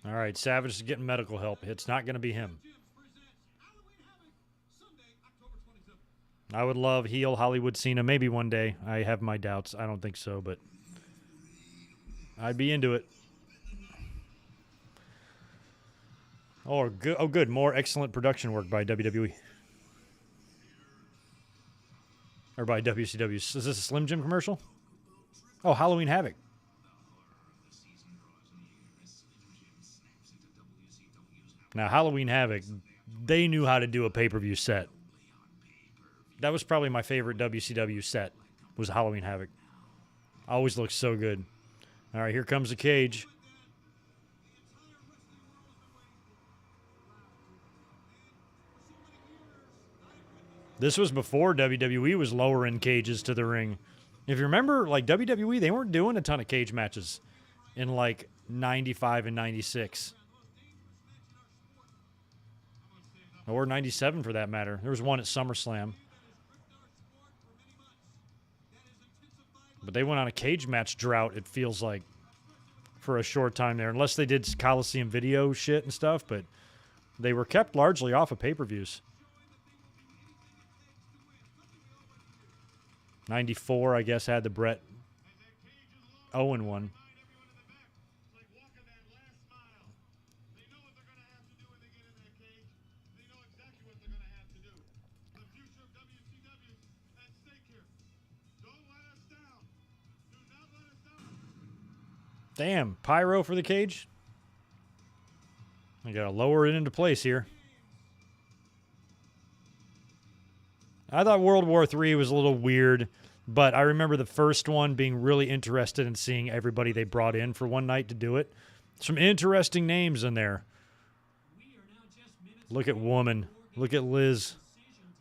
All right, Savage is getting medical help. It's not going to be him. I would love heel Hollywood Cena maybe one day. I have my doubts. I don't think so, but I'd be into it. Oh, good. Oh, good. More excellent production work by WWE. Or by WCW. Is this a Slim Jim commercial? Oh, Halloween Havoc. Now, Halloween Havoc, they knew how to do a pay-per-view set. That was probably my favorite WCW set, was Halloween Havoc. Always looks so good. All right, here comes the cage. This was before WWE was lowering cages to the ring. If you remember, like WWE, they weren't doing a ton of cage matches in like 95 and 96. Or 97 for that matter. There was one at SummerSlam. But they went on a cage match drought, it feels like, for a short time there. Unless they did Coliseum video shit and stuff, but they were kept largely off of pay-per-views. 94, I guess, had the Brett Owen one. Damn, pyro for the cage. I gotta lower it into place here. I thought World War III was a little weird, but I remember the first one being really interested in seeing everybody they brought in for one night to do it. Some interesting names in there. Look at Woman. Look at Liz.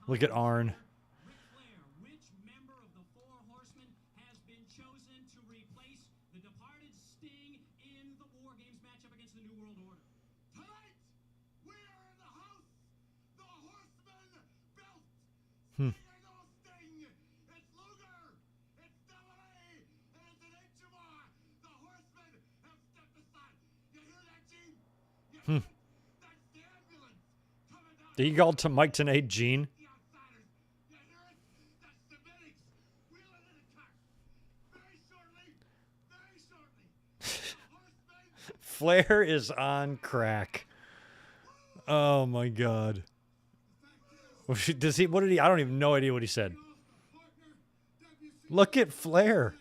Look at Arn. Did he call to Mike Tenay Gene? Flair is on crack. Oh my God. Does he? What did he? I don't even know idea what he said. Look at Flair.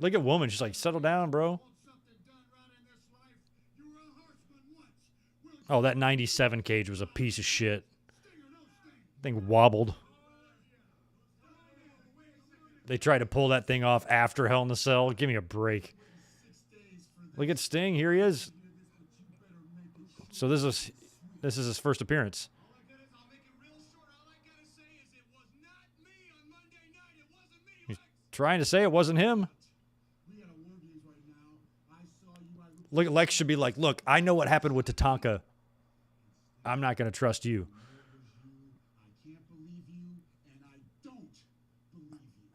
Look at Woman. She's like, settle down, bro. Oh, that 97 cage was a piece of shit. Thing wobbled. They tried to pull that thing off after Hell in a Cell. Give me a break. Look at Sting. Here he is. So this is his first appearance. He's trying to say it wasn't him. Look, Lex should be like, look, I know what happened with Tatanka. I'm not going to trust you.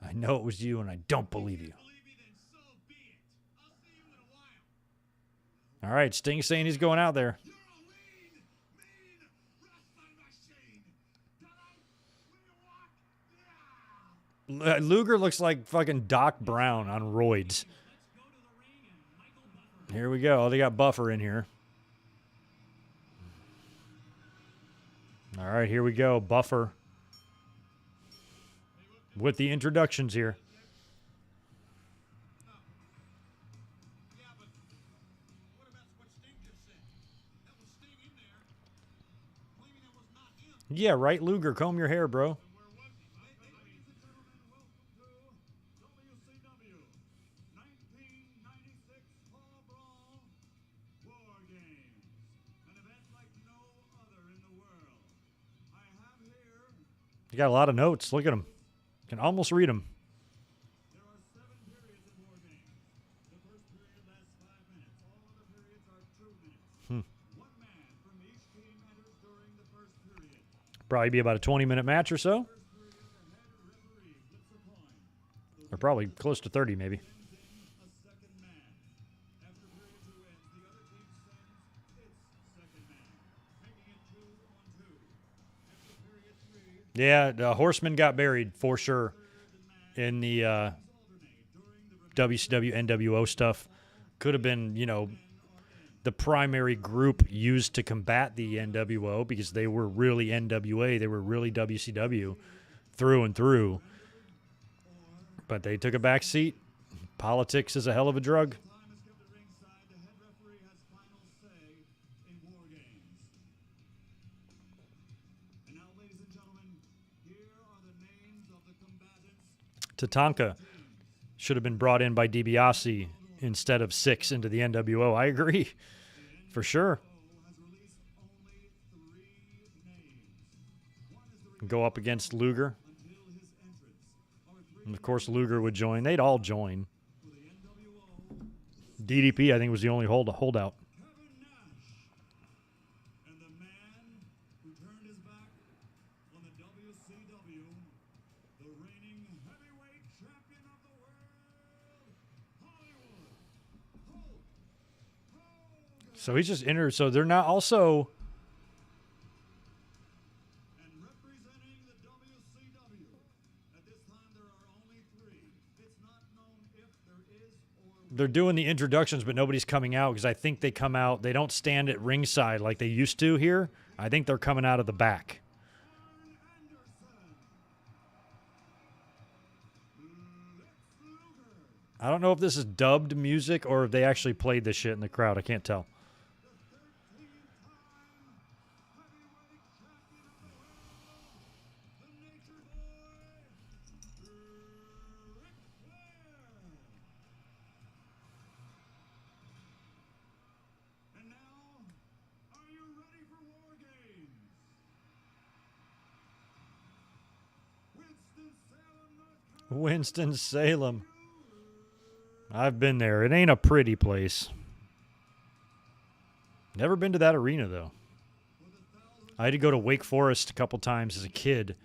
I know it was you, and I don't believe you. All right, Sting saying he's going out there. Luger looks like fucking Doc Brown on roids. Here we go. They got Buffer in here. All right, here we go. Buffer with the introductions here. Yeah, right, Luger. Comb your hair, bro. You got a lot of notes. Look at them. Can almost read them. There are 7 periods in War Games. The first period lasts 5 minutes. All other periods are 2 minutes. One man from each team enters during the first period. Probably be about a 20-minute match or so. First period, the head referee flips a coin. Or probably close to 30, maybe. A second man. After period 2 ends, the other team sends its second man, making it 2 on 2. After period 3, Yeah, the Horseman got buried for sure in the WCW NWO stuff. Could have been, you know, the primary group used to combat the NWO because they were really NWA. They were really WCW through and through. But they took a back seat. Politics is a hell of a drug. time is kept at ringside. The head referee has final say in War Games. And now, ladies and gentlemen, here are the names of the combatants. Tatanka should have been brought in by DiBiase instead of 6 into the NWO. I agree. For sure. Has released only 3 names. One is the Go up against Luger. until his entrance. Our three And of course, Luger would join. They'd all join. for the NWO, DDP, I think, was the only holdout. Kevin Nash. And the man who turned his back on the WCW, the reigning heavyweight champion of the world, Hollywood Hulk Hogan. So he's just entered. So they're not also. And representing the WCW, at this time there are only 3. It's not known if there is or They're doing the introductions, but nobody's coming out because I think they come out. They don't stand at ringside like they used to here. I think they're coming out of the back. Arn Anderson. Lex Luger. I don't know if this is dubbed music or if they actually played this shit in the crowd. I can't tell. The 13-time heavyweight champion of the world, the Nature Boy, Ric Flair. And now, are you ready for War Games? Winston-Salem, North Carolina. Winston-Salem. I've been there. It ain't a pretty place. Never been to that arena, though. I had to go to Wake Forest a couple times as a kid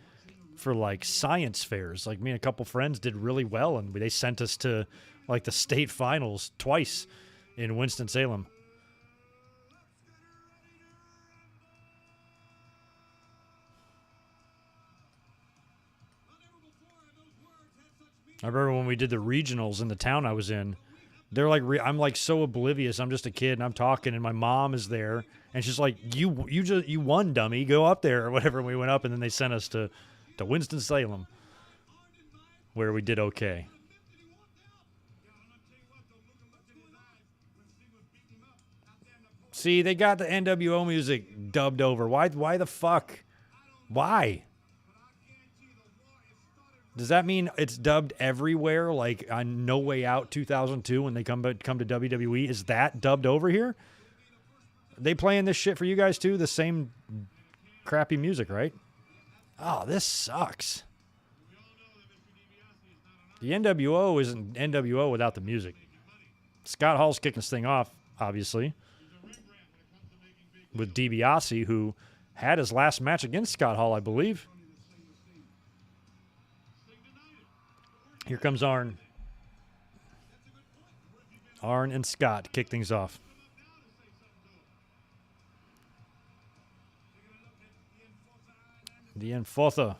for, like, science fairs. Like, me and a couple friends did really well, and they sent us to, like, the state finals twice in Winston-Salem. I remember when we did the regionals in the town I was in. They're like, I'm like so oblivious. I'm just a kid and I'm talking, and my mom is there, and she's like, "You won, dummy. Go up there," or whatever. And we went up, and then they sent us to Winston-Salem, where we did okay. See, they got the NWO music dubbed over. Why the fuck? Why? Does that mean it's dubbed everywhere, like on No Way Out 2002 when they come to WWE? Is that dubbed over here? Are they playing this shit for you guys too? The same crappy music, right? Oh, this sucks. The NWO isn't NWO without the music. Scott Hall's kicking this thing off, obviously, with DiBiase, who had his last match against Scott Hall, I believe. Here comes Arn. Arn and Scott kick things off. The Enforcer.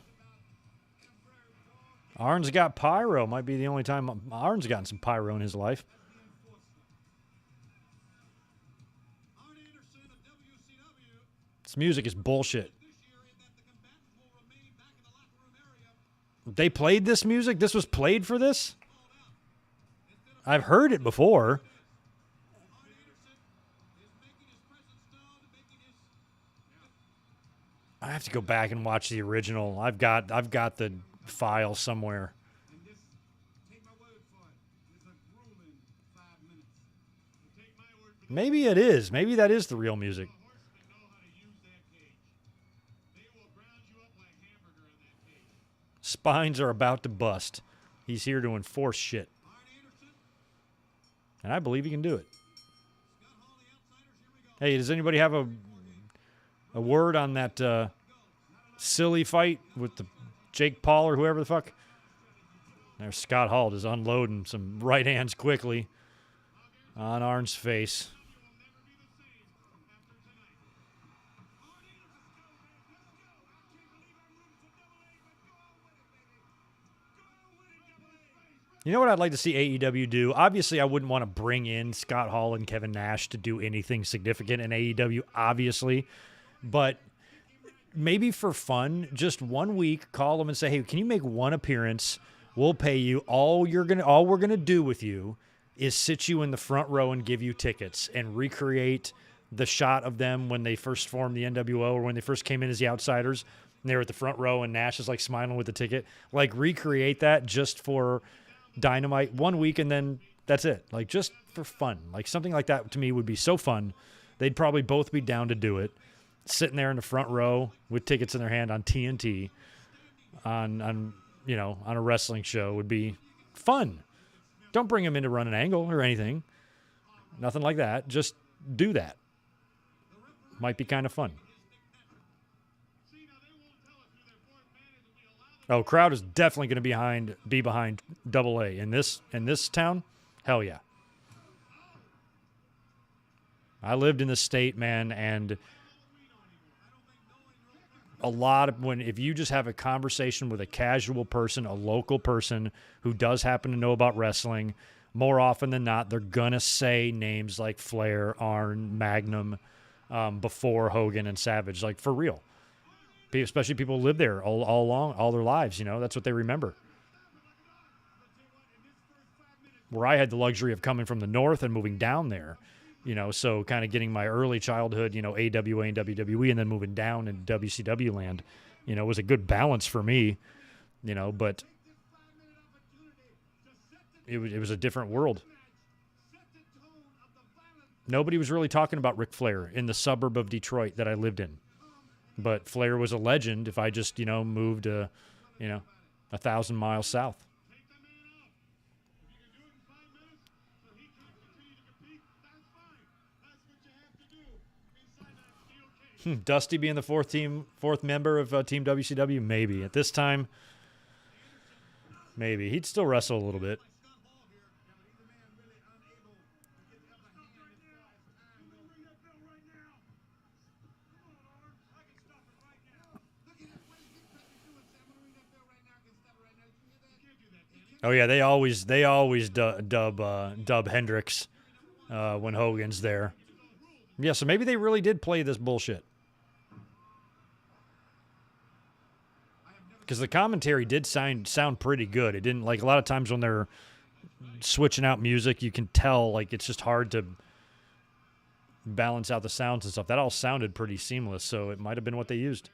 Arn's got pyro. Might be the only time Arn's gotten some pyro in his life. This music is bullshit. They played this music? This was played for this? I've heard it before. I have to go back and watch the original. I've got the file somewhere. Maybe it is. Maybe that is the real music. Spines are about to bust. He's here to enforce shit. And I believe he can do it. Hey, does anybody have a word on that silly fight with the Jake Paul or whoever the fuck? There's Scott Hall just unloading some right hands quickly on Arn's face. You know what I'd like to see AEW do? Obviously, I wouldn't want to bring in Scott Hall and Kevin Nash to do anything significant in AEW, obviously. But maybe for fun, just 1 week, call them and say, hey, can you make one appearance? We'll pay you. All we're gonna do with you is sit you in the front row and give you tickets and recreate the shot of them when they first formed the NWO or when they first came in as the Outsiders. And they were at the front row and Nash is like smiling with the ticket. Like recreate that just for Dynamite 1 week, and then that's it. Like just for fun. Like something like that to me would be so fun. They'd probably both be down to do it. Sitting there in the front row with tickets in their hand on TNT. on on a wrestling show would be fun. Don't bring him in to run an angle or anything. Nothing like that. Just do that. Might be kind of fun. Oh, crowd is definitely going to be behind Double A in this town. Hell yeah. I lived in the state, man, and a lot of if you just have a conversation with a casual person, a local person who does happen to know about wrestling, more often than not, they're gonna say names like Flair, Arn, Magnum, before Hogan and Savage, like for real. Especially people who live there all their lives, that's what they remember. Where I had the luxury of coming from the north and moving down there, so kind of getting my early childhood, AWA and WWE, and then moving down in WCW land, was a good balance for me, but it was a different world. Nobody was really talking about Ric Flair in the suburb of Detroit that I lived in. But Flair was a legend if I just, moved, 1,000 miles south. Dusty being the fourth member of Team WCW? Maybe. At this time, maybe. He'd still wrestle a little bit. Oh yeah, they always dub Hendrix when Hogan's there. Yeah, so maybe they really did play this bullshit. Because the commentary did sound pretty good. It didn't, like, a lot of times when they're switching out music, you can tell, like, it's just hard to balance out the sounds and stuff. That all sounded pretty seamless, so it might have been what they used.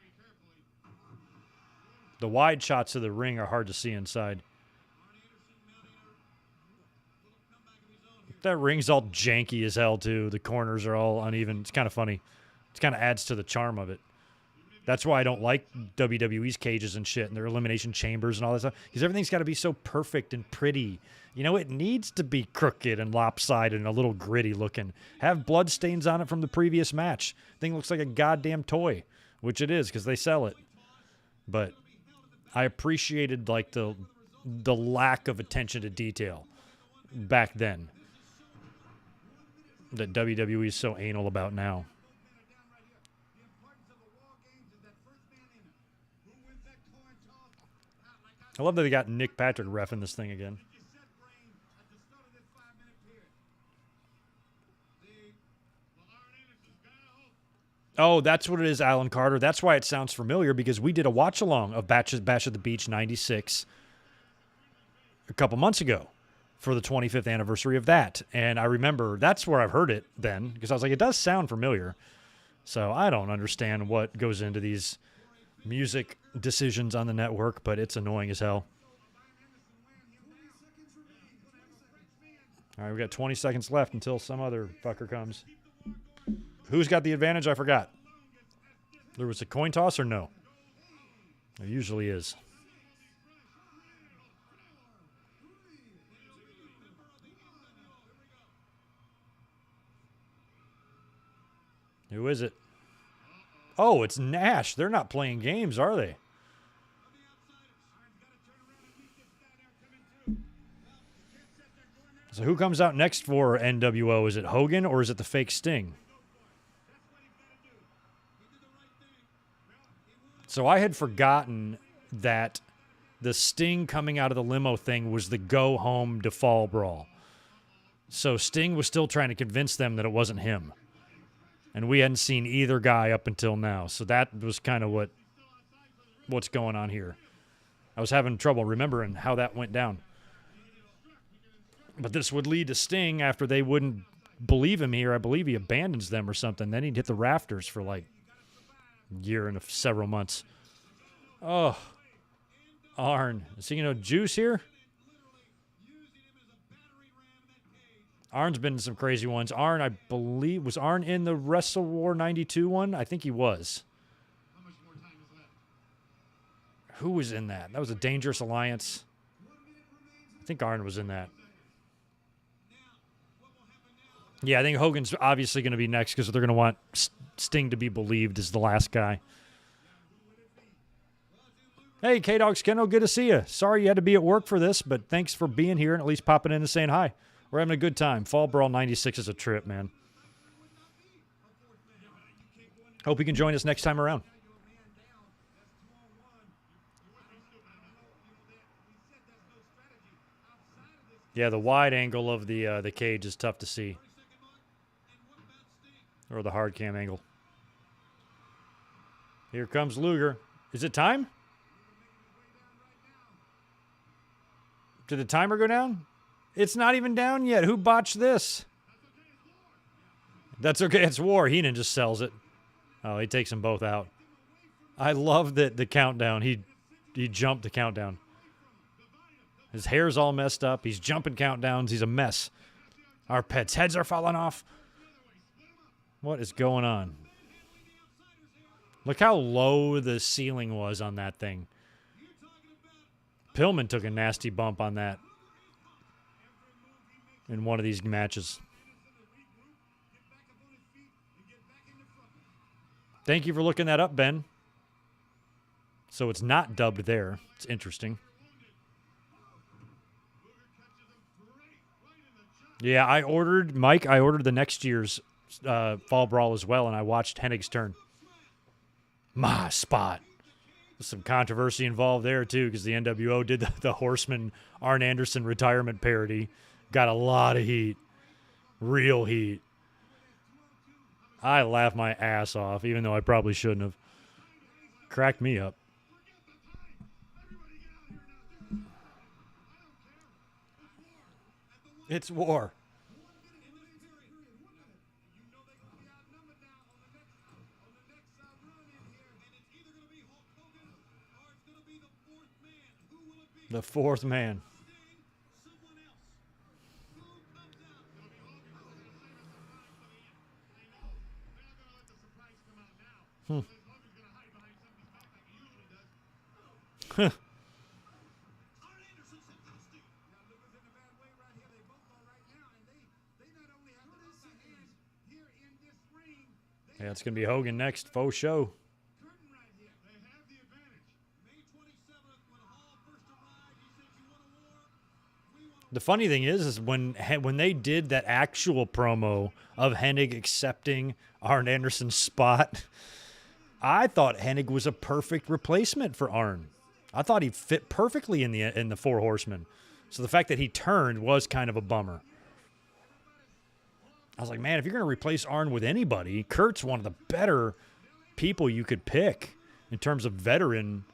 The wide shots of the ring are hard to see inside. That ring's all janky as hell, too. The corners are all uneven. It's kind of funny. It kind of adds to the charm of it. That's why I don't like WWE's cages and shit and their elimination chambers and all that stuff, because everything's got to be so perfect and pretty. It needs to be crooked and lopsided and a little gritty looking. Have blood stains on it from the previous match. Thing looks like a goddamn toy, which it is because they sell it. But I appreciated, like, the lack of attention to detail back then that WWE is so anal about now. I love that they got Nick Patrick reffing this thing again. Oh, that's what it is, Alan Carter. That's why it sounds familiar, because we did a watch-along of Bash at the Beach 96 a couple months ago for the 25th anniversary of that. And I remember that's where I've heard it then, because I was like, it does sound familiar. So I don't understand what goes into these music decisions on the network, but it's annoying as hell. All right, we got 20 seconds left until some other fucker comes. Who's got the advantage? I forgot. There was a coin toss or no? There usually is. Who is it? Oh, it's Nash. They're not playing games, are they? So who comes out next for NWO? Is it Hogan or is it the fake Sting? So I had forgotten that the Sting coming out of the limo thing was the go home to fall brawl. So Sting was still trying to convince them that it wasn't him. And we hadn't seen either guy up until now. So that was kind of what's going on here. I was having trouble remembering how that went down. But this would lead to Sting after they wouldn't believe him here. I believe he abandons them or something. Then he'd hit the rafters for like a year and several months. Oh, Arn. Is he going to juice here? Arn's been in some crazy ones. Arn, I believe, was Arn in the Wrestle War 92 one? I think he was. How much more time is Who was in that? That was a Dangerous Alliance. I think Arn was in that. Yeah, I think Hogan's obviously going to be next because they're going to want Sting to be believed as the last guy. Hey, K-Dogs Kendo, good to see you. Sorry you had to be at work for this, but thanks for being here and at least popping in and saying hi. We're having a good time. Fall Brawl 96 is a trip, man. Hope you can join us next time around. Yeah, the wide angle of the cage is tough to see. Or the hard cam angle. Here comes Luger. Is it time? Did the timer go down? It's not even down yet. Who botched this? That's okay. It's War. Heenan just sells it. Oh, he takes them both out. I love that the countdown. He jumped the countdown. His hair's all messed up. He's jumping countdowns. He's a mess. Our pets' heads are falling off. What is going on? Look how low the ceiling was on that thing. Pillman took a nasty bump on that in one of these matches. Thank you for looking that up, Ben. So it's not dubbed there. It's interesting. Yeah, I ordered the next year's Fall Brawl as well, and I watched Hennig's turn. My spot. There's some controversy involved there, too, because the NWO did the Horseman Arn Anderson retirement parody. Got a lot of heat. Real heat. I laughed my ass off, even though I probably shouldn't have. Cracked me up. It's War. The fourth man. Huh. Yeah, it's going to be Hogan next. Faux show. The funny thing is when they did that actual promo of Hennig accepting Arn Anderson's spot, I thought Hennig was a perfect replacement for Arn. I thought he fit perfectly in the Four Horsemen. So the fact that he turned was kind of a bummer. I was like, man, if you're going to replace Arn with anybody, Kurt's one of the better people you could pick in terms of veteran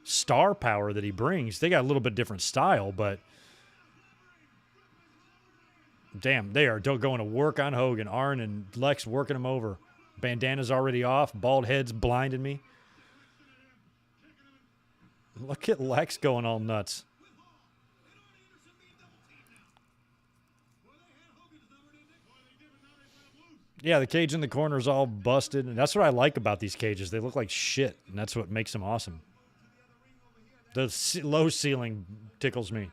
star power that he brings. They got a little bit different style, but damn, they are going to work on Hogan. Arn and Lex working him over. Bandana's already off. Bald head's blinding me. Look at Lex going all nuts. Yeah, the cage in the corner is all busted. And that's what I like about these cages. They look like shit, and that's what makes them awesome. The low ceiling tickles me.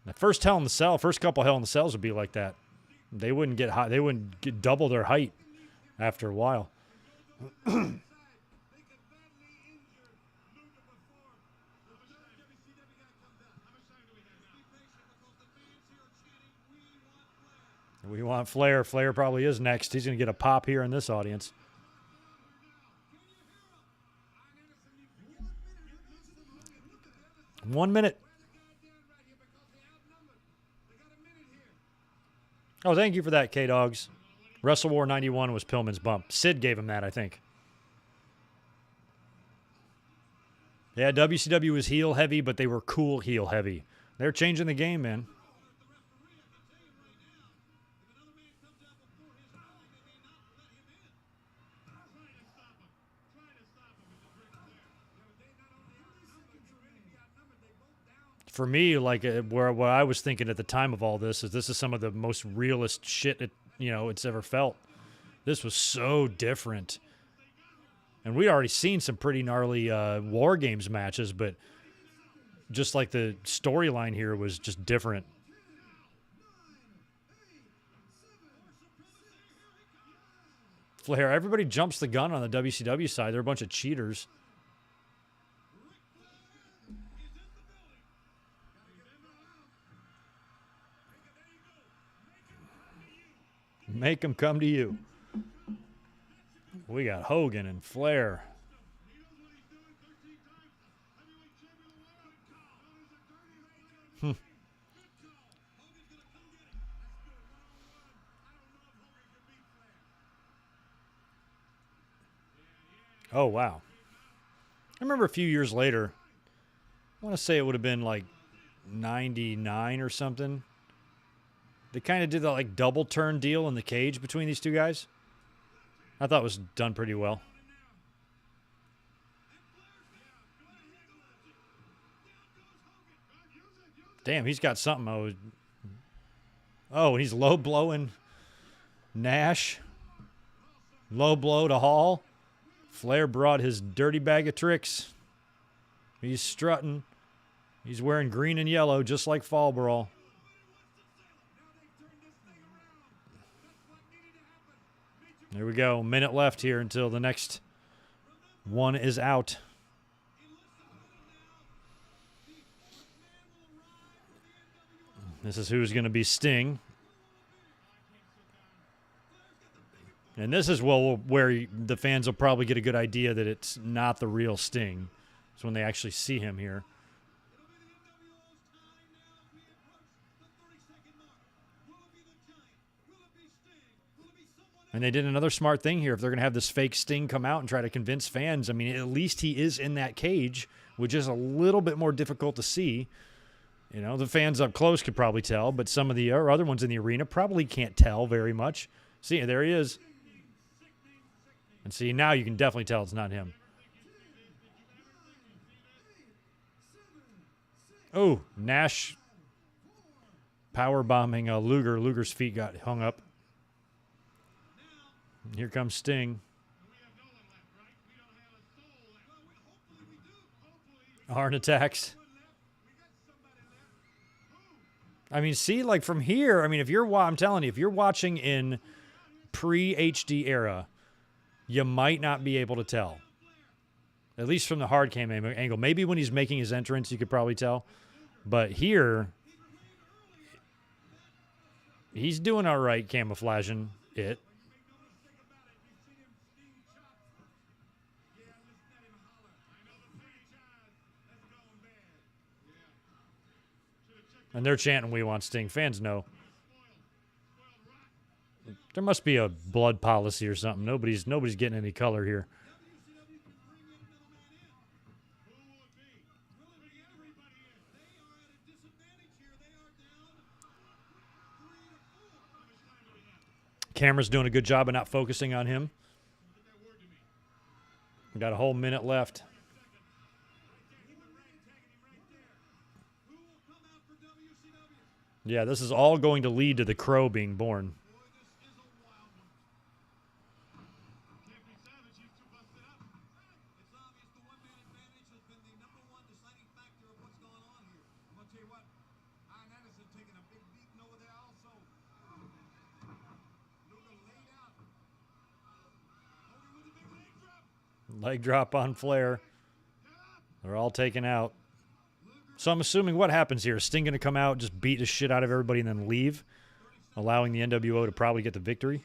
The first Hell in the Cell, first couple Hell in the Cells would be like that. They wouldn't get high. They wouldn't get double their height after a while. We want Flair. Flair probably is next. He's going to get a pop here in this audience. One minute. Oh, thank you for that, K-Dogs. Wrestle War 91 was Pillman's bump. Sid gave him that, I think. Yeah, WCW was heel heavy, but they were cool heel heavy. They're changing the game, man. For me, like where I was thinking at the time of all this is some of the most realist shit it's ever felt. This was so different. And we already seen some pretty gnarly War Games matches, but just like the storyline here was just different. Flair, everybody jumps the gun on the WCW side. They're a bunch of cheaters. Make them come to you. We got Hogan and Flair. Oh, wow. I remember a few years later, I want to say it would have been like 99 or something. They kind of did that like double turn deal in the cage between these two guys. I thought it was done pretty well. Damn, he's got something. Oh, he's low blowing Nash. Low blow to Hall. Flair brought his dirty bag of tricks. He's strutting. He's wearing green and yellow just like Fall Brawl. There we go. A minute left here until the next one is out. This is who's going to be Sting. And this is where the fans will probably get a good idea that it's not the real Sting. It's when they actually see him here. And they did another smart thing here. If they're going to have this fake Sting come out and try to convince fans, I mean, at least he is in that cage, which is a little bit more difficult to see. You know, the fans up close could probably tell, but some of the other ones in the arena probably can't tell very much. See, there he is. And see, now you can definitely tell it's not him. Oh, Nash power bombing Luger. Luger's feet got hung up. Here comes Sting. Arn attacks. I mean, see, like from here, I mean, I'm telling you, if you're watching in pre-HD era, you might not be able to tell. At least from the hard cam angle. Maybe when he's making his entrance, you could probably tell. But here, he's doing all right camouflaging it. And they're chanting, "We want Sting." Fans know. There must be a blood policy or something. Nobody's getting any color here. Camera's doing a good job of not focusing on him. We got a whole minute left. Yeah, this is all going to lead to the Crow being born. Leg drop on Flair. They're all taken out. So I'm assuming what happens here? Is Sting going to come out, just beat the shit out of everybody, and then leave, allowing the NWO to probably get the victory?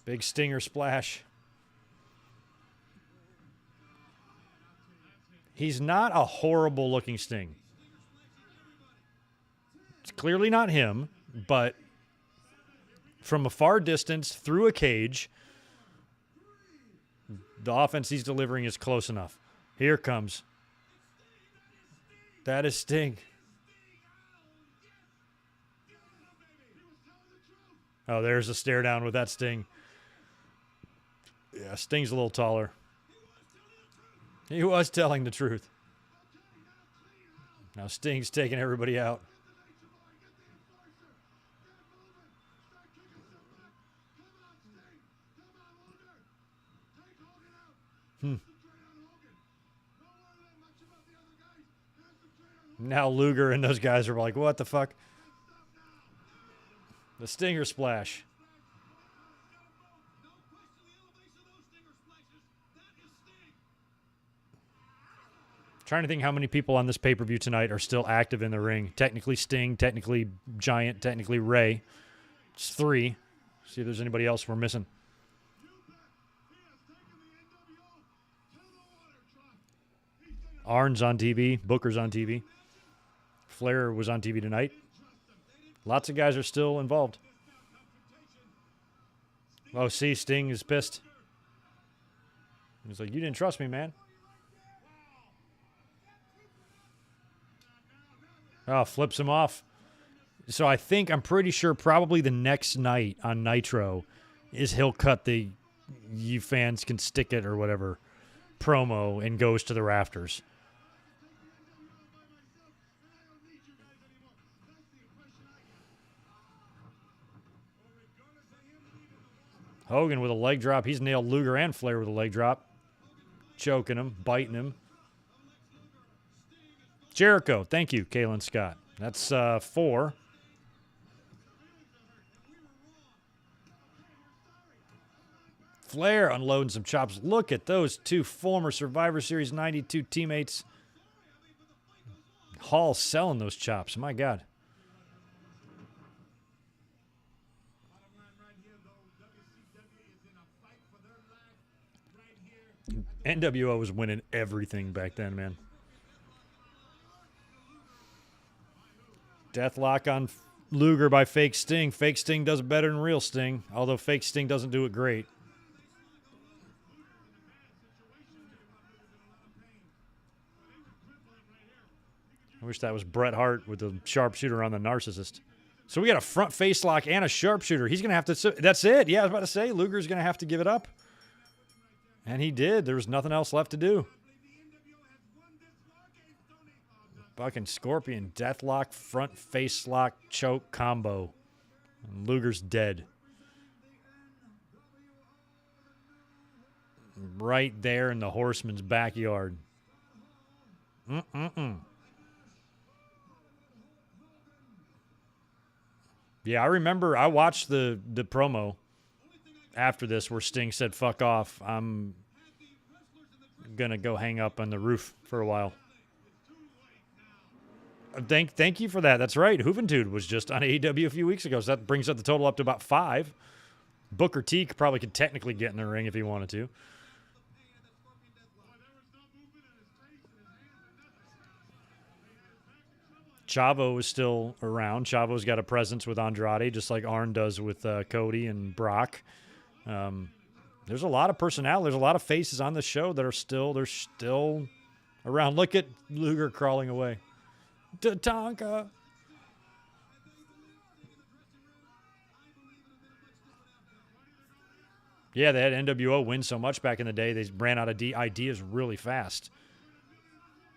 Big Stinger splash. He's not a horrible-looking Sting. It's clearly not him, but from a far distance, through a cage, the offense he's delivering is close enough. Here comes. That is Sting. Oh, there's a stare down with that Sting. Yeah, Sting's a little taller. He was telling the truth. Now Sting's taking everybody out. Now Luger and those guys are like, what the fuck? The Stinger Splash. Trying to think how many people on this pay-per-view tonight are still active in the ring. Technically Sting, technically Giant, technically Ray. It's 3. See if there's anybody else we're missing. Arn's on TV. Booker's on TV. Flair was on TV tonight. Lots of guys are still involved. Oh, see, Sting is pissed. He's like, you didn't trust me, man. Oh, flips him off. So I'm pretty sure probably the next night on Nitro is he'll cut the "you fans can stick it" or whatever promo and goes to the rafters. Hogan with a leg drop. He's nailed Luger and Flair with a leg drop. Choking him, biting him. Jericho. Thank you, Kalen Scott. That's 4. Flair unloading some chops. Look at those 2 former Survivor Series 92 teammates. Hall selling those chops. My God. NWO was winning everything back then, man. Deathlock on Luger by Fake Sting. Fake Sting does it better than real Sting, although Fake Sting doesn't do it great. I wish that was Bret Hart with the sharpshooter on the narcissist. So we got a front face lock and a sharpshooter. He's going to have to... That's it. Yeah, I was about to say, Luger's going to have to give it up. And he did. There was nothing else left to do. Fucking Scorpion Deathlock front face lock choke combo. And Luger's dead. Right there in the Horseman's backyard. Yeah, I remember I watched the promo after this where Sting said, fuck off. I'm going to go hang up on the roof for a while. Thank you for that. That's right. Juventud was just on AEW a few weeks ago, so that brings up the total up to about 5. Booker T probably could technically get in the ring if he wanted to. Chavo is still around. Chavo's got a presence with Andrade, just like Arn does with Cody and Brock. There's a lot of personnel. There's a lot of faces on the show that are still around. Look at Luger crawling away. Tatanka. Yeah, they had NWO win so much back in the day. They ran out of ideas really fast.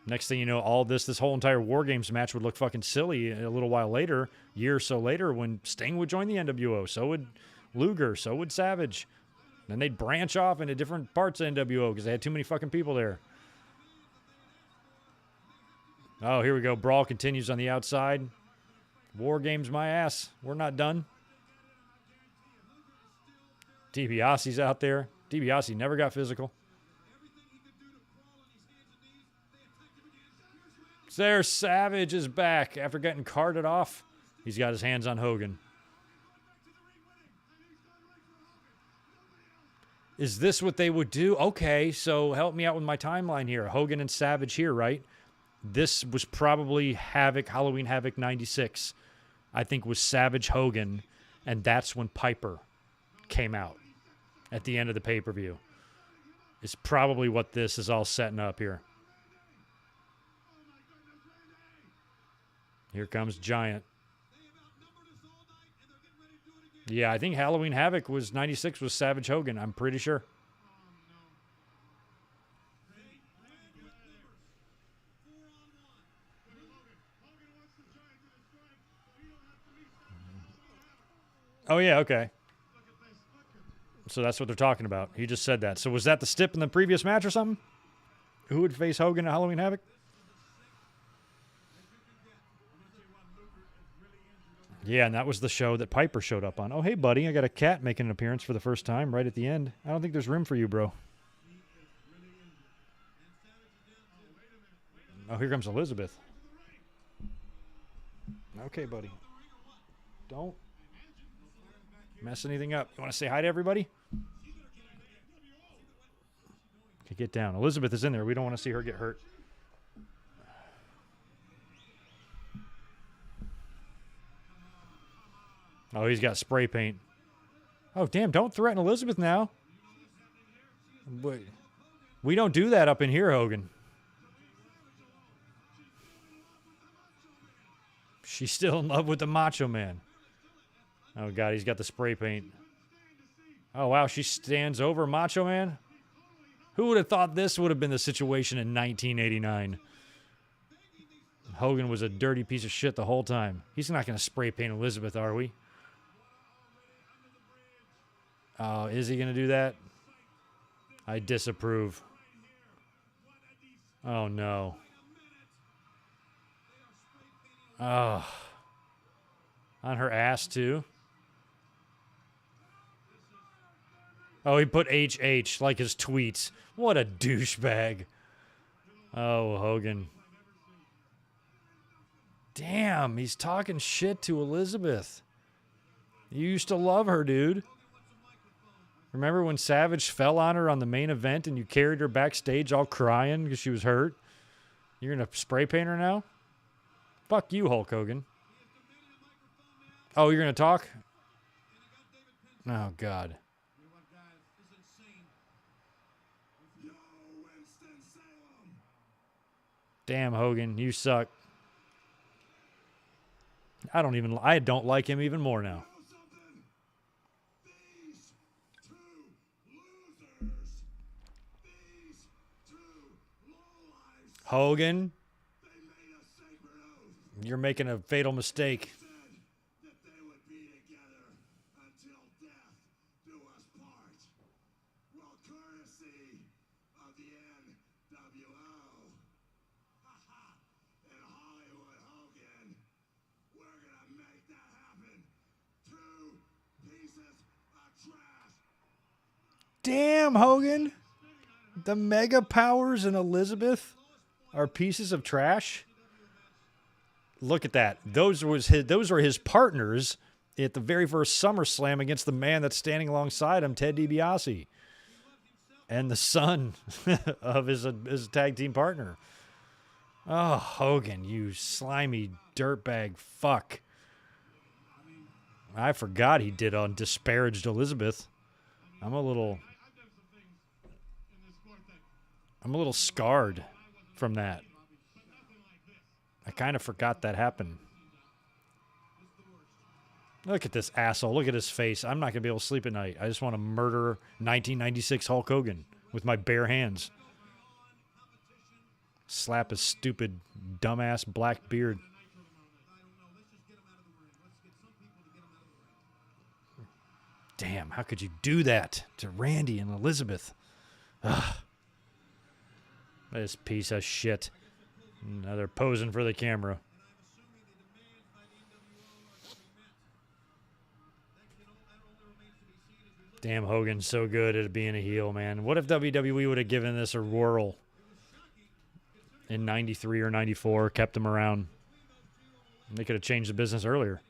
Next thing you know, all this whole entire War Games match would look fucking silly a little while later, year or so later, when Sting would join the NWO. So would Luger. So would Savage. Then they'd branch off into different parts of NWO because they had too many fucking people there. Oh, here we go. Brawl continues on the outside. War Games my ass. We're not done. DiBiase's out there. DiBiase never got physical. There, Savage is back after getting carted off. He's got his hands on Hogan. Is this what they would do? Okay, so help me out with my timeline here. Hogan and Savage here, right? This was probably Halloween Havoc 96. I think was Savage Hogan, and that's when Piper came out at the end of the pay-per-view. It's probably what this is all setting up here. Here comes Giant. Yeah, I think Halloween Havoc was 96 was Savage Hogan. I'm pretty sure. Oh, yeah, okay. So that's what they're talking about. He just said that. So was that the stip in the previous match or something? Who would face Hogan at Halloween Havoc? Yeah, and that was the show that Piper showed up on. Oh, hey, buddy, I got a cat making an appearance for the first time right at the end. I don't think there's room for you, bro. Oh, here comes Elizabeth. Okay, buddy. Don't mess anything up. You want to say hi to everybody? Okay, get down. Elizabeth is in there. We don't want to see her get hurt. Oh, he's got spray paint. Oh, damn, don't threaten Elizabeth now. We don't do that up in here, Hogan. She's still in love with the Macho Man. Oh, God, he's got the spray paint. Oh, wow, she stands over Macho Man? Who would have thought this would have been the situation in 1989? Hogan was a dirty piece of shit the whole time. He's not going to spray paint Elizabeth, are we? Oh, is he going to do that? I disapprove. Oh, no. Oh. On her ass, too. Oh, he put HH like his tweets. What a douchebag. Oh, Hogan. Damn, he's talking shit to Elizabeth. You used to love her, dude. Remember when Savage fell on her on the main event and you carried her backstage all crying because she was hurt? You're going to spray paint her now? Fuck you, Hulk Hogan. Oh, you're going to talk? Oh, God. Damn, Hogan, you suck. I don't like him even more now. Hogan, you're making a fatal mistake. Damn, Hogan. The Mega Powers and Elizabeth are pieces of trash. Look at that. Those were his partners at the very first SummerSlam against the man that's standing alongside him, Ted DiBiase, and the son of his tag team partner. Oh, Hogan, you slimy dirtbag fuck. I forgot he did on disparaged Elizabeth. I'm a little scarred from that. I kind of forgot that happened. Look at this asshole. Look at his face. I'm not going to be able to sleep at night. I just want to murder 1996 Hulk Hogan with my bare hands. Slap his stupid, dumbass black beard. Damn, how could you do that to Randy and Elizabeth? Ugh. This piece of shit. Now they're posing for the camera. Damn, Hogan's so good at being a heel, man. What if WWE would have given this a whirl in 93 or 94, kept him around? They could have changed the business earlier.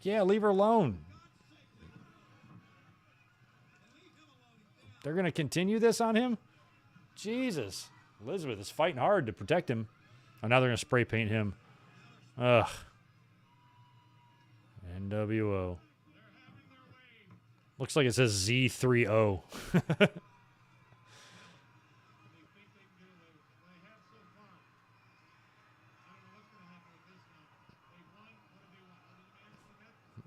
Yeah, leave her alone. They're going to continue this on him? Jesus. Elizabeth is fighting hard to protect him. Oh, now they're going to spray paint him. Ugh. NWO. Looks like it says Z30.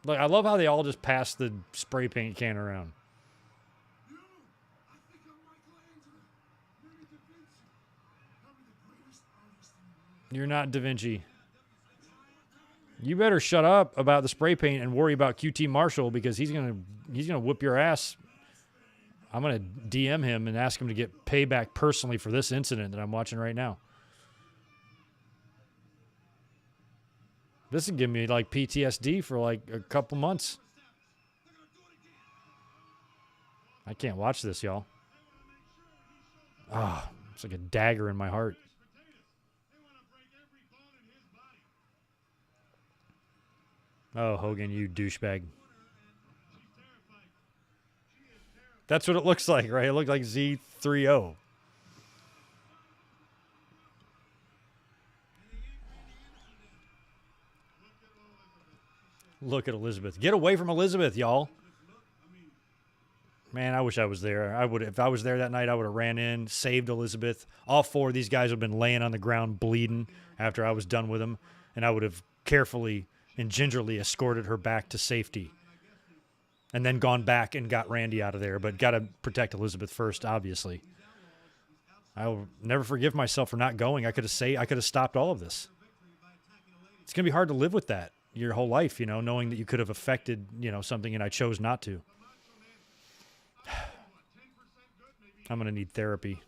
Look, I love how they all just pass the spray paint can around. You're not Da Vinci. You better shut up about the spray paint and worry about QT Marshall because he's gonna whip your ass. I'm gonna DM him and ask him to get payback personally for this incident that I'm watching right now. This would give me like PTSD for like a couple months. I can't watch this, y'all. Ah, it's like a dagger in my heart. Oh, Hogan, you douchebag. That's what it looks like, right? It looked like Z30. Look at Elizabeth. Get away from Elizabeth, y'all. Man, I wish I was there. If I was there that night, I would have ran in, saved Elizabeth. All four of these guys would have been laying on the ground bleeding after I was done with them, and I would have carefully and gingerly escorted her back to safety. And then gone back and got Randy out of there, but got to protect Elizabeth first, obviously. I'll never forgive myself for not going. I could have stopped all of this. It's going to be hard to live with that your whole life, knowing that you could have affected, something and I chose not to. I'm going to need therapy.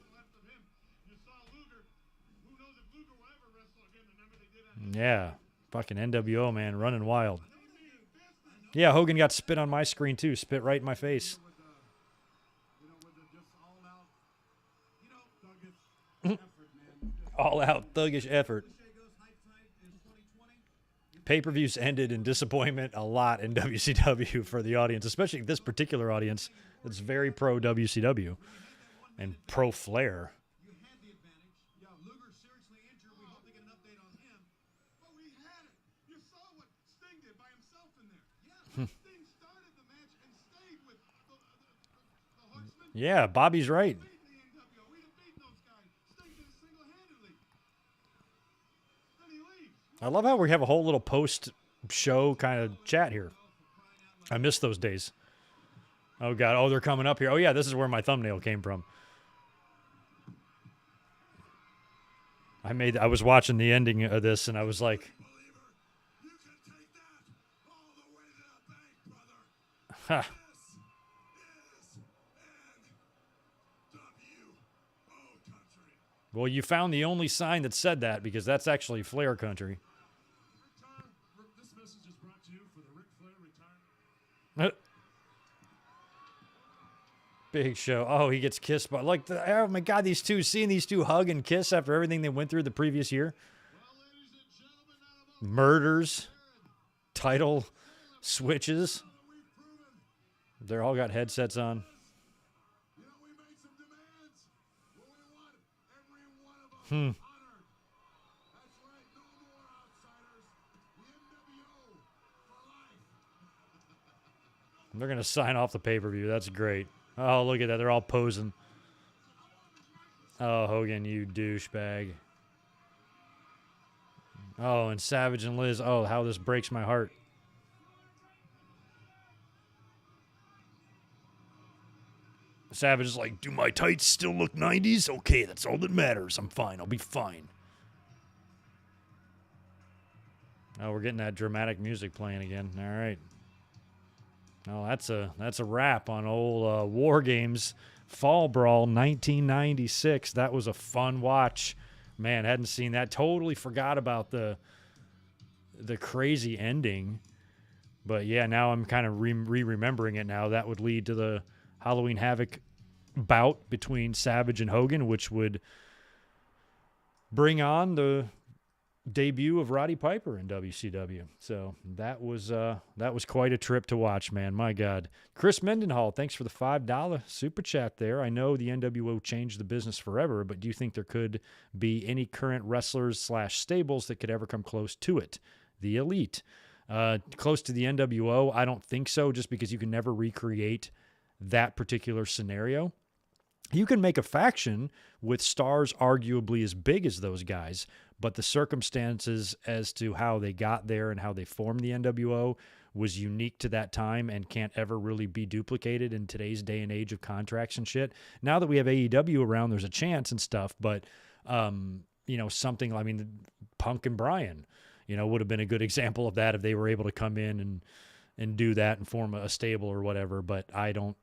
Yeah, fucking NWO, man, running wild. Yeah, Hogan got spit on my screen, too. Spit right in my face. All-out thuggish effort. Pay-per-views ended in disappointment a lot in WCW for the audience, especially this particular audience that's very pro-WCW and pro-Flair. Yeah, Bobby's right. I love how we have a whole little post-show kind of chat here. I miss those days. Oh, God. Oh, they're coming up here. Oh, yeah, this is where my thumbnail came from. I was watching the ending of this, and I was like, ha. Well, you found the only sign that said that because that's actually Flair country. This message is brought to you for the Ric Flair retirement. Big Show. Oh, he gets kissed by oh my God, seeing these two hug and kiss after everything they went through the previous year. Murders, title switches. They're all got headsets on. They're going to sign off the pay-per-view. That's great. Oh, look at that. They're all posing. Oh, Hogan, you douchebag. Oh, and Savage and Liz. Oh, how this breaks my heart. Savage is like, do my tights still look 90s? Okay, that's all that matters. I'm fine. I'll be fine. Oh, we're getting that dramatic music playing again. All right. Oh, that's a wrap on old War Games Fall Brawl 1996. That was a fun watch. Man, hadn't seen that. Totally forgot about the crazy ending. But yeah, now I'm kind of remembering it now. That would lead to the Halloween Havoc bout between Savage and Hogan, which would bring on the debut of Roddy Piper in WCW. So that was quite a trip to watch, man. My God. Chris Mendenhall, thanks for the $5 super chat there. I know the NWO changed the business forever, but do you think there could be any current wrestlers/stables that could ever come close to it? The Elite. Close to the NWO? I don't think so, just because you can never recreate that particular scenario. You can make a faction with stars arguably as big as those guys, but the circumstances as to how they got there and how they formed the NWO was unique to that time and can't ever really be duplicated in today's day and age of contracts and shit. Now that we have AEW around, there's a chance and stuff, but, something, Punk and Bryan, would have been a good example of that if they were able to come in and do that and form a stable or whatever. But I don't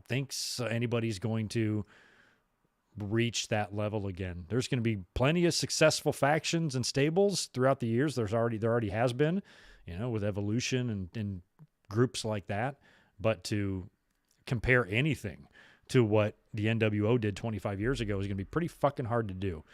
think anybody's going to reach that level again. There's going to be plenty of successful factions and stables throughout the years. There already has been, with Evolution and groups like that. But to compare anything to what the NWO did 25 years ago is going to be pretty fucking hard to do.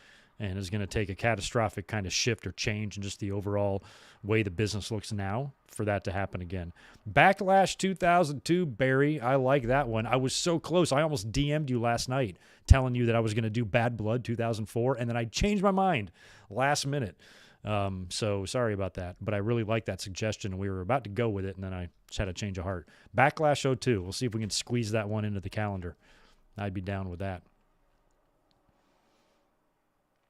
And is going to take a catastrophic kind of shift or change in just the overall way the business looks now for that to happen again. Backlash 2002, Barry. I like that one. I was so close. I almost DM'd you last night telling you that I was going to do Bad Blood 2004, and then I changed my mind last minute. So sorry about that, but I really like that suggestion. We were about to go with it, and then I just had a change of heart. Backlash 02. We'll see if we can squeeze that one into the calendar. I'd be down with that.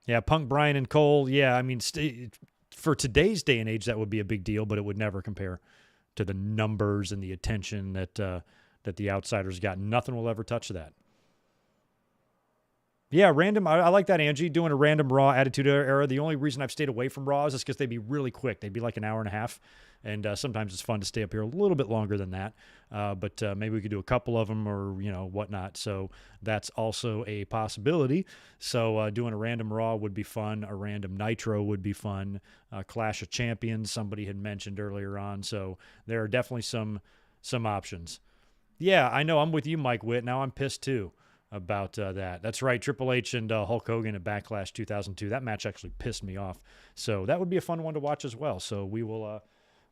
Yeah, Punk, Bryan, and Cole. Yeah, I mean, for today's day and age, that would be a big deal, but it would never compare to the numbers and the attention that the Outsiders got. Nothing will ever touch that. Yeah, random. I like that, Angie, doing a random Raw Attitude Era. The only reason I've stayed away from Raws is because they'd be really quick. They'd be like an hour and a half, and sometimes it's fun to stay up here a little bit longer than that. But maybe we could do a couple of them or, whatnot. So that's also a possibility. So doing a random Raw would be fun. A random Nitro would be fun. Clash of Champions, somebody had mentioned earlier on. So there are definitely some options. Yeah, I know. I'm with you, Mike Witt. Now I'm pissed too about that. That's right. Triple H and Hulk Hogan at Backlash 2002. That match actually pissed me off. So that would be a fun one to watch as well. So we will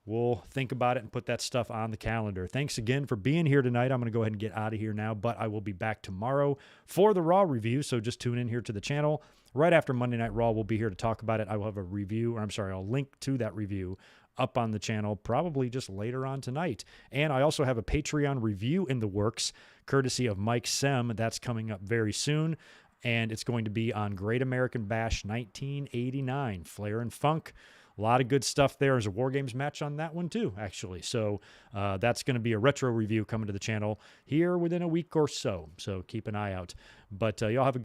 we'll think about it and put that stuff on the calendar. Thanks again for being here tonight. I'm going to go ahead and get out of here now, but I will be back tomorrow for the Raw review. So just tune in here to the channel. Right after Monday Night Raw, we'll be here to talk about it. I will have a review, I'll link to that review up on the channel probably just later on tonight. And I also have a Patreon review in the works, courtesy of Mike Sem. That's coming up very soon, and it's going to be on Great American Bash 1989, Flair and Funk. A lot of good stuff there. There's a War Games match on that one too, actually. So that's going to be a retro review coming to the channel here within a week or so. So keep an eye out. But y'all have a